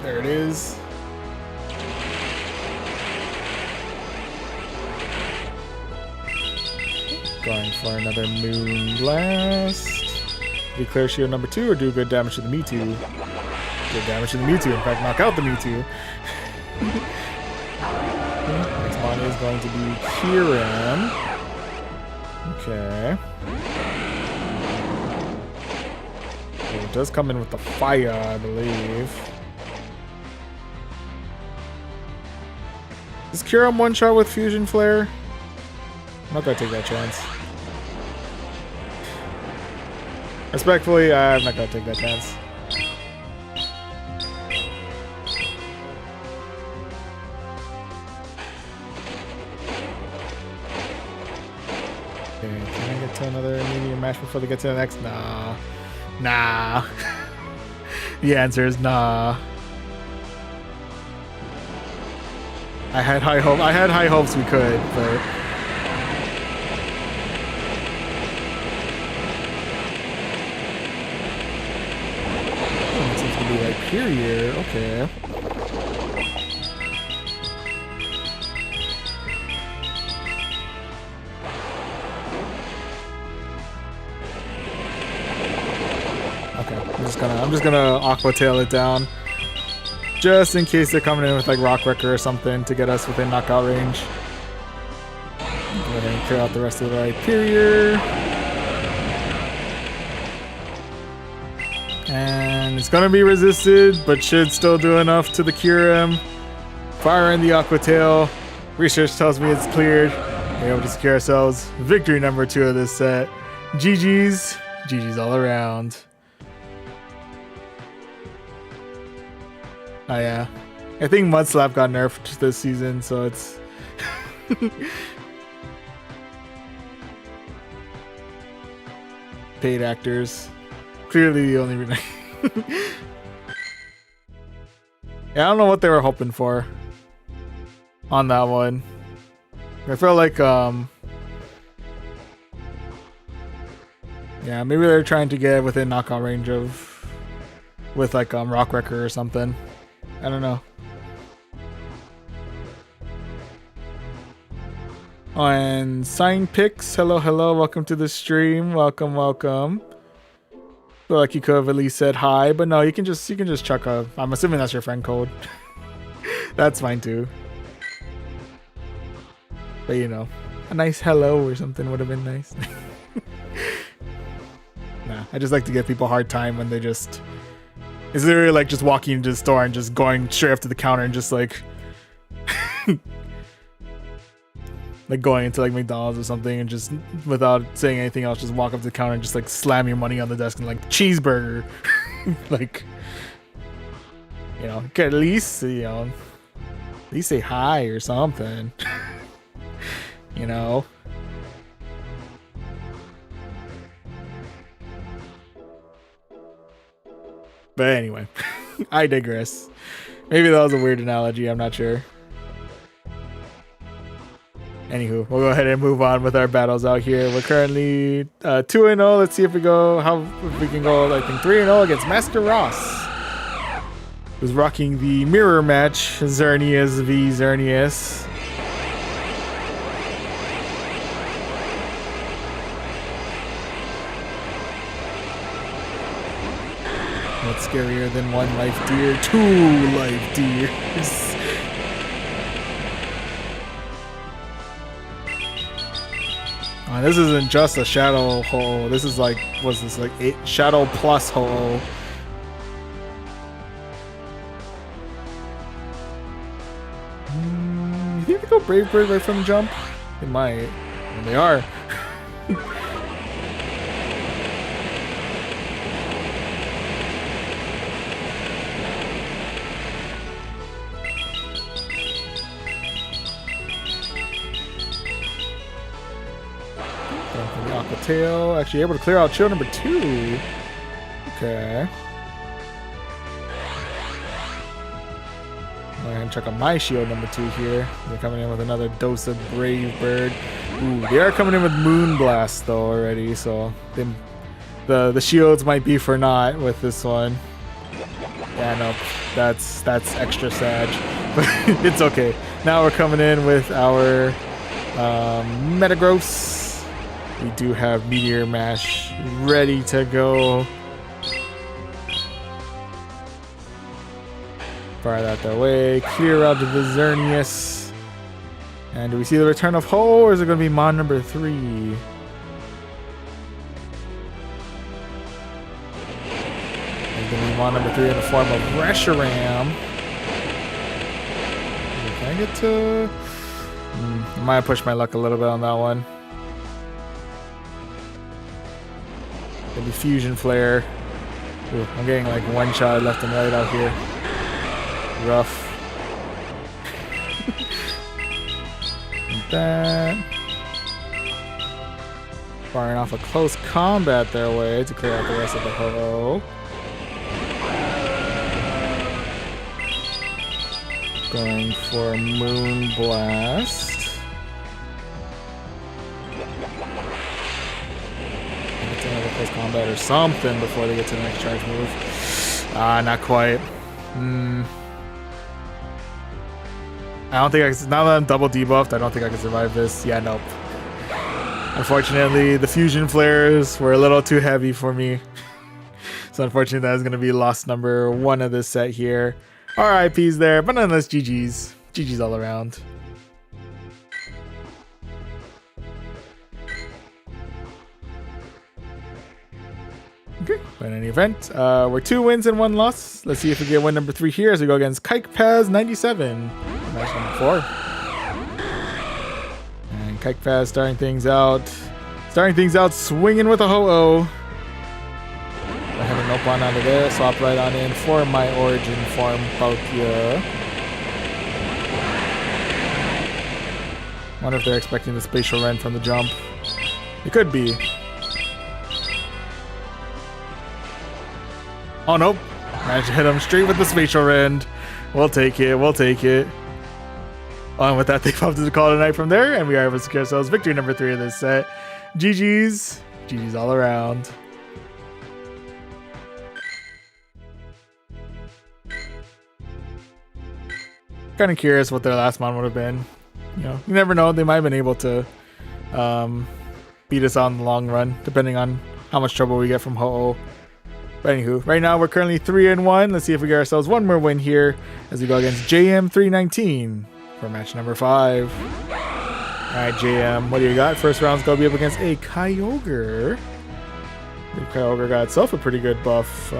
There it is. Going for another Moon Blast. We clear shield number 2 or do good damage to the Mewtwo? Good damage to the Mewtwo. In fact, knock out the Mewtwo. Next mon is going to be Kieran. Okay. It does come in with the fire, I believe. Is Kieran one-shot with Fusion Flare? I'm not gonna take that chance. Respectfully, I'm not gonna take that chance. Okay, can I get to another medium match before they get to the next? Nah. Nah. The answer is nah. I had high hopes we could, but it seems to be like period. Okay. Okay, I'm just gonna Aqua Tail it down. Just in case they're coming in with like Rock Wrecker or something to get us within knockout range. Go ahead and clear out the rest of the Hyperior. And And it's gonna be resisted, but should still do enough to the cure him. Fire in the Aqua Tail. Research tells me it's cleared. We're able to secure ourselves victory number 2 of this set. GG's. GG's all around. Oh yeah. I think Mudslap got nerfed this season, so it's... Paid actors. Clearly the only reason. Yeah, I don't know what they were hoping for on that one. I feel like, yeah, maybe they're trying to get within knockout range of, with like Rock Wrecker or something. I don't know. Oh, and Sign Picks, hello, hello, welcome to the stream, welcome, welcome. Feel like you could have at least said hi, but no, you can just chuck a. I'm assuming that's your friend code. That's fine too. But you know, a nice hello or something would have been nice. Nah, I just like to give people a hard time when they just. It's literally like just walking into the store and just going straight up to the counter and just like. Like going into like McDonald's or something and just without saying anything else, just walk up to the counter and just like slam your money on the desk and like cheeseburger. Like, you know, at least, you know, at least say hi or something. You know. But anyway, I digress. Maybe that was a weird analogy, I'm not sure. Anywho, we'll go ahead and move on with our battles out here. We're currently 2-0. Let's see if we go, if we can go, I think 3-0 against Master Ross, who's rocking the mirror match, Xerneas v Xerneas. What's scarier than 1 life deer? 2 life deers. This isn't just a shadow hole. This is like, what's this, like 8 shadow plus hole. You think they go Brave Bird right from the jump? They might. And they are. Tail, actually able to clear out shield number 2. Okay. Go ahead and check out my shield number 2 here. They're coming in with another dose of Brave Bird. Ooh, they are coming in with Moon Blast though already, so the shields might be for naught with this one. Yeah, no, that's extra sad, but it's okay. Now we're coming in with our Metagross. We do have Meteor Mash ready to go. Fire that their way. Clear out to the Xerneas. And do we see the return of Ho, or is it going to be Mon number 3? It's going to be Mon number 3 in the form of Reshiram. Can I get to... I might have pushed my luck a little bit on that one. Maybe Fusion Flare. Ooh, I'm getting like one shot left and right out here. Rough. Like that. Firing off a close combat their way to clear out the rest of the ho-oh. Going for Moon Blast. Close combat or something before they get to the next charge move. Ah, not quite. I don't think I can. Now that I'm double debuffed, I don't think I can survive this. Yeah, nope. Unfortunately, the fusion flares were a little too heavy for me. So unfortunately, that is going to be loss number 1 of this set here. RIPs there, but nonetheless, GG's. GG's all around. Okay, But in any event, we're 2 wins and 1 loss. Let's see if we get win number 3 here as we go against Kike Paz 97. Match number 4. And Kike Paz starting things out swinging with a ho-oh. Go ahead and nope on out of there. Swap right on in for my origin farm Palkia. Wonder if they're expecting the spatial rend from the jump. It could be. Oh, nope. Managed to hit him straight with the spatial rend. We'll take it. We'll take it. Oh, and with that, they popped to the call tonight from there, and we are able to secure ourselves victory number 3 of this set. GG's. GG's all around. Kind of curious what their last mon would have been. You know, you never know. They might have been able to beat us on the long run, depending on how much trouble we get from Ho-Oh. But anywho, right now we're currently 3-1. Let's see if we get ourselves one more win here as we go against JM319 for match number 5. Alright, JM, what do you got? First round's going to be up against a Kyogre. The Kyogre got itself a pretty good buff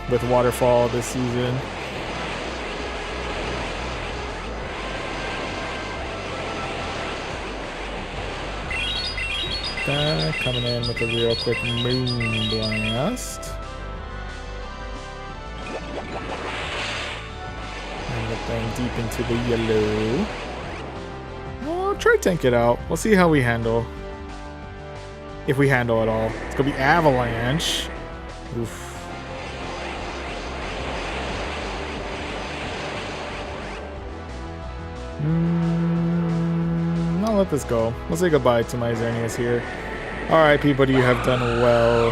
with Waterfall this season. Coming in with a real quick Moon Blast. And the thing deep into the yellow. Well, try tank it out. We'll see how we handle. If we handle at all. It's gonna be Avalanche. Oof. I'll let this go. We'll say goodbye to my Xerneas here. Alright, people, you have done well.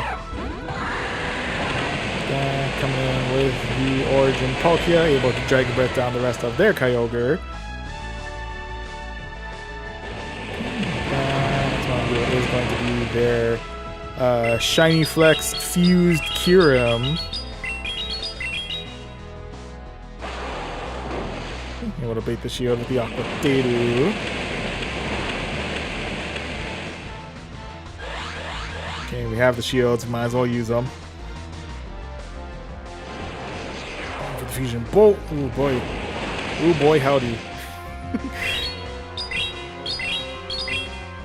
Coming in with the Origin Palkia, able to Dragon Breath down the rest of their Kyogre. Next one is going to be their Shiny Flex Fused Kyurem. Able to bait the shield with the Aqua Deru. Okay, we have the shields, might as well use them. For the fusion bolt. Ooh boy. Ooh boy, howdy.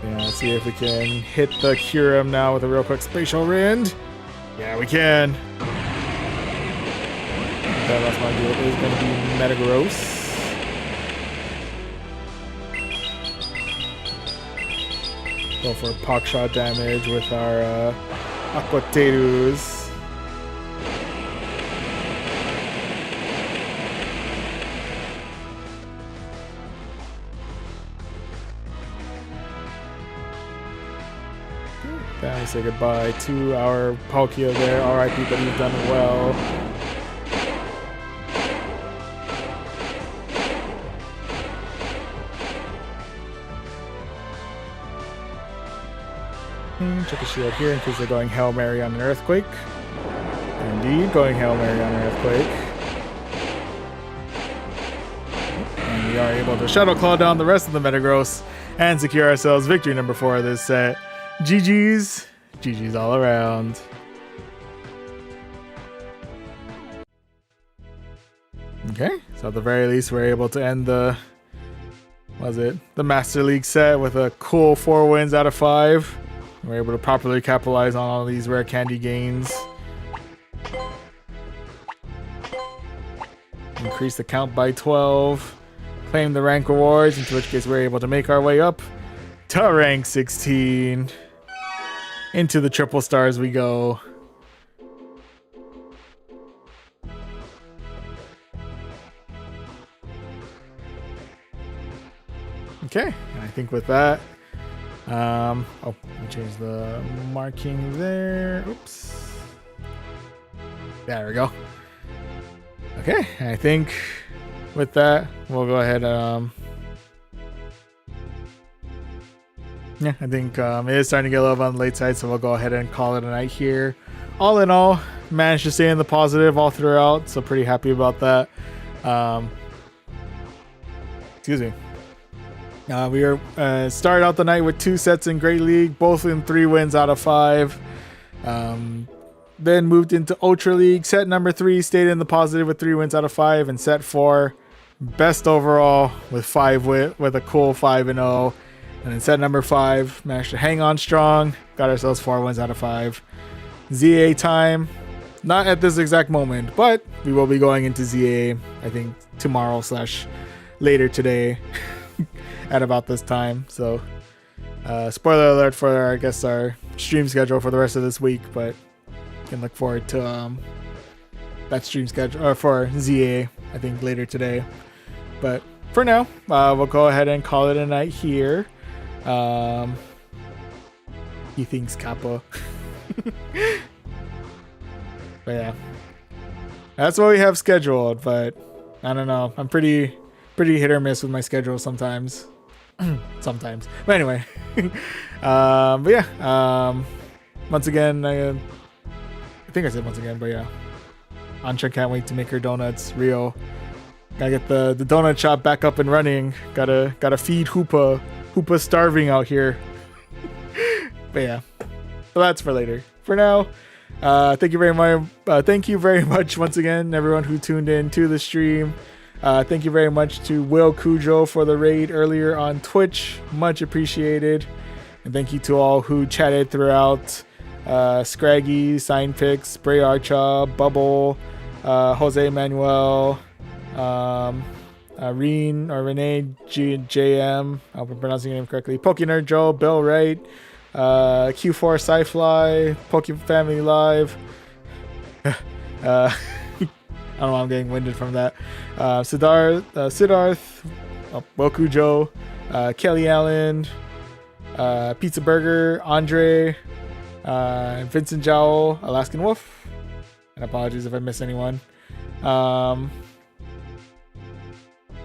Yeah, let's see if we can hit the Kyurem now with a real quick spatial rend. Yeah, we can. That last one is going to be Metagross. Go for Pock Shot damage with our Aqua Terus. Then we say goodbye to our Palkia there. Alright, people, you've done well. Check the shield here in case they're going Hail Mary on an Earthquake. Indeed, going Hail Mary on an Earthquake. And we are able to Shadow Claw down the rest of the Metagross and secure ourselves victory number 4 of this set. GG's. GG's all around. Okay, so at the very least we're able to end the Master League set with a cool 4 wins out of 5. We're able to properly capitalize on all these rare candy gains. Increase the count by 12. Claim the rank rewards, into which case we're able to make our way up to rank 16. Into the triple stars we go. Okay, and I think with that, oh, let me change the marking there. Oops. There we go. Okay, I think with that, we'll go ahead. Yeah, I think it is starting to get a little bit on the late side, so we'll go ahead and call it a night here. All in all, managed to stay in the positive all throughout, so pretty happy about that. Excuse me. We started out the night with 2 sets in Great League, both in 3 wins out of 5. Then moved into Ultra League. Set number 3 stayed in the positive with 3 wins out of 5, and set 4 best overall with with a cool 5-0. And then set number 5 managed to hang on strong. Got ourselves 4 wins out of 5. ZA time, not at this exact moment, but we will be going into ZA I think tomorrow / later today at about this time. So spoiler alert for our stream schedule for the rest of this week, but can look forward to that stream schedule or for ZA I think later today. But for now, we'll go ahead and call it a night here. He thinks Kappa. But yeah, that's what we have scheduled, but I don't know, I'm pretty hit or miss with my schedule sometimes. Sometimes, but anyway. But yeah, once again, I think I said once again, but yeah, Ancha can't wait to make her donuts. Rio, gotta get the donut shop back up and running. Gotta feed Hoopa starving out here. But yeah, so that's for later. For now, thank you very much once again, everyone who tuned in to the stream. Thank you very much to Will Cujo for the raid earlier on Twitch. Much appreciated. And thank you to all who chatted throughout. Scraggy, Sign Picks, Bray Archa, Bubble, Jose Manuel, Renee JM, I hope I'm pronouncing your name correctly, Pokenerd Joe, Bill Wright, Q4 Sci-Fly, Poke Family Live. I don't know, I'm getting winded from that. Siddharth, Boku Joe, Kelly Allen, Pizza Burger, Andre, Vincent Jowl, Alaskan Wolf. And apologies if I miss anyone.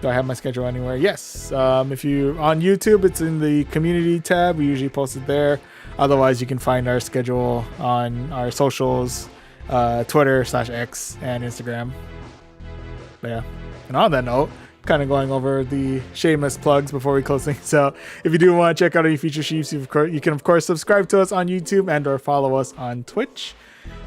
Do I have my schedule anywhere? Yes. If you on YouTube, it's in the community tab. We usually post it there. Otherwise, you can find our schedule on our socials, Twitter /X and Instagram. But yeah. And on that note, kind of going over the shameless plugs before we close things out. If you do want to check out any future streams, you can of course subscribe to us on YouTube and or follow us on Twitch.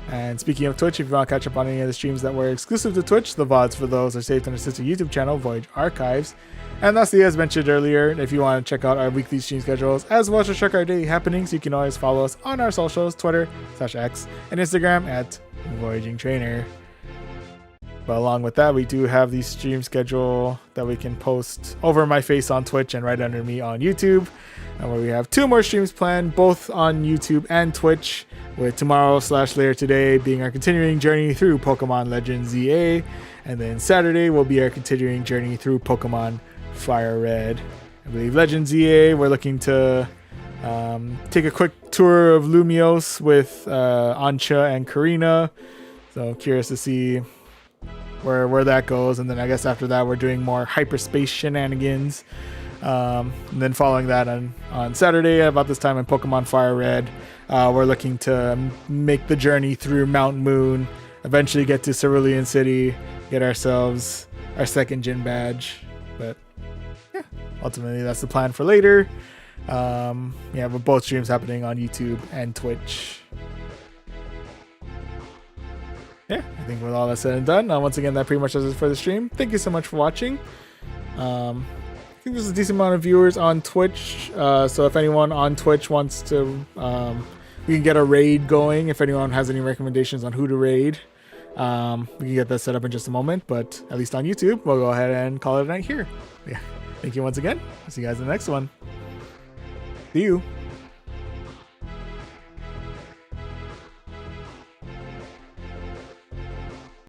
And speaking of Twitch, if you want to catch up on any of the streams that were exclusive to Twitch, the VODs for those are saved on our sister YouTube channel, Voyage Archives. And lastly, as mentioned earlier, if you want to check out our weekly stream schedules, as well as check our daily happenings, you can always follow us on our socials, Twitter /X and Instagram at Voyaging Trainer. But along with that, we do have the stream schedule that we can post over my face on Twitch and right under me on YouTube. And where we have 2 more streams planned, both on YouTube and Twitch, with tomorrow / later today being our continuing journey through Pokemon Legends ZA. And then Saturday will be our continuing journey through Pokemon Fire Red. I believe Legends ZA, we're looking to take a quick tour of Lumiose with Ancha and Karina. So curious to see where that goes. And then I guess after that we're doing more hyperspace shenanigans. And then following that on Saturday about this time in Pokemon Fire Red, we're looking to make the journey through Mount Moon, eventually get to Cerulean City, get ourselves our second gym badge. But yeah, ultimately that's the plan for later. With both streams happening on YouTube and Twitch. Yeah, I think with all that said and done, once again, that pretty much does it for the stream. Thank you so much for watching. I think there's a decent amount of viewers on Twitch, so if anyone on Twitch wants to, we can get a raid going. If anyone has any recommendations on who to raid, we can get that set up in just a moment, but at least on YouTube, we'll go ahead and call it a night here. Yeah, thank you once again. I'll see you guys in the next one. See you.